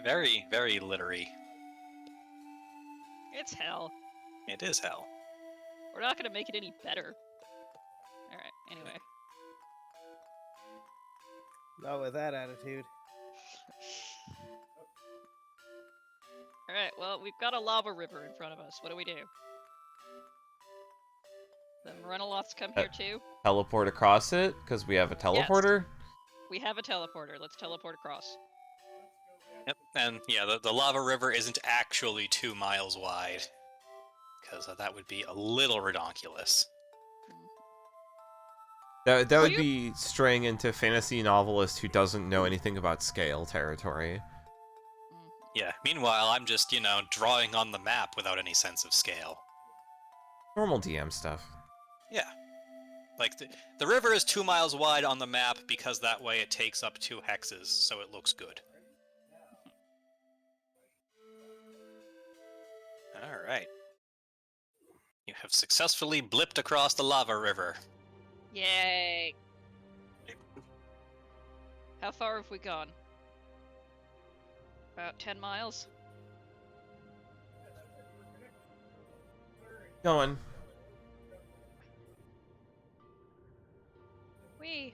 Very, very littery. It's hell. It is hell. We're not gonna make it any better. Alright, anyway. Not with that attitude. Alright, well, we've got a lava river in front of us. What do we do? The Morenoloths come here too? Teleport across it because we have a teleporter. We have a teleporter. Let's teleport across. Yep, and yeah, the lava river isn't actually 2 miles wide. Because that would be a little redonkulous. That Are would you- be straying into fantasy novelist who doesn't know anything about scale territory. Yeah, meanwhile, I'm just, drawing on the map without any sense of scale. Normal DM stuff. Yeah. Like, the river is 2 miles wide on the map because that way it takes up 2 hexes, so it looks good. Alright. You have successfully blipped across the lava river. Yay! How far have we gone? About 10 miles? Going. Whee!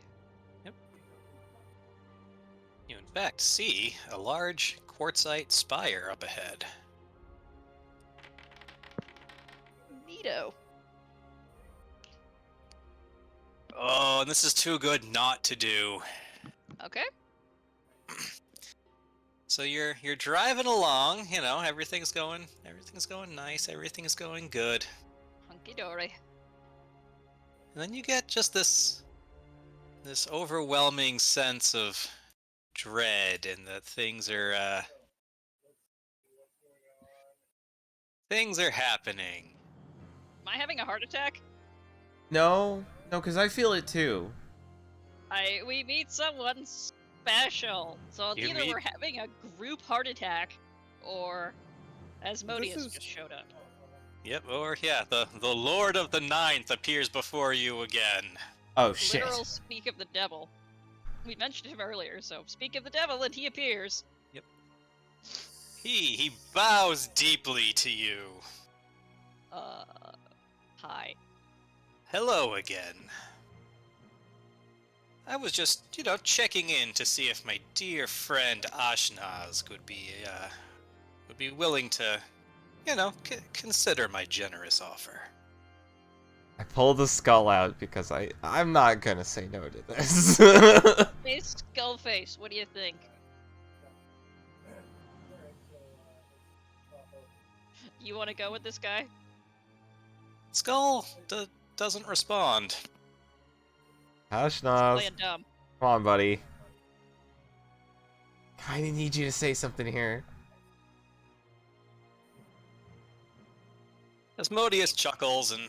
You expect, see a large quartzite spire up ahead. Neato. Oh, and this is too good not to do. Okay. So you're driving along, you know, everything's going nice, everything's going good. Hunky dory. And then you get just this overwhelming sense of dread and that things are happening. Am I having a heart attack? No, because I feel it too. We meet someone special. So it's You either meet- we're having a group heart attack, or Asmodeus is- just showed up. Yep, or yeah, the Lord of the Ninth appears before you again. Oh shit. Literal speak of the devil. We mentioned him earlier, so speak of the devil and he appears. He bows deeply to you. Hi. Hello again. I was just, you know, checking in to see if my dear friend Ashnaz would be willing to, you know, consider my generous offer. I pull the skull out because I'm not gonna say no to this. Hey, Skullface, what do you think? You want to go with this guy? Skull doesn't respond. Ashnaz, Playing dumb. come on, buddy. Kinda need you to say something here. Asmodeus chuckles and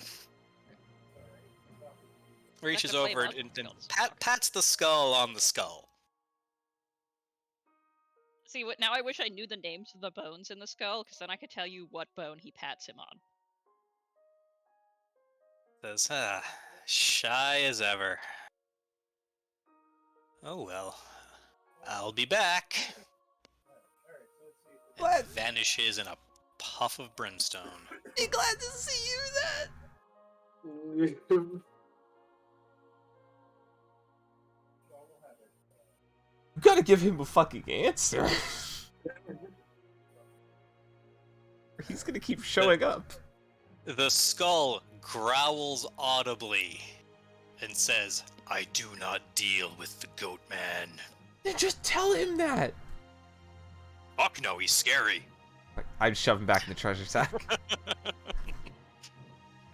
reaches gonna play over lots of and skulls. pats the skull on the skull. See, what? Now I wish I knew the names of the bones in the skull, because then I could tell you what bone he pats him on. Says, shy as ever. Oh well. I'll be back. And What? vanishes in a puff of brimstone. Be glad to see you then. You gotta give him a fucking answer. He's gonna keep showing up. The skull growls audibly and says, I do not deal with the goat man. Then just tell him that. Fuck no, he's scary. I'd shove him back in the treasure sack.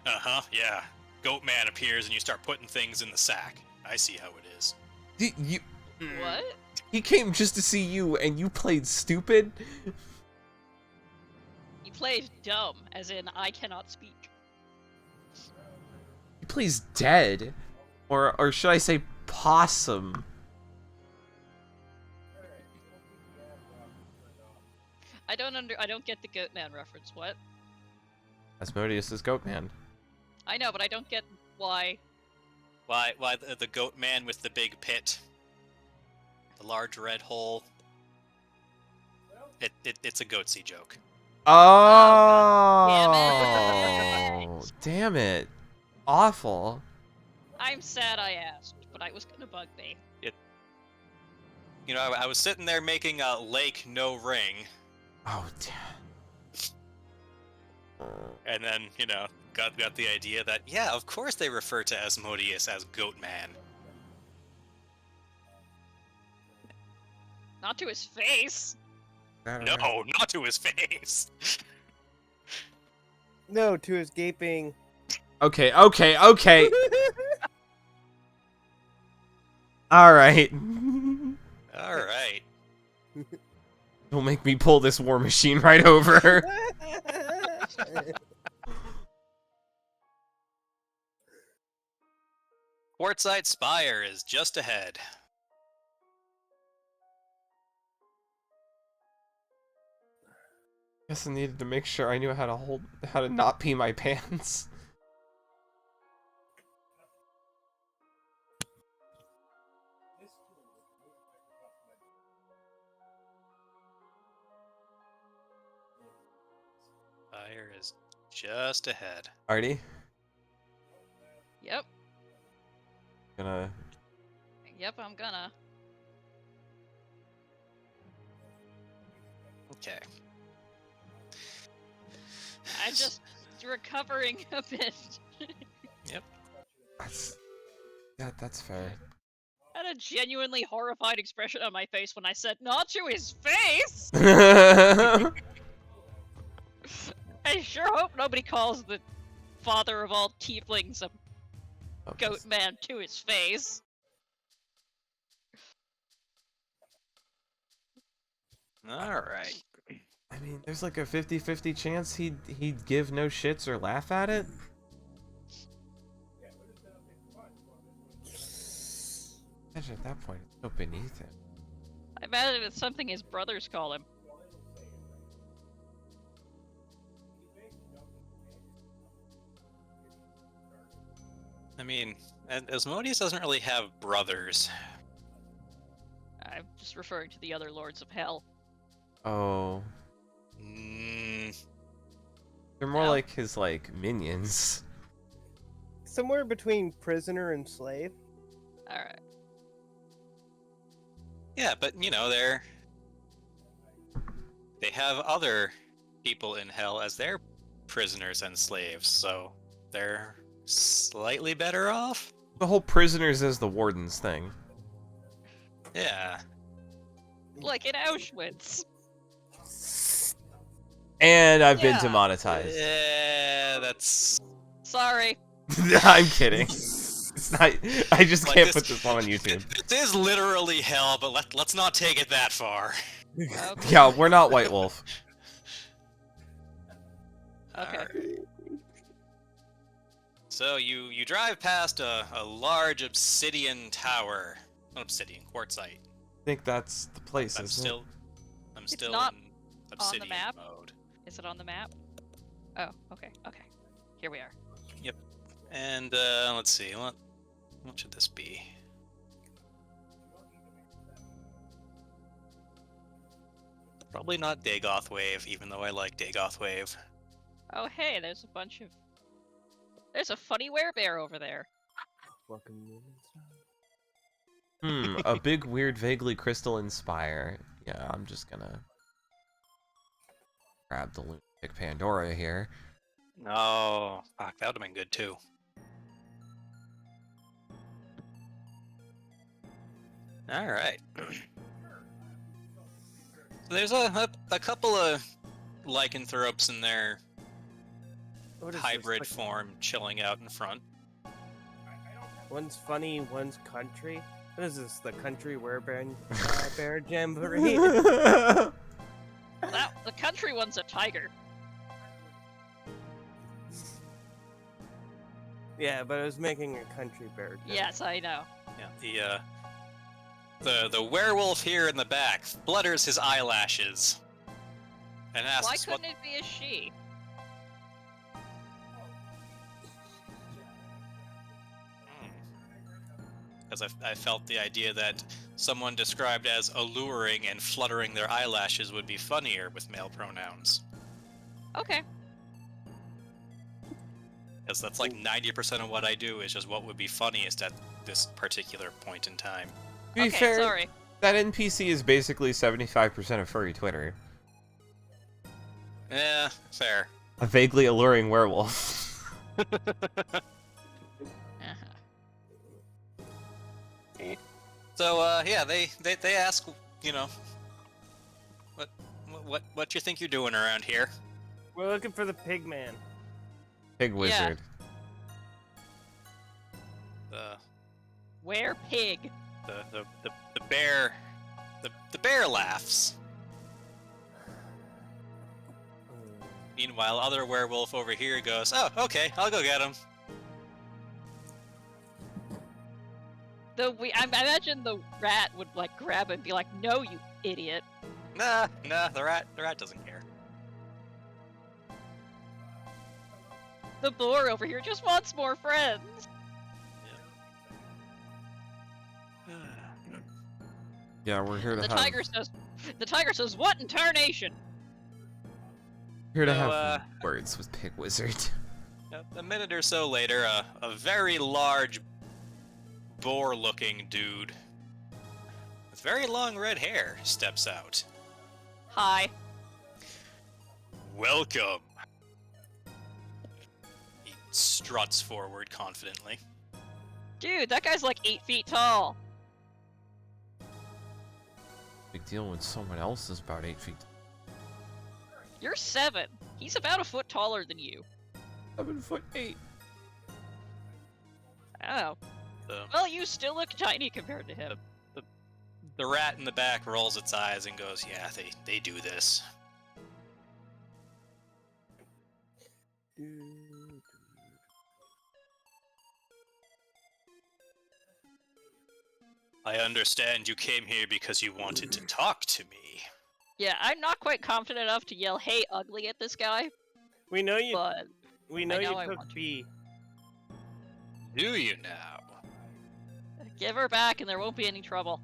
Uh-huh, yeah. Goat man appears and you start putting things in the sack. I see how it is. You. What? He came just to see you, and you played stupid. He plays dumb, as in I cannot speak. He plays dead, or should I say possum? I don't get the goat man reference. What? Asmodeus is Goatman. I know, but I don't get why. Why the goat man with the big pit? The large red hole? It's a goatsy joke. Oh, damn it! Awful. I'm sad I asked, but it was gonna bug me. You know, I was sitting there making a lake no ring, Oh, damn. and then, you know, got the idea that, yeah, of course they refer to Asmodeus as Goat Man. Not to his face. No, not to his face. No, to his gaping. Okay. All right. All right. Don't make me pull this war machine right over. Quartzite Spire is just ahead. Guess I needed to make sure I knew how to not pee my pants. Spire is just ahead. Artie, Yep. gonna. Yep, I'm gonna. Okay. I'm just recovering a bit. That's fair. I had a genuinely horrified expression on my face when I said, "Not to his face." I sure hope nobody calls the father of all tieflings a goat man to his face. All right. I mean, there's like a 50-50 chance he'd give no shits or laugh at it. Imagine at that point, it's so beneath him. I imagine it's something his brothers call him. I mean, Asmodeus doesn't really have brothers. I'm just referring to the other lords of hell. Oh, Mm, they're more No. like his like minions. Somewhere between prisoner and slave. Alright. yeah, but you know, they have other people in hell as their prisoners and slaves, so they're slightly better off. The whole prisoners as the wardens thing. Yeah. Like in Auschwitz. And I've been Yeah. demonetized. Yeah, that's Sorry. I'm kidding. It's not. I just Like can't this- put this one on YouTube. This is literally hell, but let's not take it that far. Okay. Yeah, we're not White Wolf. Okay. Alright. So you drive past a large obsidian tower. Not obsidian, quartzite. I think that's the place, I'm isn't still not in obsidian map. mode. Is it on the map? Oh, okay, okay. Here we are. And let's see, what should this be? Probably not Dagoth Wave, even though I like Dagoth Wave. Oh, hey, there's a bunch of... There's a funny werebear over there. Welcome to it? A big, weird, vaguely crystalline spire. Yeah, I'm just gonna grab the lunatic Pandora here. Oh, fuck, that would have been good too. Alright. There's a couple of lycanthropes in their What is this, hybrid like, form chilling out in front. One's funny, one's country. What is this? The country werebear bear jamboree? Well, the country one's a tiger. Yeah, but I was making a country bear. joke. Yes, I know. Yeah, the werewolf here in the back flutters his eyelashes and Why asks couldn't it be a she? Because I felt the idea that someone described as alluring and fluttering their eyelashes would be funnier with male pronouns. Okay. Because that's like 90% of what I do is just what would be funniest at this particular point in time. To be Okay, fair, sorry. that NPC is basically 75% of furry Twitter. Yeah, fair. A vaguely alluring werewolf. Uh-huh. So yeah, they ask, you know, what you think you're doing around here? We're looking for the pig man. Pig wizard. The Where pig? the bear, the bear laughs. Meanwhile, other werewolf over here goes, "Oh, okay, I'll go get him." I imagine the rat would like grab him and be like, "No, you idiot." Nah, the rat doesn't care. The boar over here just wants more friends. Yeah, we're here to The have tiger says, "What in tarnation?" here to So, have words with Pig Wizard. A minute or so later, a very large boar-looking dude with very long red hair steps out. Hi. Welcome. He struts forward confidently. Dude, that guy's like 8 feet tall. Big deal when someone else is about 8 feet. You're 7. He's about a foot taller than you. 7'8". Oh. The, Well, you still look tiny compared to him. the rat in the back rolls its eyes and goes, yeah, they do this. I understand you came here because you wanted to talk to me. Yeah, I'm not quite confident enough to yell, "Hey, ugly!" at this guy, We know you. but We know I know you I took want to. B. Do you now? give her back and there won't be any trouble.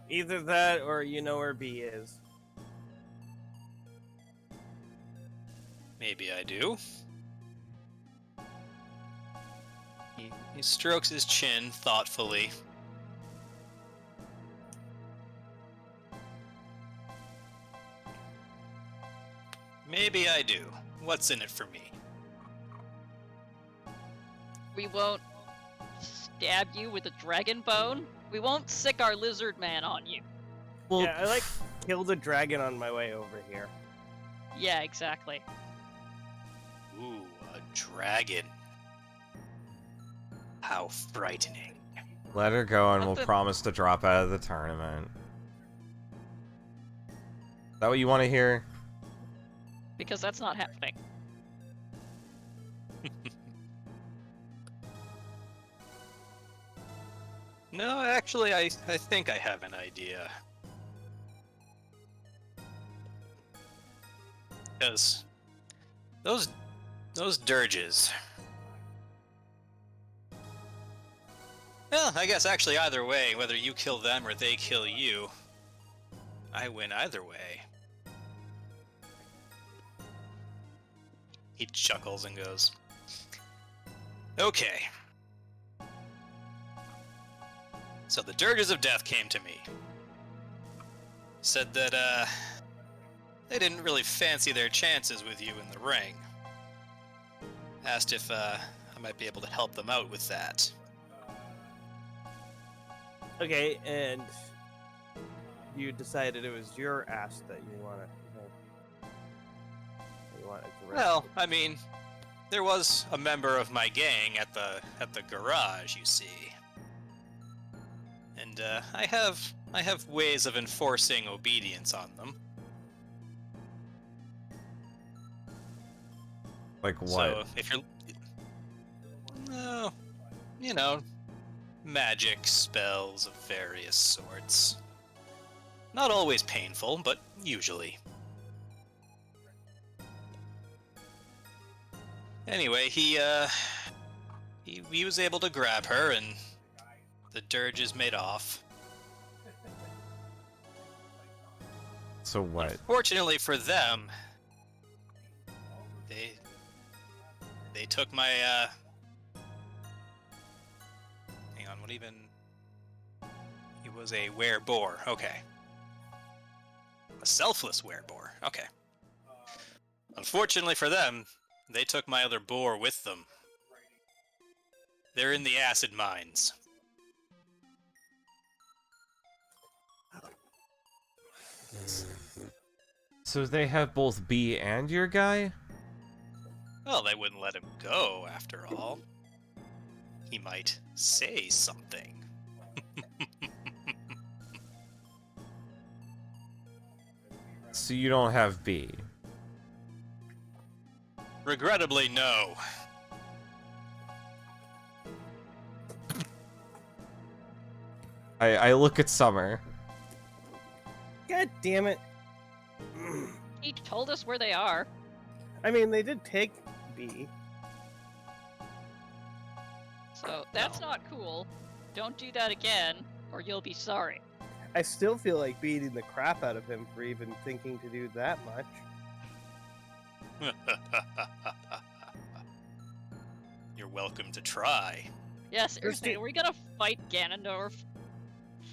Either that, or you know where B is. Maybe I do. He strokes his chin thoughtfully. Maybe I do. What's in it for me? We won't stab you with a dragon bone. We won't sick our lizard man on you. Well, Yeah, I like killed a dragon on my way over here. Yeah, exactly. Ooh, a dragon. How frightening. let her go and we'll Nothing. promise to drop out of the tournament. Is that what you want to hear? Because that's not happening. No, actually, I think I have an idea. Because those dirges. Well, I guess actually either way, whether you kill them or they kill you, I win either way. He chuckles and goes, okay. So the Dirges of Death came to me. Said that, they didn't really fancy their chances with you in the ring. Asked if, I might be able to help them out with that. Okay, and you decided it was your ass that you want to. You want to. Well, I mean, there was a member of my gang at the garage, you see. And, I have ways of enforcing obedience on them. Like what? So if you're, no, you know, magic spells of various sorts. Not always painful, but usually. Anyway, he was able to grab her, and the dirges made off. So what? Fortunately for them, they took my hang on, what even? He was a were-boar. Okay. A selfless were-boar. Okay. Unfortunately for them, they took my other boar with them. They're in the acid mines. So they have both B and your guy? Well, they wouldn't let him go, after all. He might say something. So you don't have B. Regrettably, no. I look at Summer. God damn it! He told us where they are. I mean, they did take B. So that's not cool. Don't do that again, or you'll be sorry. I still feel like beating the crap out of him for even thinking to do that much. You're welcome to try. Yeah, seriously, dude- are we gonna fight Ganondorf?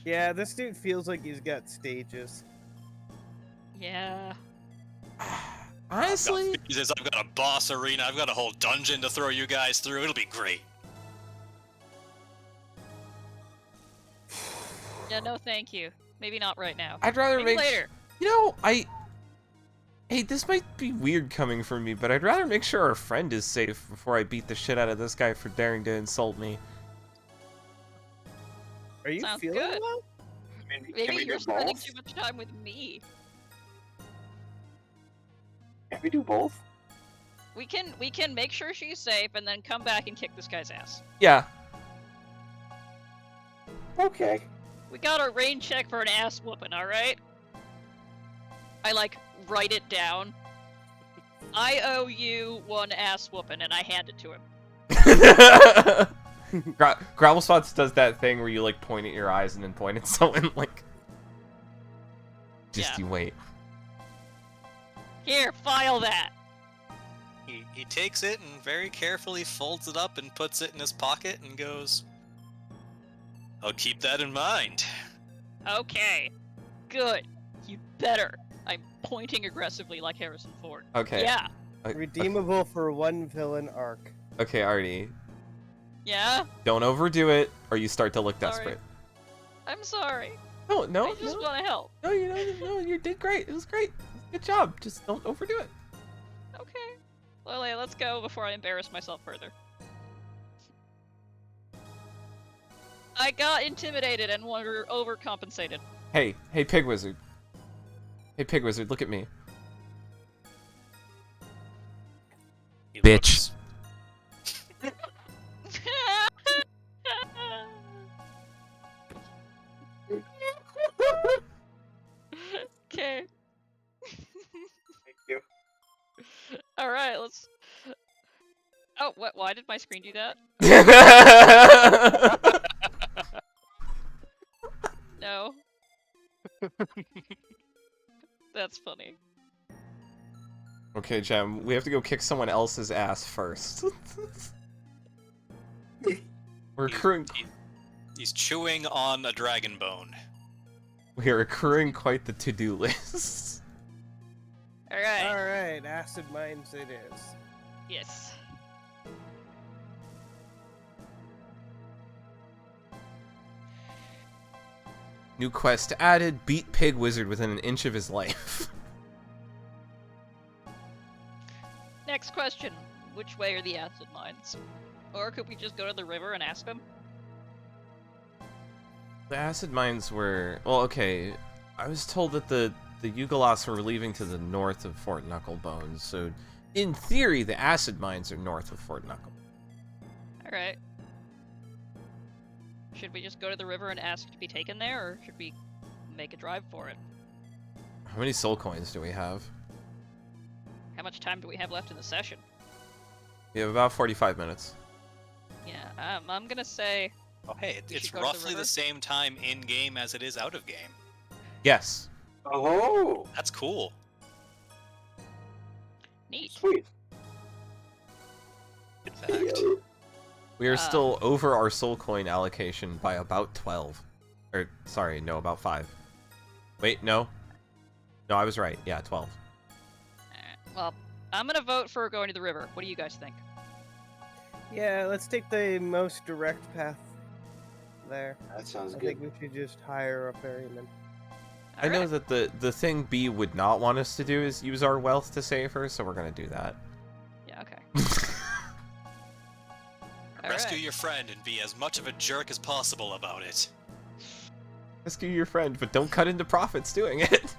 Yeah, this dude feels like he's got stages. Yeah. Honestly, He says, I've got a boss arena, I've got a whole dungeon to throw you guys through, it'll be great. Yeah, no thank you. Maybe not right now. I'd rather Maybe make later. You know, hey, this might be weird coming from me, but I'd rather make sure our friend is safe before I beat the shit out of this guy for daring to insult me. Are you Sounds feeling good. well? Can Maybe we you're do spending both? too much time with me. Can we do both? We can make sure she's safe and then come back and kick this guy's ass. Yeah. Okay. We got a rain check for an ass whooping, alright? I like write it down. I owe you one ass whooping, and I hand it to him. Gravel Spots does that thing where you like point at your eyes and then point at someone like. Just Yeah. you wait. Here, file that. He takes it and very carefully folds it up and puts it in his pocket and goes, I'll keep that in mind. Okay. Good. You better. I'm pointing aggressively like Harrison Ford. Okay. Yeah. Redeemable for one villain arc. Okay, Artie. Yeah? Don't overdo it, or you start to look Sorry. desperate. I'm sorry. No, I no, just no, want to help. no, you did great. It was great. Good job. Just don't overdo it. Okay. Lily, let's go before I embarrass myself further. I got intimidated and overcompensated. Hey, Pig Wizard. Hey, Pig Wizard, look at me. He Bitch. looks- Okay. Thank you. Alright, let's... Oh, what? Why did my screen do that? No. That's funny. Okay, Jem, we have to go kick someone else's ass first. We're accruing, He's chewing on a dragon bone. we are accruing quite the to-do list. Alright. Alright, acid mines it is. Yes. New quest added, beat Pig Wizard within an inch of his life. Next question. Which way are the acid mines? Or could we just go to the river and ask them? The acid mines were... Well, okay, I was told that the Yugolos were leaving to the north of Fort Knucklebones, so in theory, the acid mines are north of Fort Knucklebones. Alright. Should we just go to the river and ask to be taken there, or should we make a drive for it? How many soul coins do we have? How much time do we have left in the session? We have about 45 minutes. Yeah, I'm gonna say... Oh, hey, We it's should go to the roughly river? the same time in-game as it is out-of-game. Yes. Oh, That's cool. Neat. sweet. In fact. We are Ah. still over our soul coin allocation by about 12. Or, sorry, no, about 5. Wait, no. No, I was right. Yeah, 12. Alright, well, I'm gonna vote for going to the river. What do you guys think? Yeah, let's take the most direct path there. That sounds I good. think we should just hire a ferryman. I know Alright. that the thing B would not want us to do is use our wealth to save her, so we're gonna do that. Yeah, okay. Rescue Alright. your friend and be as much of a jerk as possible about it. Rescue your friend, but don't cut into profits doing it.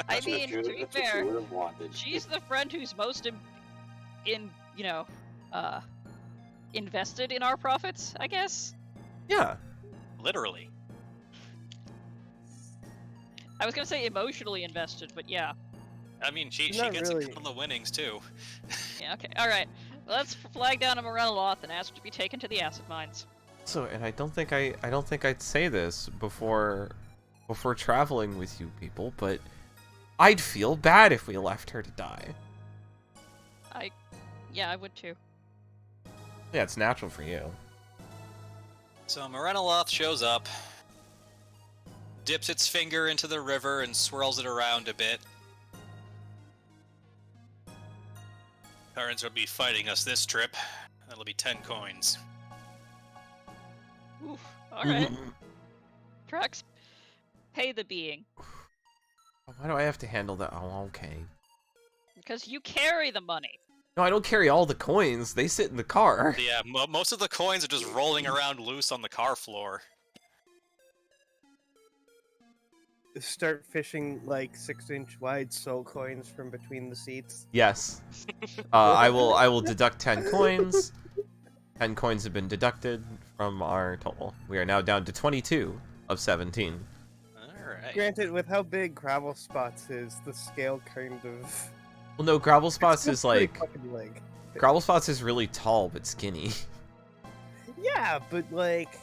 I That's what mean, you- to be that's what you fair, would have wanted. she's the friend who's most invested in our profits, I guess. Yeah. Literally. I was gonna say emotionally invested, but yeah. I mean, she Not gets really. a couple of winnings, too. Yeah, okay. Alright. Let's flag down a Morenoloth and ask to be taken to the acid mines. So, and I don't think I'd say this before traveling with you people, but I'd feel bad if we left her to die. Yeah, I would too. Yeah, it's natural for you. So Morenoloth shows up, dips its finger into the river and swirls it around a bit. Parents will be fighting us this trip. That'll be 10 coins. Oof. Alright. Trex, pay the being. Why do I have to handle that? Oh, okay. Because you carry the money. No, I don't carry all the coins. They sit in the car. Yeah, most of the coins are just rolling around loose on the car floor. Start fishing like 6-inch wide soul coins from between the seats. Yes. I will deduct 10 coins. 10 coins have been deducted from our total. We are now down to 22 of 17. Alright. Granted, with how big Gravel Spots is, the scale kind of... Well, no, Gravel Spots It's is still pretty like... fucking big. Gravel Spots is really tall but skinny. Yeah, but like...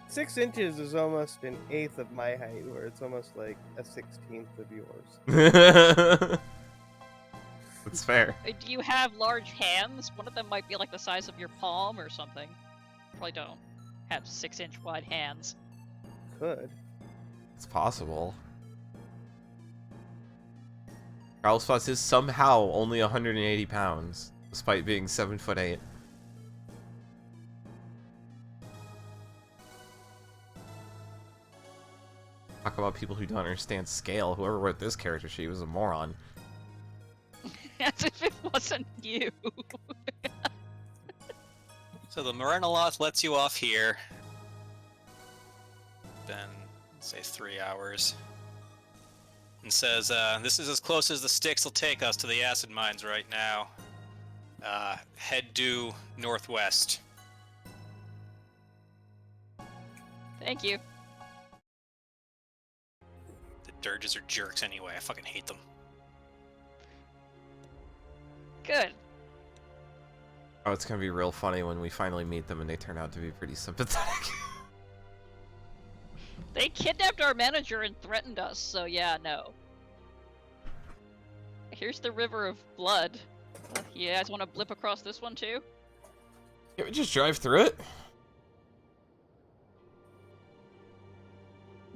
Six inches is almost an eighth of my height, where it's almost like a 16th of yours. That's fair. Do you have large hands? One of them might be like the size of your palm or something. Probably don't have 6-inch wide hands. Could. It's possible. Gravel Spots is somehow only 180 pounds, despite being 7'8". Talk about people who don't understand scale. Whoever wrote this character sheet was a moron. As if it wasn't you. So the Morenaloth lets you off here. Then, say 3 hours. And says, this is as close as the sticks will take us to the acid mines right now. Head due northwest. Thank you. The Dirges are jerks anyway. I fucking hate them. Good. Oh, it's gonna be real funny when we finally meet them and they turn out to be pretty sympathetic. They kidnapped our manager and threatened us, so yeah, no. Here's the river of blood. You guys want to blip across this one too? Can we just drive through it?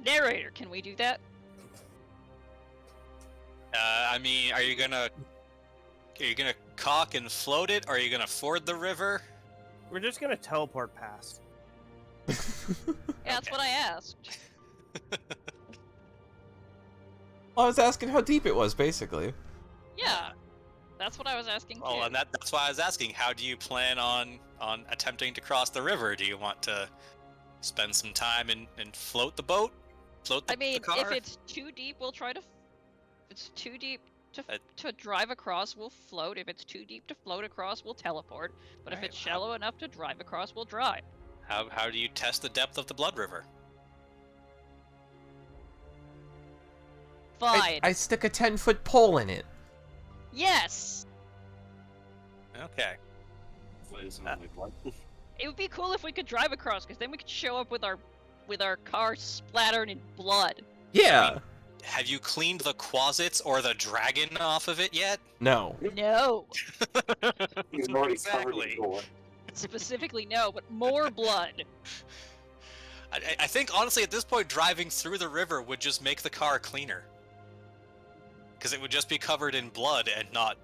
Narrator, can we do that? I mean, are you gonna cock and float it, or are you gonna ford the river? We're just gonna teleport past. Yeah, that's what I asked. Well, I was asking how deep it was, basically. Yeah, that's what I was asking too. Well, and that's why I was asking, how do you plan on attempting to cross the river? Do you want to spend some time and float the boat? Float the, I mean, the car? if it's too deep, we'll try to... If it's too deep to drive across, we'll float. If it's too deep to float across, we'll teleport. But if Alright, it's shallow enough to drive across, we'll drive. How do you test the depth of the Blood River? Fine. I stick a 10-foot pole in it. Yes! Okay. It would be cool if we could drive across, because then we could show up with our car splattered in blood. Yeah. Have you cleaned the Quartzites or the dragon off of it yet? No. No. He's already Exactly. covered in gore. Specifically no, but more blood. I think, honestly, at this point, driving through the river would just make the car cleaner. Because it would just be covered in blood and not,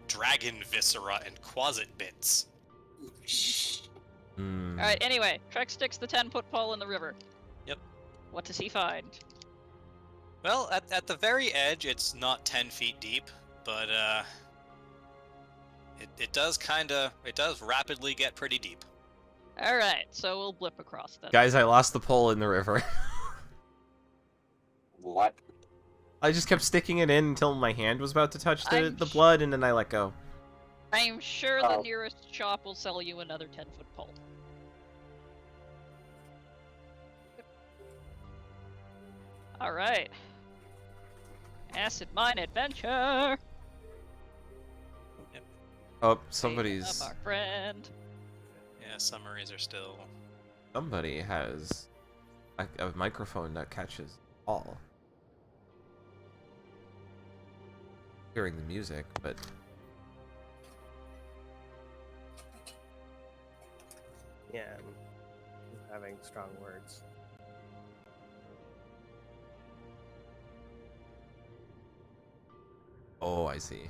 dragon viscera and Quartzite bits. Alright, anyway, Trek sticks the 10-foot pole in the river. Yep. What does he find? Well, at the very edge, it's not 10 feet deep, but it does rapidly get pretty deep. Alright, so we'll blip across then. Guys, I lost the pole in the river. What? I just kept sticking it in until my hand was about to touch the I'm blood, and then I let go. I'm sure the Oh. nearest shop will sell you another 10-foot pole. Alright. Acid mine adventure! Oh, Up somebody's... our friend. Yeah, summaries are still... Somebody has a microphone that catches all. Hearing the music, but... Yeah, I'm having strong words. I see.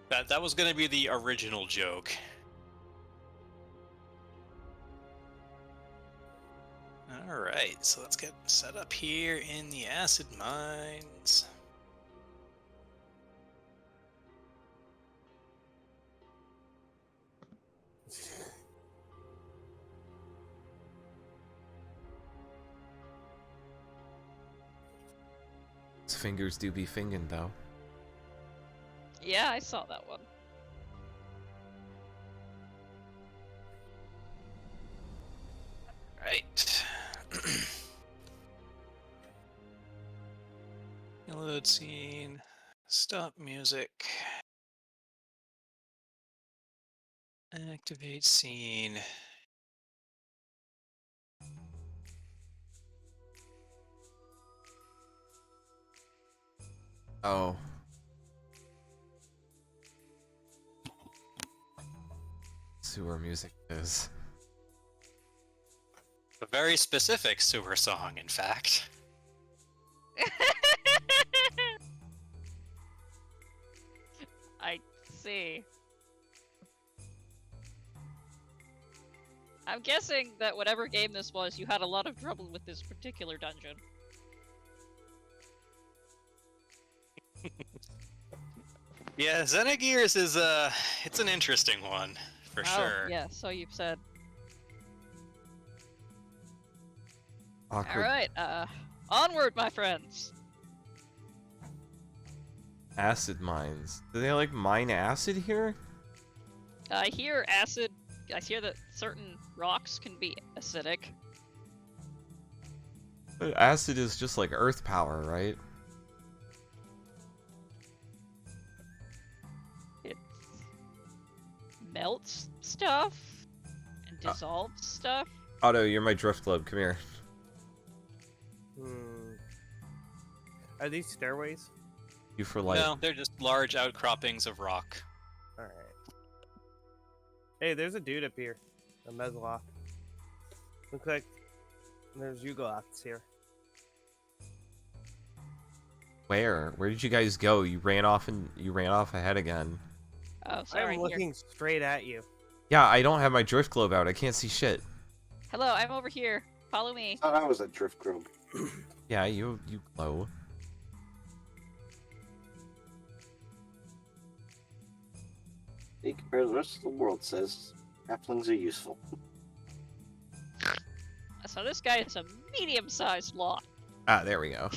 That was gonna be the original joke. Alright, so let's get set up here in the acid mines. His fingers do be fingin' though. Yeah, I saw that one. Right. Load scene. Stop music. Activate scene. Oh. Sewer music is. A very specific sewer song, in fact. I see. I'm guessing that whatever game this was, you had a lot of trouble with this particular dungeon. Yeah, Xenogears is it's an interesting one, for sure. Yeah, so you've said. Awkward. Alright, onward, my friends! Acid mines. Do they like mine acid here? I hear acid. I hear that certain rocks can be acidic. But acid is just like earth power, right? It melts stuff and dissolves stuff. Otto, you're my drift globe. Come here. Are these stairways? You for life. No, they're just large outcroppings of rock. Alright. Hey, there's a dude up here. A Mesloth. Looks like there's Yugoloths here. Where? Where did you guys go? You ran off ahead again. Oh, sorry. I'm looking straight at you. Yeah, I don't have my drift globe out. I can't see shit. Hello, I'm over here. Follow me. Oh, that was a drift globe. Yeah, you glow. Compared to the rest of the world, says halflings are useful. So this guy is a medium-sized lot. Ah, there we go.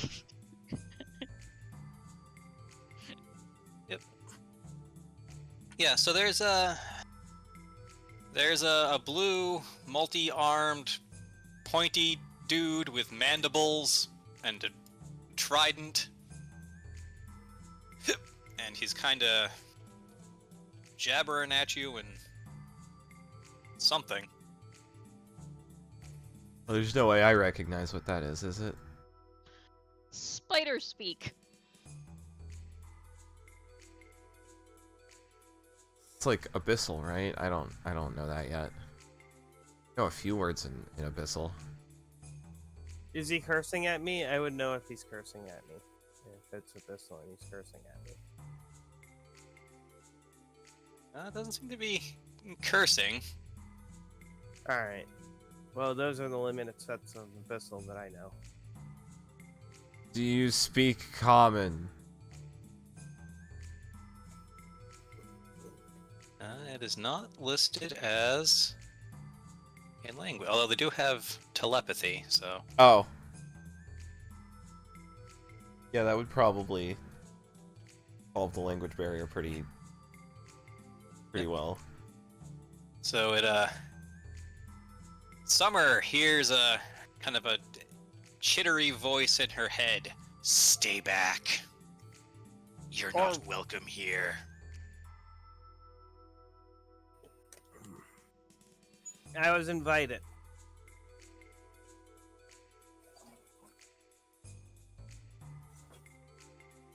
Yeah, so there's a blue, multi-armed, pointy dude with mandibles and a trident. And he's kind of jabbering at you and something. Well, there's no way I recognize what that is it? Spider speak. It's like abyssal, right? I don't know that yet. I know a few words in abyssal. Is he cursing at me? I would know if he's cursing at me. If it's Abyssal and he's cursing at me. It doesn't seem to be cursing. Alright. Well, those are the limited sets of Abyssal that I know. Do you speak common? It is not listed as in language, although they do have telepathy, so... Oh. Yeah, that would probably solve the language barrier pretty well. So Summer hears a kind of a chittery voice in her head. Stay back. You're not welcome here. I was invited.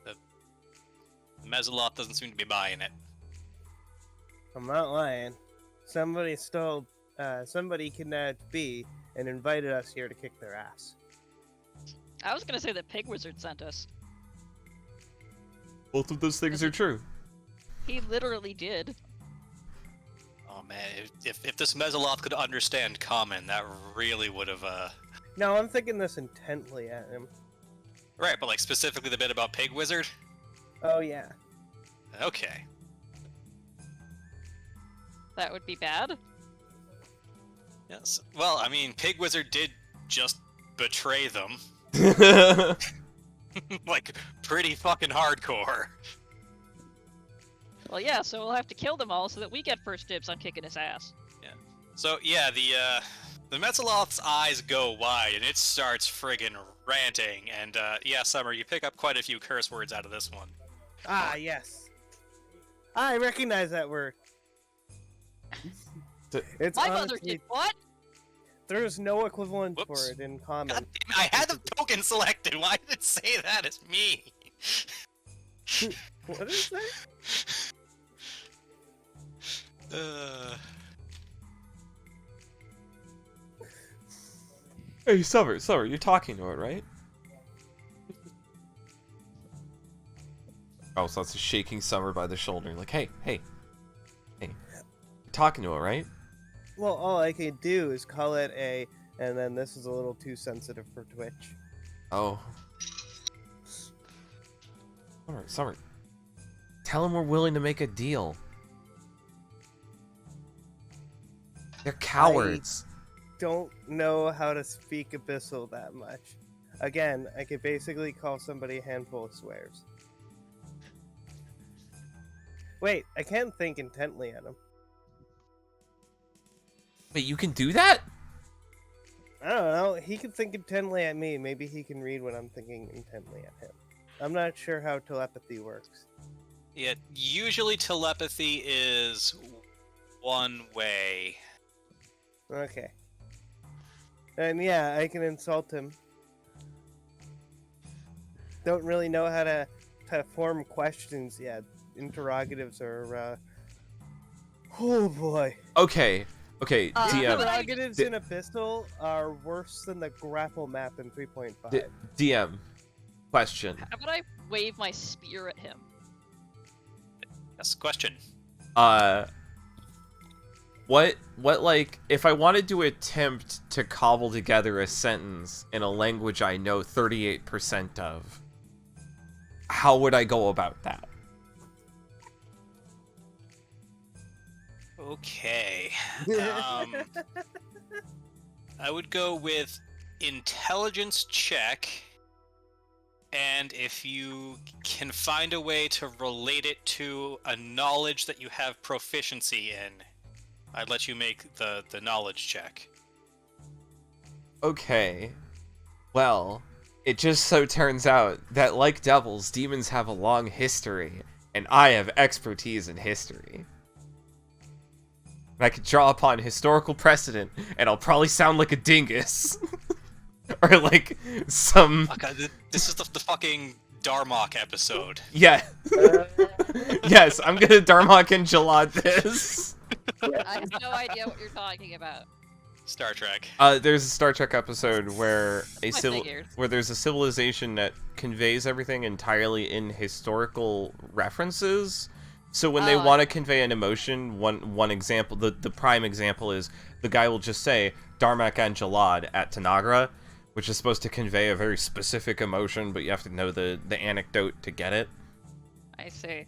The Mesoloth doesn't seem to be buying it. I'm not lying. Somebody kidnapped B and invited us here to kick their ass. I was gonna say that Pig Wizard sent us. Both of those things are true. He literally did. Oh man, if this Mesoloth could understand common, that really would have No, I'm thinking this intently at him. Right, but like specifically the bit about Pig Wizard? Oh yeah. Okay. That would be bad. Yes. Well, I mean, Pig Wizard did just betray them. Like, pretty fucking hardcore. Well, yeah, so we'll have to kill them all so that we get first dibs on kicking his ass. So, yeah, the Metzaloth's eyes go wide, and it starts friggin' ranting, and, yeah, Summer, you pick up quite a few curse words out of this one. Ah, yes. I recognize that word. It's My mother honestly, did what? there's no equivalent Whoops. for it in common. God damn it, I had the token selected, why did it say that? It's me! What is that? Hey, Summer, you're talking to her, right? Oh, so that's a shaking Summer by the shoulder, like, hey, you're talking to her, right? Well, all I can do is call it a, and then this is a little too sensitive for Twitch. Oh. Summer. Tell him we're willing to make a deal. They're cowards. Don't know how to speak Abyssal that much. Again, I could basically call somebody a handful of swears. Wait, I can't think intently at him. Wait, you can do that? I don't know. He can think intently at me. Maybe he can read what I'm thinking intently at him. I'm not sure how telepathy works. Yeah, usually telepathy is one way. Okay. And yeah, I can insult him. Don't really know how to form questions yet. Interrogatives are, oh boy. Okay, DM. Interrogatives in Abyssal are worse than the grapple map in 3.5. DM. Question. How about I wave my spear at him? Yes, question. What like, if I wanted to attempt to cobble together a sentence in a language I know 38% of, how would I go about that? Okay. I would go with intelligence check, and if you can find a way to relate it to a knowledge that you have proficiency in, I'd let you make the knowledge check. Okay. Well, it just so turns out that, like devils, demons have a long history, and I have expertise in history. I could draw upon historical precedent, and I'll probably sound like a dingus. Or like some... Okay, this is the fucking Darmok episode. Yeah. Yes, I'm gonna Darmok and Jalad this. I have no idea what you're talking about. Star Trek. There's a Star Trek episode where figured. where there's a civilization that conveys everything entirely in historical references. So when they want to convey an emotion, one example, the prime example is the guy will just say Darmok and Jalad at Tanagra, which is supposed to convey a very specific emotion, but you have to know the anecdote to get it. I see.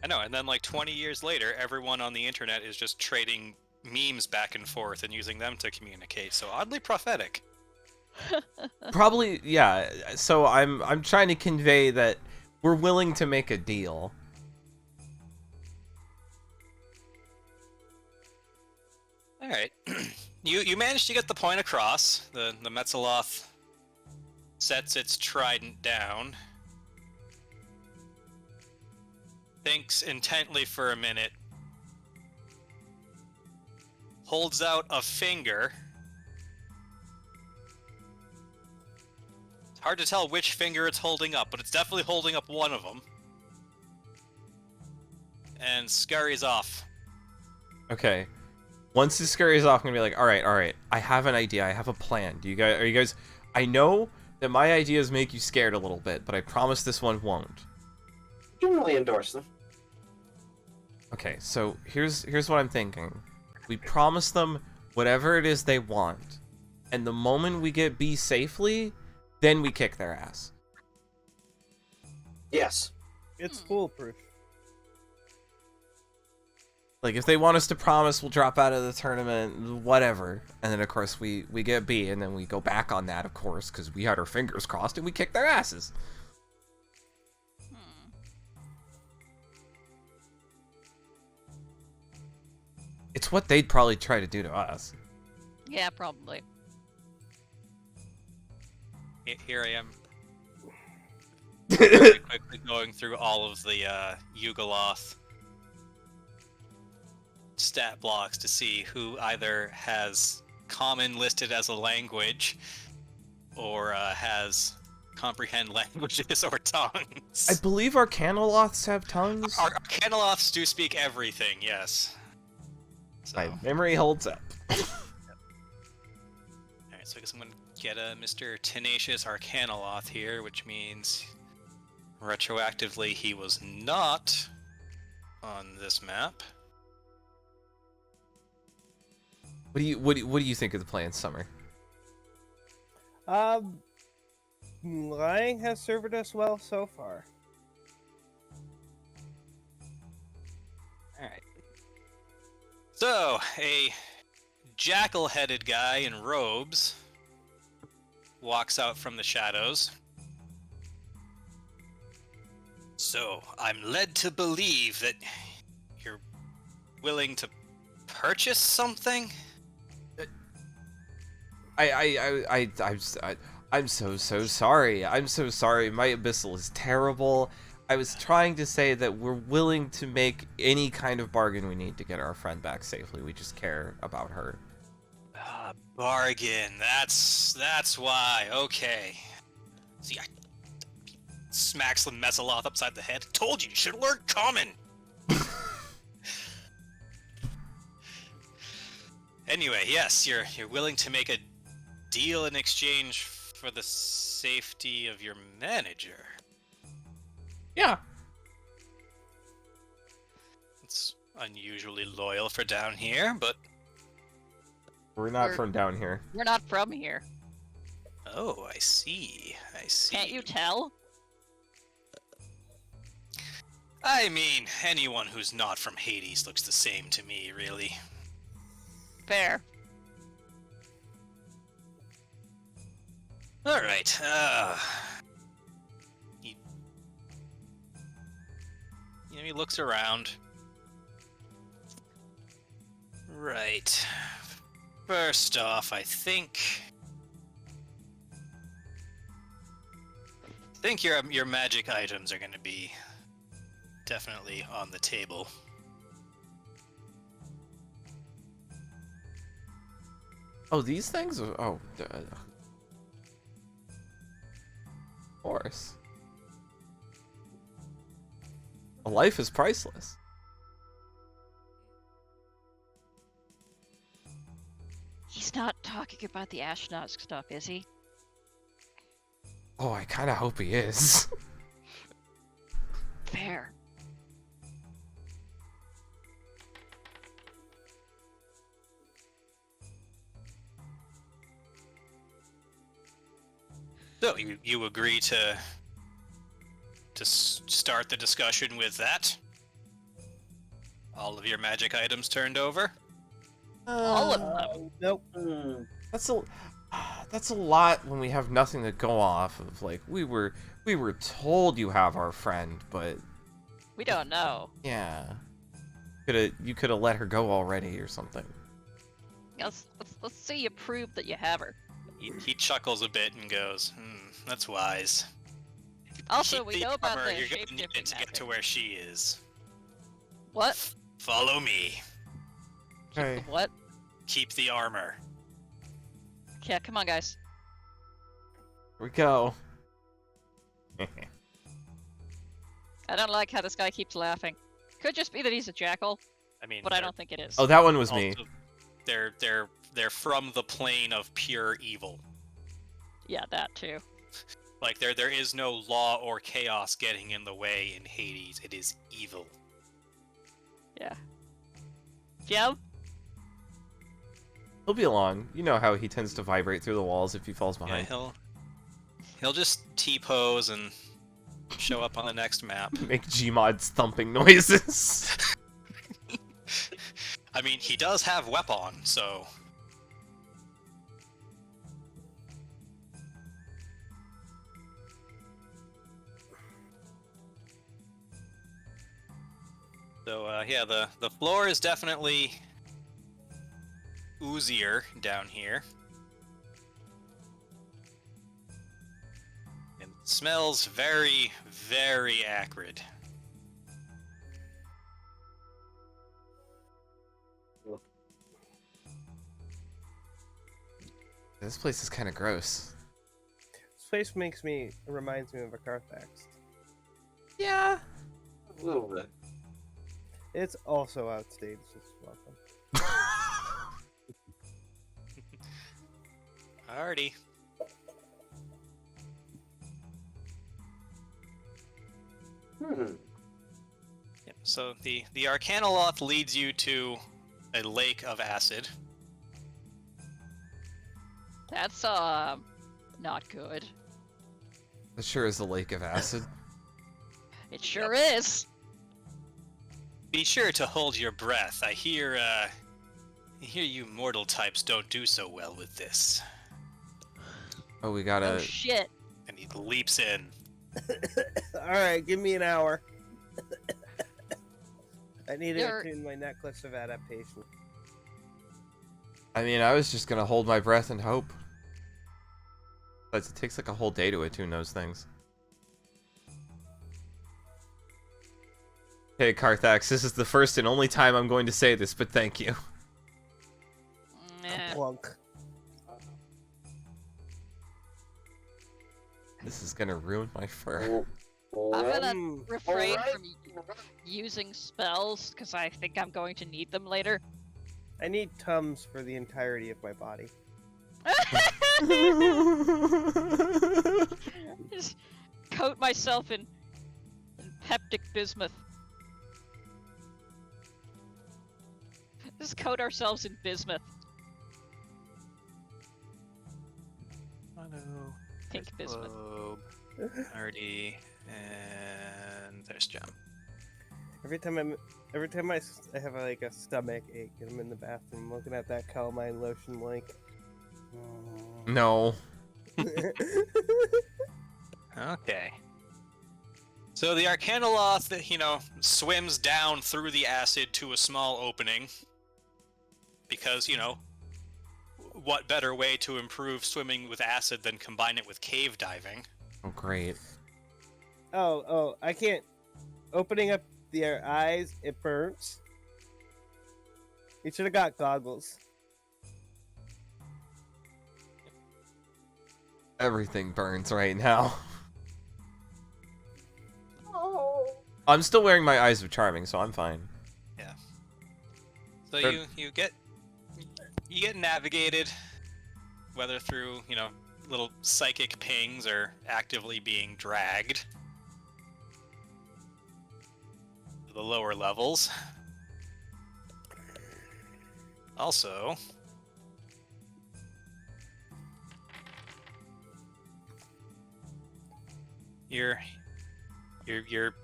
I know, and then like 20 years later, everyone on the internet is just trading memes back and forth and using them to communicate. So oddly prophetic. Probably, yeah. So I'm trying to convey that we're willing to make a deal. All right, you managed to get the point across. The Metzaloth sets its trident down, thinks intently for a minute, holds out a finger. It's hard to tell which finger it's holding up, but it's definitely holding up one of them, and scurries off. Okay. Once this scurries off, I'm gonna be like, all right, I have an idea, I have a plan. Are you guys, I know that my ideas make you scared a little bit, but I promise this one won't. generally endorse them. Okay, so here's what I'm thinking. We promise them whatever it is they want, and the moment we get B safely, then we kick their ass. Yes. It's foolproof. Like, if they want us to promise we'll drop out of the tournament, whatever. And then, of course, we get B, and then we go back on that, of course, because we had our fingers crossed, and we kick their asses. It's what they'd probably try to do to us. Yeah, probably. Here I am. Very quickly going through all of the Yugoloth stat blocks to see who either has common listed as a language or has comprehend languages or tongues. I believe our Canoloths have tongues. Our Canoloths do speak everything, yes. So, My memory holds up. alright, so I guess I'm gonna get a Mr. Tenacious Arcanoloth here, which means retroactively he was not on this map. What do you think of the plan, Summer? Lying has served us well so far. Alright. So, a jackal-headed guy in robes walks out from the shadows. So, I'm led to believe that you're willing to purchase something? I'm so sorry. I'm so sorry. My abyssal is terrible. I was trying to say that we're willing to make any kind of bargain we need to get our friend back safely. We just care about her. Bargain. That's why. Okay. See, I smacks the Mesaloth upside the head. Told you should learn common. Anyway, yes, you're willing to make a deal in exchange for the safety of your manager. Yeah. It's unusually loyal for down here, but We're not from down here. We're not from here. oh, I see. I see. Can't you tell? I mean, anyone who's not from Hades looks the same to me, really. Fair. All right. He looks around. Right. First off, I think your magic items are going to be definitely on the table. Oh, these things? Oh, of course. A life is priceless. He's not talking about the astronaut stuff, is he? Oh, I kind of hope he is. Fair. So you agree to start the discussion with that? All of your magic items turned over? All of them. Nope. That's a lot when we have nothing to go off of. Like, we were told you have our friend, but We don't know. yeah, you could have let her go already or something. Let's say you prove that you have her. He chuckles a bit and goes, that's wise. Also, Keep we the know about armor, the you're gonna need it shape-shifting to get to magic. where she is. What? Follow me. Okay. What? Keep the armor. Yeah, come on, guys. Here we go. I don't like how this guy keeps laughing. Could just be that he's a jackal, I mean, but I they're don't think it is. Oh, that one was me. also- They're from the plane of pure evil. Yeah, that too. Like there is no law or chaos getting in the way in Hades. It is evil. Yeah. Jim? He'll be along. You know how he tends to vibrate through the walls if he falls Yeah, behind. he'll just T-pose and show up on the next map. Make Gmod's thumping noises. I mean, he does have weapon, so yeah, the floor is definitely oozier down here. And it smells very, very acrid. This place is kind of gross. This place reminds me of a Carthax. Yeah. A little bit. It's also outstaged as welcome. Alrighty. Yeah, so the Arcanoloth leads you to a lake of acid. That's, not good. That sure is a lake of acid. It sure is. Be sure to hold your breath. I hear you mortal types don't do so well with this. Oh, we Oh, gotta... shit. And he leaps in. Alright, give me an hour. I need to You're- attune my necklace of adaptation. I mean, I was just gonna hold my breath and hope. But it takes like a whole day to attune those things. Hey, Carthax, this is the first and only time I'm going to say this, but thank you. Eh. Plunk. This is gonna ruin my fur. I'm gonna Mm. refrain Alright. from using spells, because I think I'm going to need them later. I need Tums for the entirety of my body. Just coat myself in peptic bismuth. Just coat ourselves in bismuth. Pink bismuth. Globe, Artie, and there's Gem. Every time I have like a stomach ache and I'm in the bathroom looking at that calamine lotion like. No. Okay. So the Arcanoloth, swims down through the acid to a small opening. Because, what better way to improve swimming with acid than combine it with cave diving? Oh, great. Oh, I can't. Opening up their eyes, it burns. You should have got goggles. Everything burns right now. I'm still wearing my Eyes of Charming, so I'm fine. So Sure. you get navigated, whether through, little psychic pings or actively being dragged to the lower levels. Also, your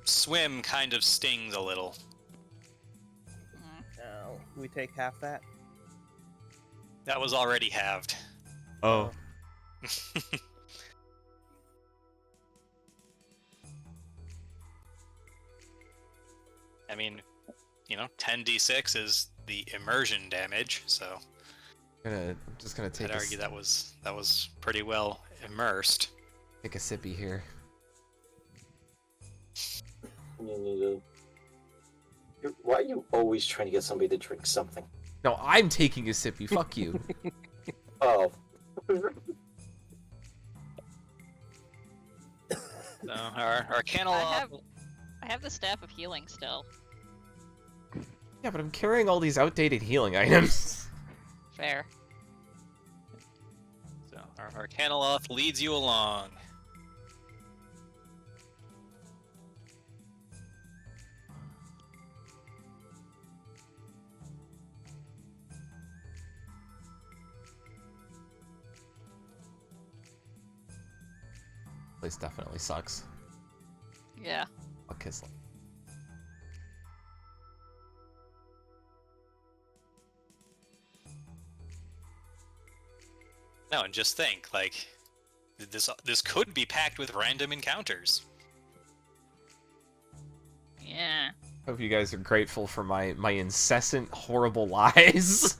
swim kind of stings a little. Oh, we take half that. That was already halved. Oh. I mean, 10d6 is the immersion damage, so I'm just gonna take I'd argue that was pretty well immersed. take a sippy here. You need to. Why are you always trying to get somebody to drink something? No, I'm taking a sippy. Fuck you. Oh. So our Canaloth. I have the Staff of Healing still. Yeah, but I'm carrying all these outdated healing items. Fair. So our Canaloth leads you along. Place definitely sucks. Yeah. I'll kiss them. No, and just think, like, this could be packed with random encounters. Yeah. Hope you guys are grateful for my incessant horrible lies.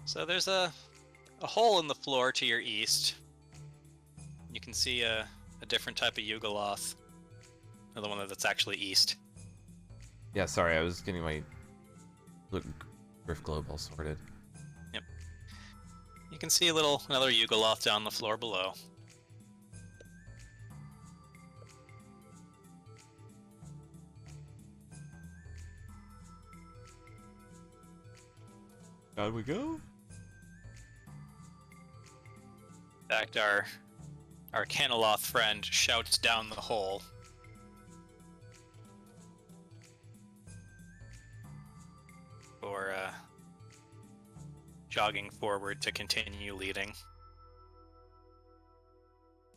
So there's a hole in the floor to your east. You can see a different type of Yugoloth. Another one that's actually east. Yeah, sorry, I was getting my Griff Globe all sorted. Yep. You can see another Yugoloth down the floor below. Down we go. In fact, our Canoloth friend shouts down the hole. Or jogging forward to continue leading.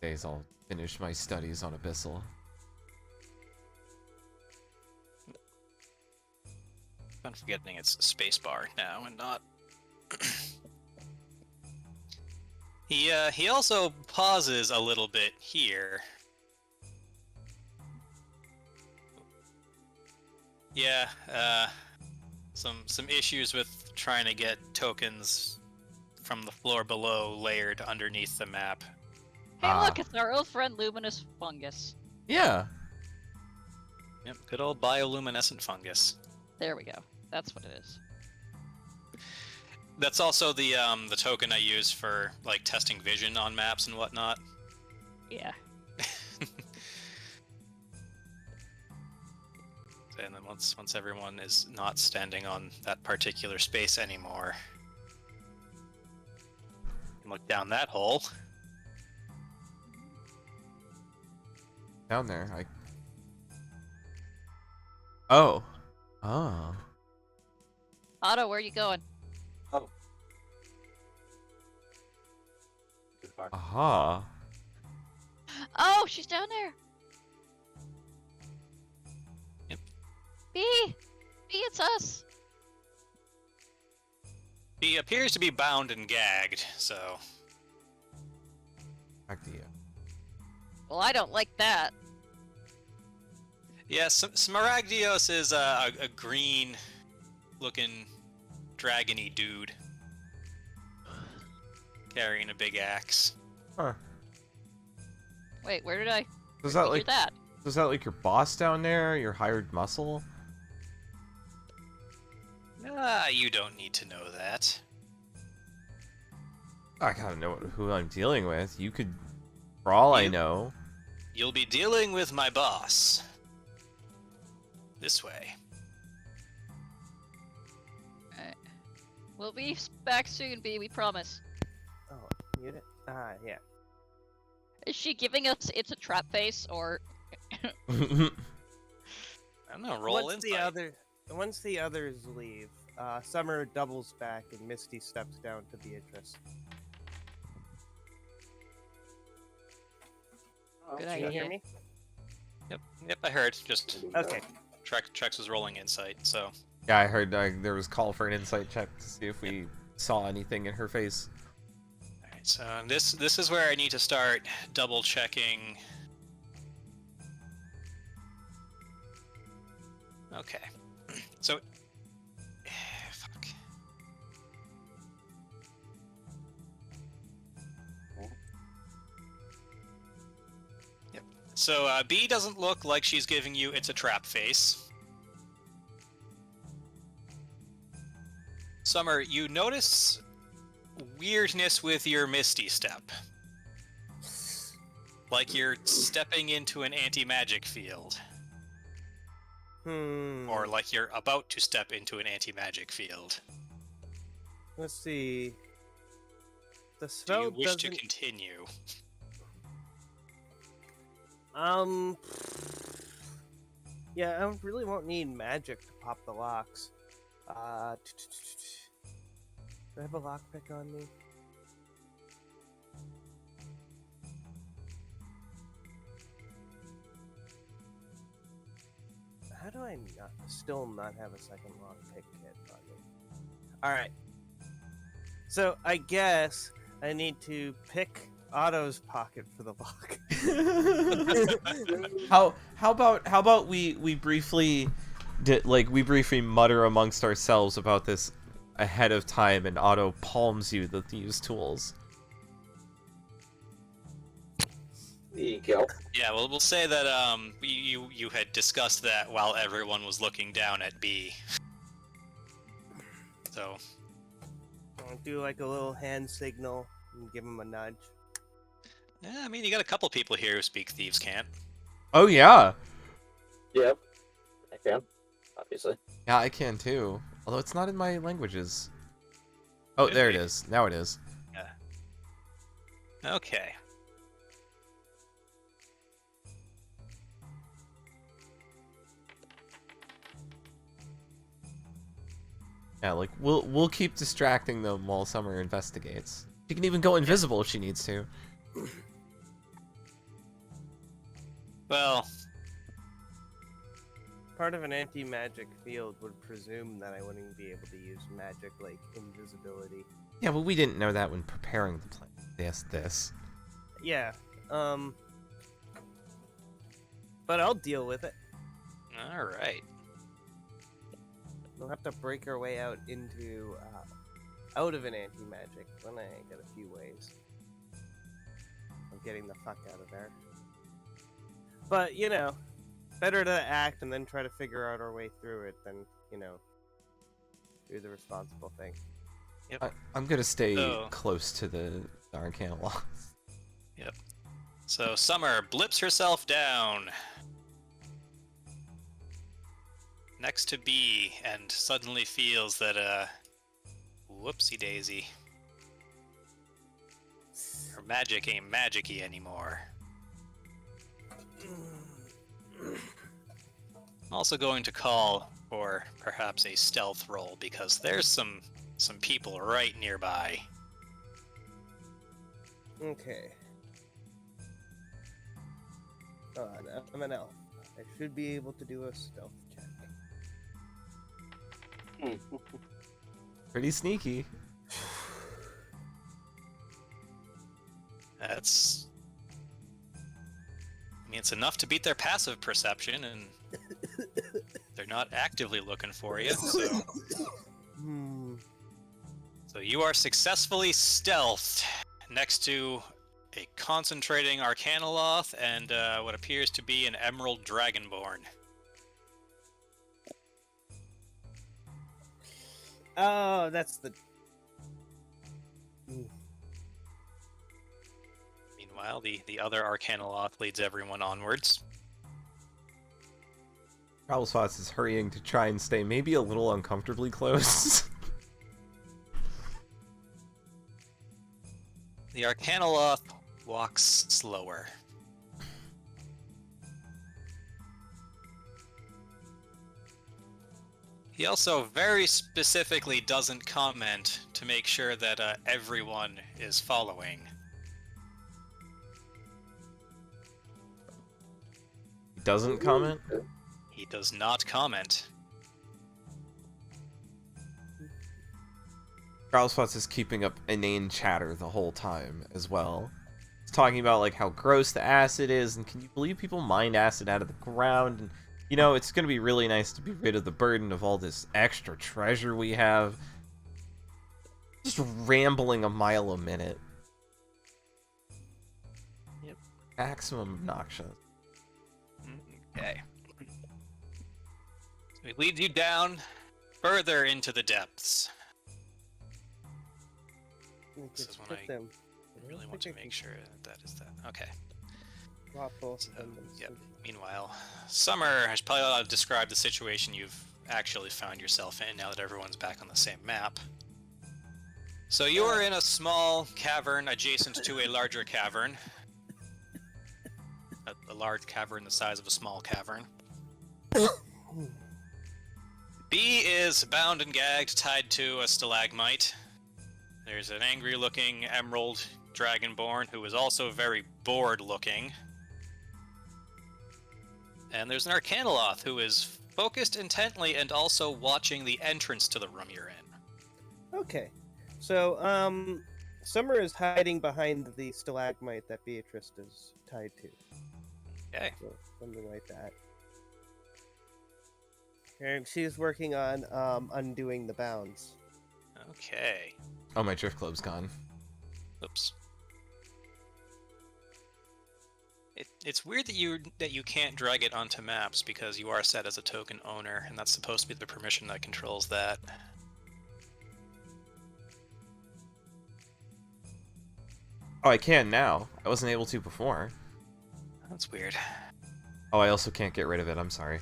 Days I'll finish my studies on Abyssal. I'm forgetting it's spacebar now and not. He also pauses a little bit here. Yeah, some issues with trying to get tokens from the floor below layered underneath the map. Hey, look, it's our old friend Luminous Fungus. Yeah. Yep, good old bioluminescent fungus. There we go. That's what it is. That's also the token I use for like testing vision on maps and whatnot. Yeah. And then once everyone is not standing on that particular space anymore, look down that hole. Down there, Oh. Oh. Otto, where are you going? Oh. Good fuck. Aha. Oh, she's down there. Yep. B, it's us. He appears to be bound and gagged, so Back to you. Well, I don't like that. yeah. Smaragdios is a green-looking dragony dude carrying a big axe. Huh. Wait, where did I Was that hear like that? was that like your boss down there? Your hired muscle? You don't need to know that. I gotta know who I'm dealing with. You could, for all I You- know. You'll be dealing with my boss. This way. Alright. We'll be back soon, B, we promise. Oh, mute it? Yeah. Is she giving us it's a trap face, or... I don't know. Roll insight. Once the others leave, Summer doubles back and Misty steps down to Beatrice. Good Can you idea. hear me? Yep. I heard. Just Okay. Trex was rolling insight, so. Yeah, I heard there was call for an insight check to see if we saw anything in her face. Alright, so this is where I need to start double checking. Okay. So fuck. Yep. So B doesn't look like she's giving you it's a trap face. Summer, you notice weirdness with your Misty step. Like you're stepping into an anti-magic field. Or like you're about to step into an anti-magic field. Let's see. The Do spell you wish to doesn't. continue? Yeah, I really won't need magic to pop the locks. Do I have a lockpick on me? do I still not have a second lockpick kit on me? Alright. So I guess I need to pick Otto's pocket for the lock. How about we briefly we briefly mutter amongst ourselves about this ahead of time, and Otto palms you the thieves' tools. There you go. Yeah, well, we'll say that you had discussed that while everyone was looking down at B. So I'll do like a little hand signal and give him a nudge. yeah, I mean, you got a couple people here who speak thieves' cant. Oh yeah, Yep. I can, obviously. yeah, I can too. Although it's not in my languages. Oh, Could there be. it is. Now it is. Okay. Yeah, like we'll keep distracting them while Summer investigates. She can even go invisible if she needs to. Well, Part of an anti-magic field would presume that I wouldn't be able to use magic like invisibility. Yeah, but we didn't know that when preparing the plan. This. Yeah. But I'll deal with it. all right. We'll have to break our way out into out of an anti-magic when I get a few ways of getting the fuck out of there. But you know, better to act and then try to figure out our way through it than do the responsible thing. I'm gonna stay So- close to the Arcana wall. So Summer blips herself down next to B and suddenly feels that whoopsie daisy. Her magic ain't magic-y anymore. I'm also going to call for perhaps a stealth roll because there's some people right nearby. Okay. I'm an elf. I should be able to do a stealth check. Pretty sneaky. That's... I mean, it's enough to beat their passive perception, and they're not actively looking for you, so... Hmm. So you are successfully stealthed next to a concentrating Arcanoloth and what appears to be an Emerald Dragonborn. Oh, that's the. Meanwhile, the other Arcanoloth leads everyone onwards. Prowlspots is hurrying to try and stay maybe a little uncomfortably close. The Arcanoloth walks slower. He also very specifically doesn't comment to make sure that everyone is following. He doesn't comment. He does not comment. Prowlspots is keeping up inane chatter the whole time as well. He's talking about like how gross the acid is, and can you believe people mine acid out of the ground? And you know, it's gonna be really nice to be rid of the burden of all this extra treasure we have. Just rambling a mile a minute. Yep. Maximum obnoxious. Okay. So he leads you down further into the depths. This is when I really want to make sure that is that. Okay. Yep. Meanwhile, Summer has probably ought to describe the situation you've actually found yourself in now that everyone's back on the same map. So you are in a small cavern adjacent to a larger cavern. A large cavern the size of a small cavern. B is bound and gagged, tied to a stalagmite. There's an angry-looking emerald dragonborn who is also very bored-looking. And there's an Arcanoloth who is focused intently and also watching the entrance to the room you're in. Okay. So, Summer is hiding behind the stalagmite that Beatrice is tied to. Okay. So, something like that. And she's working on undoing the bounds. Okay. Oh, my drift club's gone. Oops. It's weird that you can't drag it onto maps because you are set as a token owner, and that's supposed to be the permission that controls that. Oh, I can now. I wasn't able to before. That's weird. Oh, I also can't get rid of it. I'm sorry.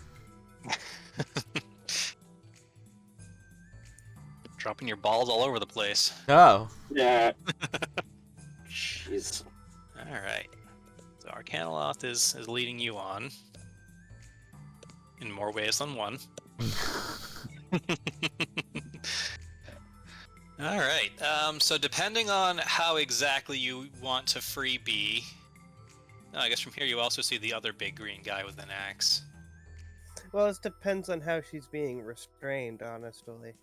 Dropping your balls all over the place. Oh. Yeah. Jeez. Alright. So Arcanoloth is leading you on. In more ways than one. Alright, so depending on how exactly you want to free B... I guess from here you also see the other big green guy with an axe. Well, it depends on how she's being restrained, honestly.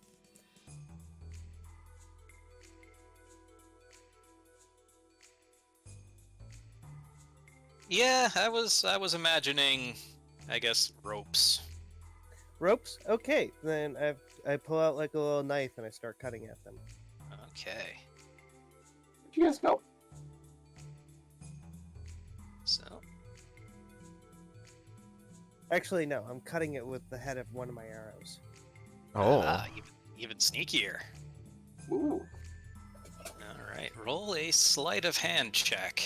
Yeah, I was imagining, I guess, ropes. Ropes? Okay, then I pull out like a little knife and I start cutting at them. Okay. Where'd you guys go? So, Actually, no, I'm cutting it with the head of one of my arrows. Oh. even sneakier. Ooh. Alright, roll a sleight of hand check.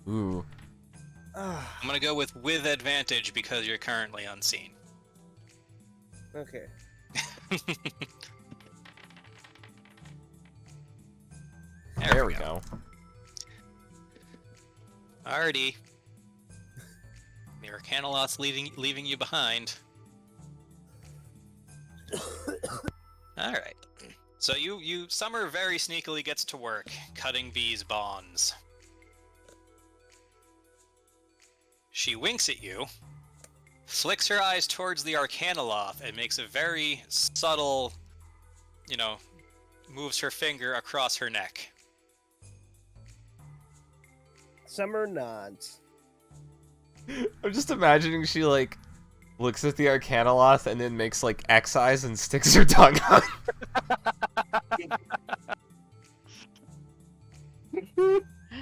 Ooh. Ah, I'm gonna go with advantage because you're currently unseen. okay. There we go. Alrighty. The Arcanoloth's leaving you behind. Alright. So Summer very sneakily gets to work, cutting B's bonds. She winks at you, flicks her eyes towards the Arcanoloth, and makes a very subtle, moves her finger across her neck. Summer nods. I'm just imagining she, like, looks at the Arcanoloth and then makes, like, X eyes and sticks her tongue out.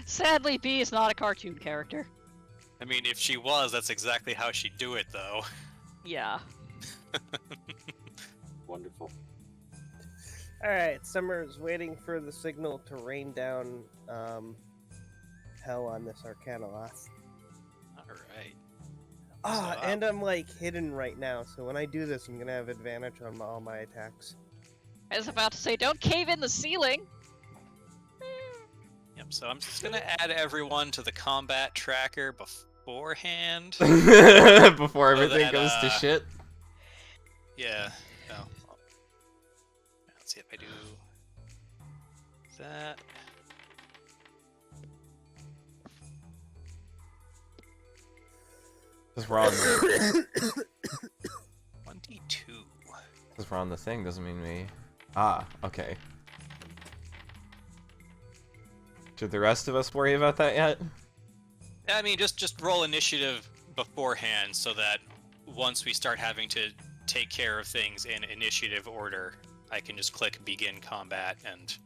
Sadly, B is not a cartoon character. I mean, if she was, that's exactly how she'd do it, though. Yeah. Wonderful. Alright, Summer's waiting for the signal to rain down hell on this Arcanoloth. Alright. Ah, So, and I'm like hidden right now, so when I do this, I'm gonna have advantage on all my attacks. I was about to say, don't cave in the ceiling! Yep, so I'm just gonna add everyone to the combat tracker beforehand. Before everything that, goes to shit. Yeah. Oh. Let's see if I do that. Because we're on the 22. Because we're on the thing doesn't mean we... Ah, okay. Should the rest of us worry about that yet? I mean, just roll initiative beforehand so that once we start having to take care of things in initiative order, I can just click begin combat and...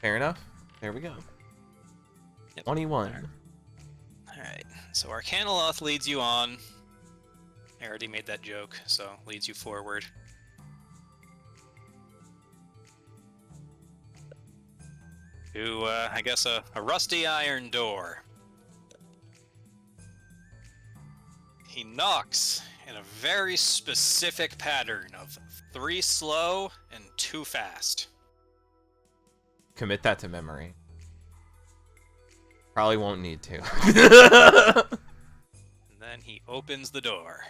Fair enough. There we go. Yep. 21. Alright, so Arcanoloth leads you on. I already made that joke, so leads you forward. To, I guess, a rusty iron door. He knocks in a very specific pattern of 3 slow and 2 fast. Commit that to memory. Probably won't need to. And then he opens the door.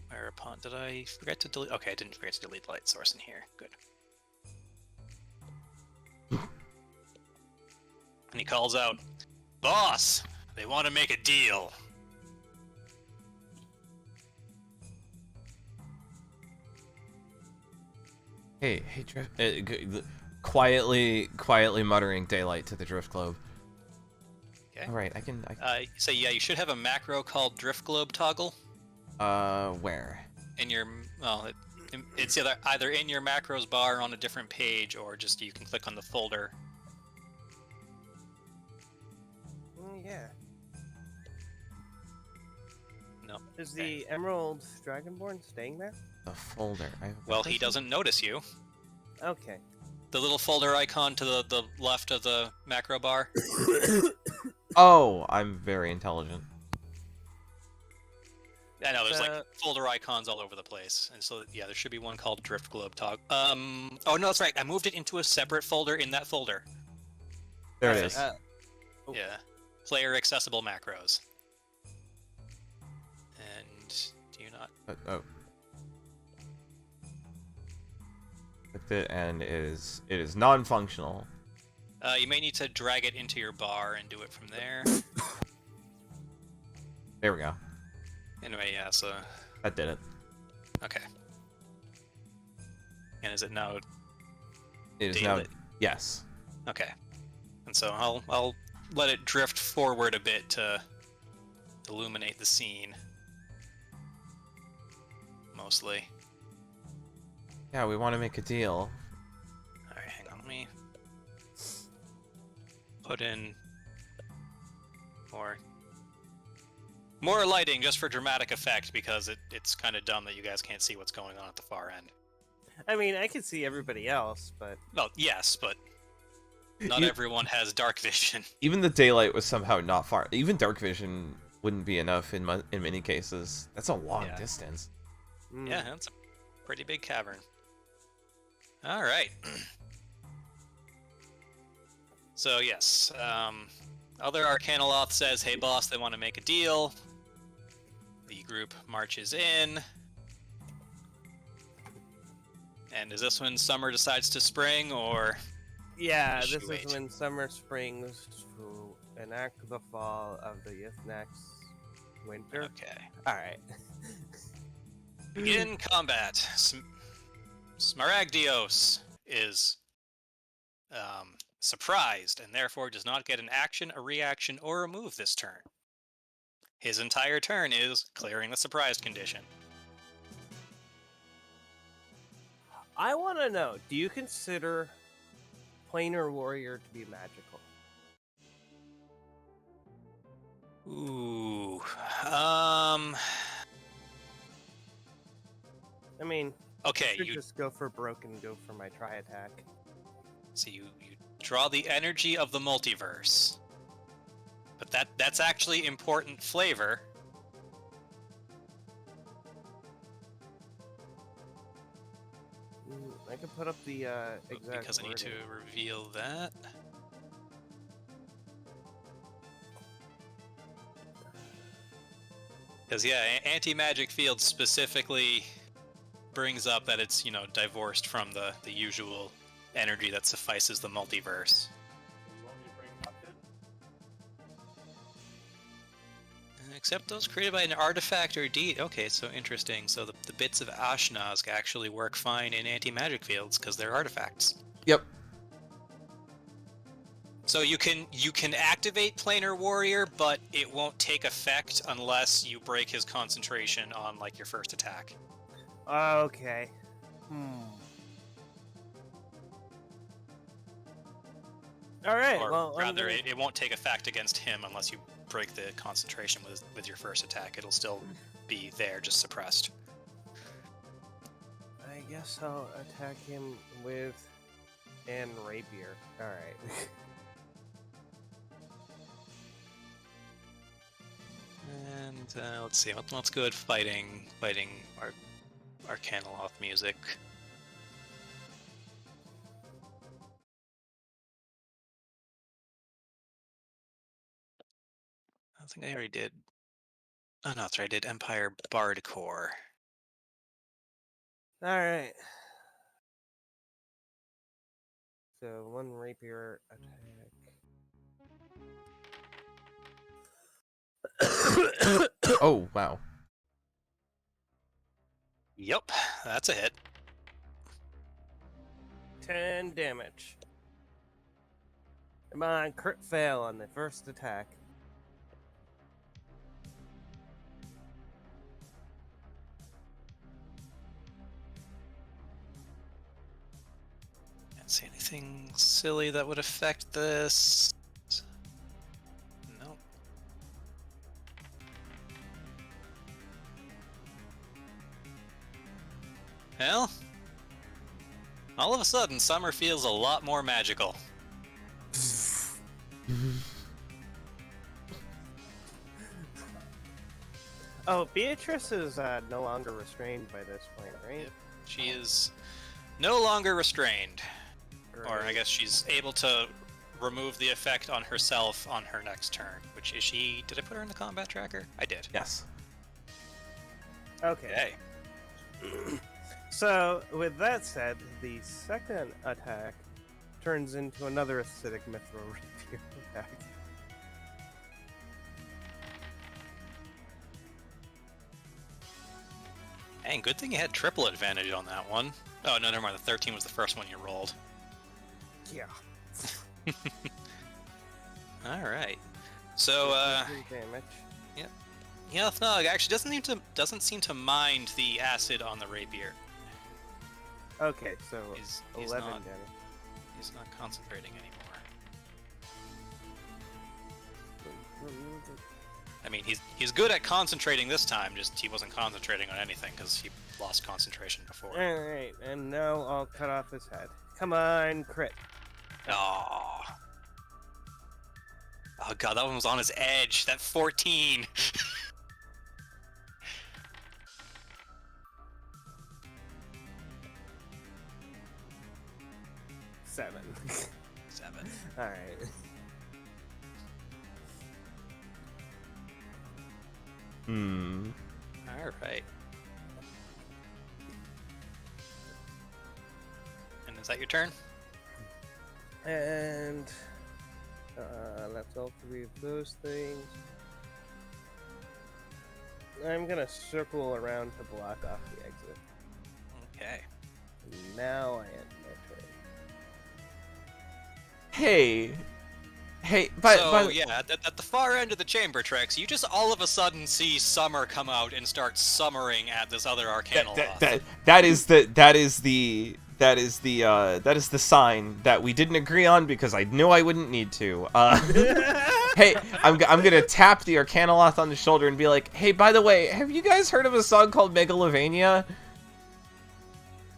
Whereupon, did I forget to delete? Okay, I didn't forget to delete the light source in here. Good. And he calls out, "Boss, they want to make a deal." Hey, Drift. Quietly muttering daylight to the Drift Globe. Okay. All right, I can. So yeah, you should have a macro called Drift Globe toggle Where? in your. Well, it's either in your macros bar on a different page, or just you can click on the folder. Yeah. No. Is Okay. the Emerald Dragonborn staying there? The folder. Well, he doesn't notice you. Okay. The little folder icon to the left of the macro bar. Oh, I'm very intelligent. I know there's like folder icons all over the place, and so yeah, there should be one called Drift Globe toggle. Oh no, that's right. I moved it into a separate folder in that folder. There it Alright, is. Oh. Yeah, player accessible macros. And do you not? Oh. Clicked it, and it is non-functional. You may need to drag it into your bar and do it from there. There we go. Anyway, yeah. So That did it. okay. And is it now? It is now. Daylit? Yes. Okay. And so I'll let it drift forward a bit to illuminate the scene. Mostly. Yeah, we want to make a deal. Alright, hang on, let me put in more lighting just for dramatic effect, because it's kind of dumb that you guys can't see what's going on at the far end. I mean, I can see everybody else, but Well, yes, but not You- everyone has dark vision. Even the daylight was somehow not far. Even dark vision wouldn't be enough in many cases. That's a long Yeah. distance. Yeah, that's a pretty big cavern. Alright. So, yes. Other Arcanoloth says, "Hey boss, they want to make a deal." The group marches in. And is this when summer decides to spring, or... yeah, Just this wait. is when summer springs to enact the fall of the next winter. Okay. All right. Begin combat. Smaragdios is surprised, and therefore does not get an action, a reaction, or a move this turn. His entire turn is clearing the surprised condition. I want to know: do you consider Planar Warrior to be magical? Ooh. I mean, Okay, I should you just go for broke and go for my tri attack. see you draw the energy of the multiverse. But that's actually important flavor. I can put up the exact. Because I need to wording. reveal that. Because yeah, anti-magic field specifically brings up that it's, divorced from the usual energy that suffices the multiverse. Except those created by an artifact or deed. Okay, so interesting. So the bits of Ashnaz actually work fine in anti-magic fields because they're artifacts. Yep. So you can activate Planar Warrior, but it won't take effect unless you break his concentration on like your first attack. Okay. All right. Or well, I'm rather, gonna- it won't take effect against him unless you break the concentration with your first attack. It'll still be there, just suppressed. I guess I'll attack him with an rapier. All right. And let's see, what's good fighting Arcanoloth music. I think I already did. Oh no, that's right. I did Empire Bardcore. All right. So one rapier attack. Oh, wow. Yep, that's a hit. 10 damage. Come on, crit fail on the first attack. Can't see anything silly that would affect this. Nope. Well, all of a sudden, summer feels a lot more magical. Oh, Beatrice is no longer restrained by this point, right? Yep. She is no longer restrained. Or I Great. guess she's able to remove the effect on herself on her next turn. Which is she... Did I put her in the combat tracker? I did. Yes. Okay. Okay. So, with that said, the second attack turns into another acidic mithril rapier attack. Dang, good thing you had triple advantage on that one. Oh, no, never mind. The 13 was the first one you rolled. Yeah. Alright. So, 3 damage. yeah, Thug actually doesn't seem to mind the acid on the rapier. Okay, so He's 11 not, damage. he's not concentrating anymore. I mean, he's good at concentrating this time, just he wasn't concentrating on anything because he lost concentration before. Alright, and now I'll cut off his head. Come on, crit. Oh. Oh god, that one was on his edge. That 14. 7. 7. Alright. Alright. And is that your turn? And that's all 3 of those things. I'm gonna circle around to block off the exit. Okay. Now I end my turn. Hey, Yeah, at the far end of the chamber tracks, you just all of a sudden see Summer come out and start summering at this other arcana loth. that is the sign that we didn't agree on because I knew I wouldn't need to. Hey, I'm gonna tap the Arcanoloth on the shoulder and be like, hey, by the way, have you guys heard of a song called Megalovania?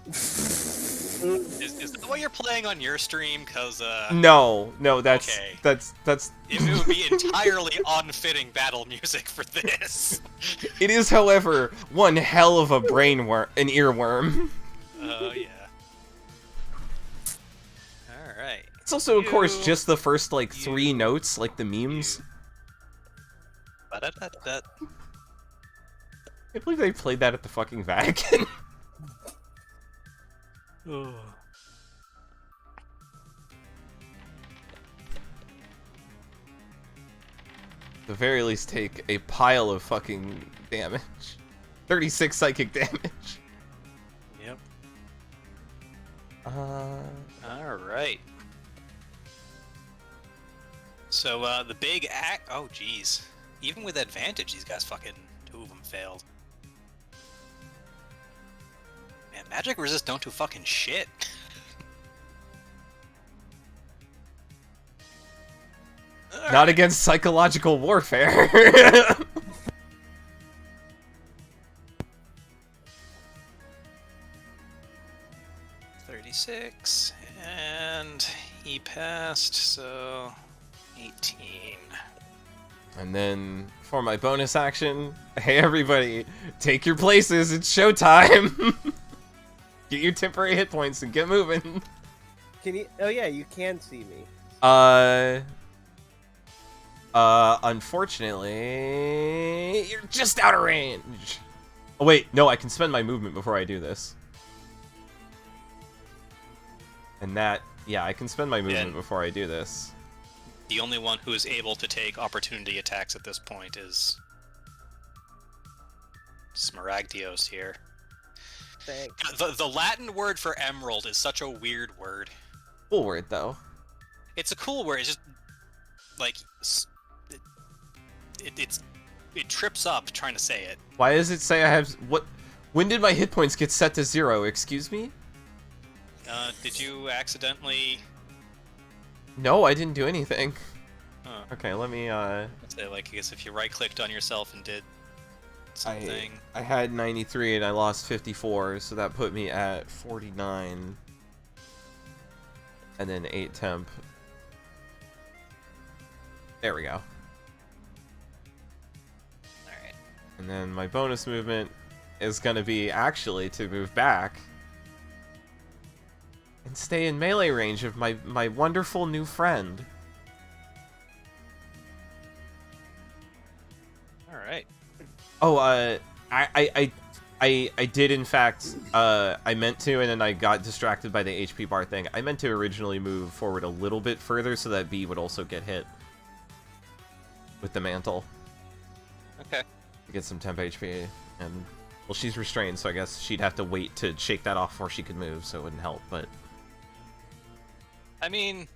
Is that what you're playing on your stream? Cause No, that's Okay. that's it would be entirely unfitting battle music for this. it is, however, one hell of a earworm. Oh yeah. All right. It's also, of course, You- just the first like 3 notes, like the memes. Ba-da-da-da. I can't believe they played that at the fucking Vatican. Oh. At the very least, take a pile of fucking damage. 36 psychic damage. Yep. Uh, All right. So the big act. Oh geez. Even with advantage, these guys fucking 2 of them failed. Man, magic resist don't do fucking shit. not against psychological warfare. 36, and he passed, so 18. And then for my bonus action, hey everybody, take your places. It's showtime. Get your temporary hit points and get moving. Can you? Oh yeah, you can see me. Unfortunately, you're just out of range. Oh wait, no, I can spend my movement before I do this. And that, yeah, I can spend my movement before I do this. The only one who is able to take opportunity attacks at this point is Smaragdios here. Thanks. The Latin word for emerald is such a weird word. Cool word though. It's a cool word. It's just like it trips up trying to say it. Why does it say I have what? When did my hit points get set to 0? Excuse me? Did you accidentally? No, I didn't do anything. Huh. Okay, let me Let's say, like, I guess if you right-clicked on yourself and did something. I had 93 and I lost 54, so that put me at 49. And then 8 temp. There we go. Alright. And then my bonus movement is gonna be actually to move back and stay in melee range of my wonderful new friend. Alright. Oh, I did in fact, I meant to, and then I got distracted by the HP bar thing. I meant to originally move forward a little bit further so that B would also get hit with the mantle Okay. to get some temp HP. And, well, she's restrained, so I guess she'd have to wait to shake that off before she could move, so it wouldn't help, but... I mean...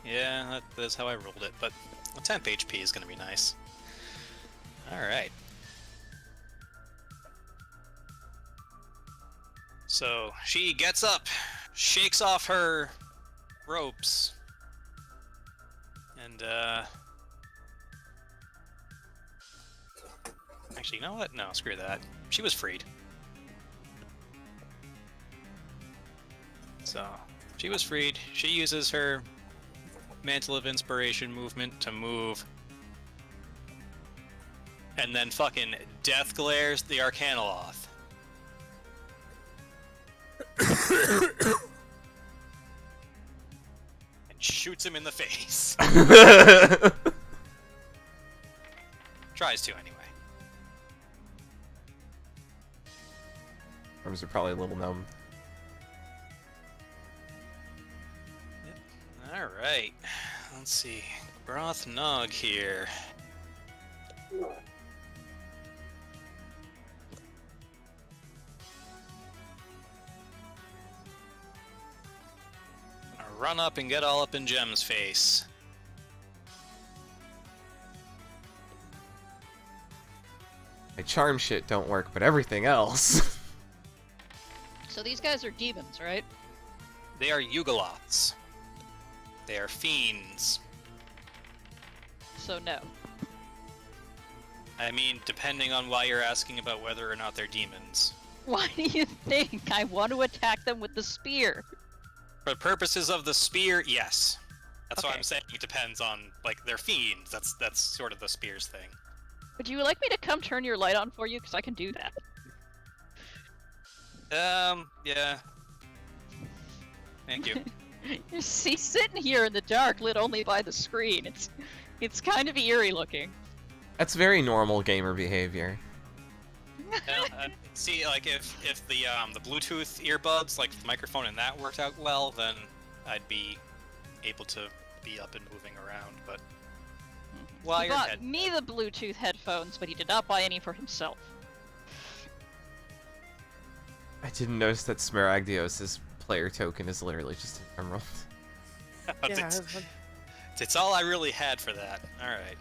Yeah, that's how I rolled it, but a temp HP is gonna be nice. Alright. So, she gets up, shakes off her ropes, and, actually, you know what? No, screw that. She was freed. So, she was freed. She uses her Mantle of Inspiration movement to move. And then fucking Death Glares the Arcanoloth. And shoots him in the face. Tries to, anyway. Arms are probably a little numb. Alright. Let's see. Broth Nog here. Run up and get all up in Gem's face. My charm shit don't work, but everything else. So these guys are demons, right? They are Yugoloths. They are fiends. So no. I mean, depending on why you're asking about whether or not they're demons. Why do you think I want to attack them with the spear? For purposes of the spear, yes. That's what Okay. I'm saying. It depends on, like, they're fiends. That's sort of the spears thing. Would you like me to come turn your light on for you? Because I can do that. Yeah. Thank you. You see, sitting here in the dark, lit only by the screen. It's kind of eerie looking. That's very normal gamer behavior. See, like, if the Bluetooth earbuds, like the microphone and that worked out well, then I'd be able to be up and moving around, but... While He you're bought head... me the Bluetooth headphones, but he did not buy any for himself. I didn't notice that Smaragdios' player token is literally just an emerald. Yeah, It's all I really had for that. Alright.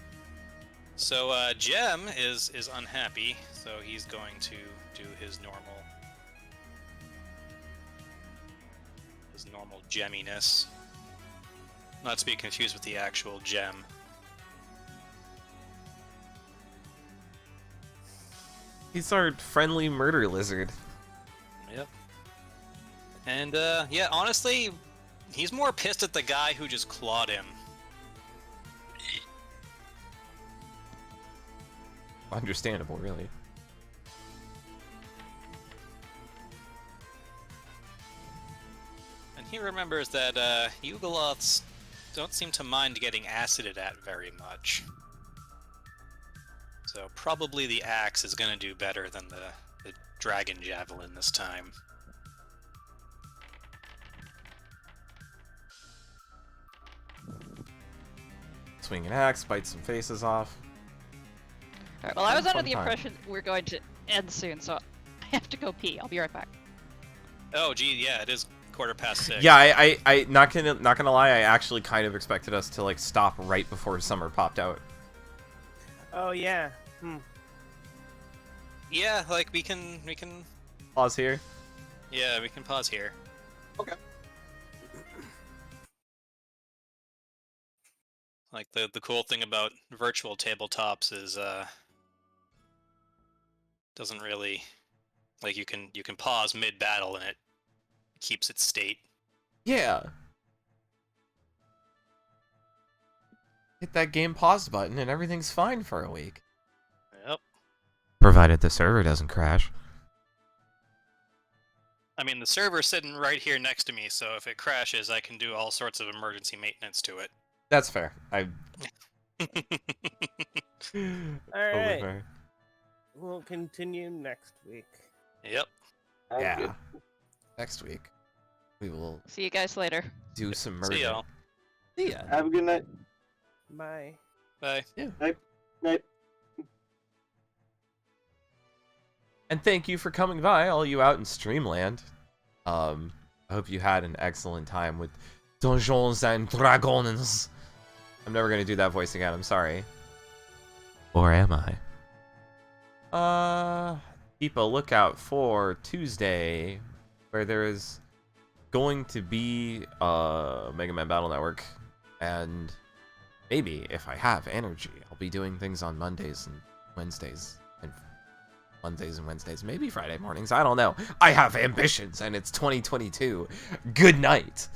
So, Gem is unhappy, so he's going to do his normal gemminess. Not to be confused with the actual gem. He's our friendly murder lizard. Yep. And, yeah, honestly, he's more pissed at the guy who just clawed him. Understandable, really. And he remembers that, Yugoloths don't seem to mind getting acided at very much. So probably the axe is gonna do better than the dragon javelin this time. swing an axe, bite some faces off. Alright, well, I was Fun under the time. impression we're going to end soon, so I have to go pee. I'll be right back. Oh, gee, yeah, it is 6:15. Yeah, I not gonna lie, I actually kind of expected us to like stop right before summer popped out. Oh yeah. Yeah, like we can Pause here. yeah, we can pause here. Okay. Like the cool thing about virtual tabletops is doesn't really like you can pause mid battle and it keeps its state. Yeah. Hit that game pause button and everything's fine for a week. Yep. Provided the server doesn't crash. I mean, the server's sitting right here next to me, so if it crashes, I can do all sorts of emergency maintenance to it. That's fair. I Alright. fair. We'll continue next week. Yep. Sounds Yeah. good. Next week we will See you guys later. do some murder. See y'all. See ya. Have a good night. Bye. Bye. Night. And thank you for coming by, all you out in Streamland. I hope you had an excellent time with Donjons and Dragons. I'm never gonna do that voice again, I'm sorry. Or am I? Keep a lookout for Tuesday, where there is going to be Mega Man Battle Network, and maybe, if I have energy, I'll be doing things on Mondays and Wednesdays, maybe Friday mornings, I don't know. I have ambitions, and it's 2022. Good night.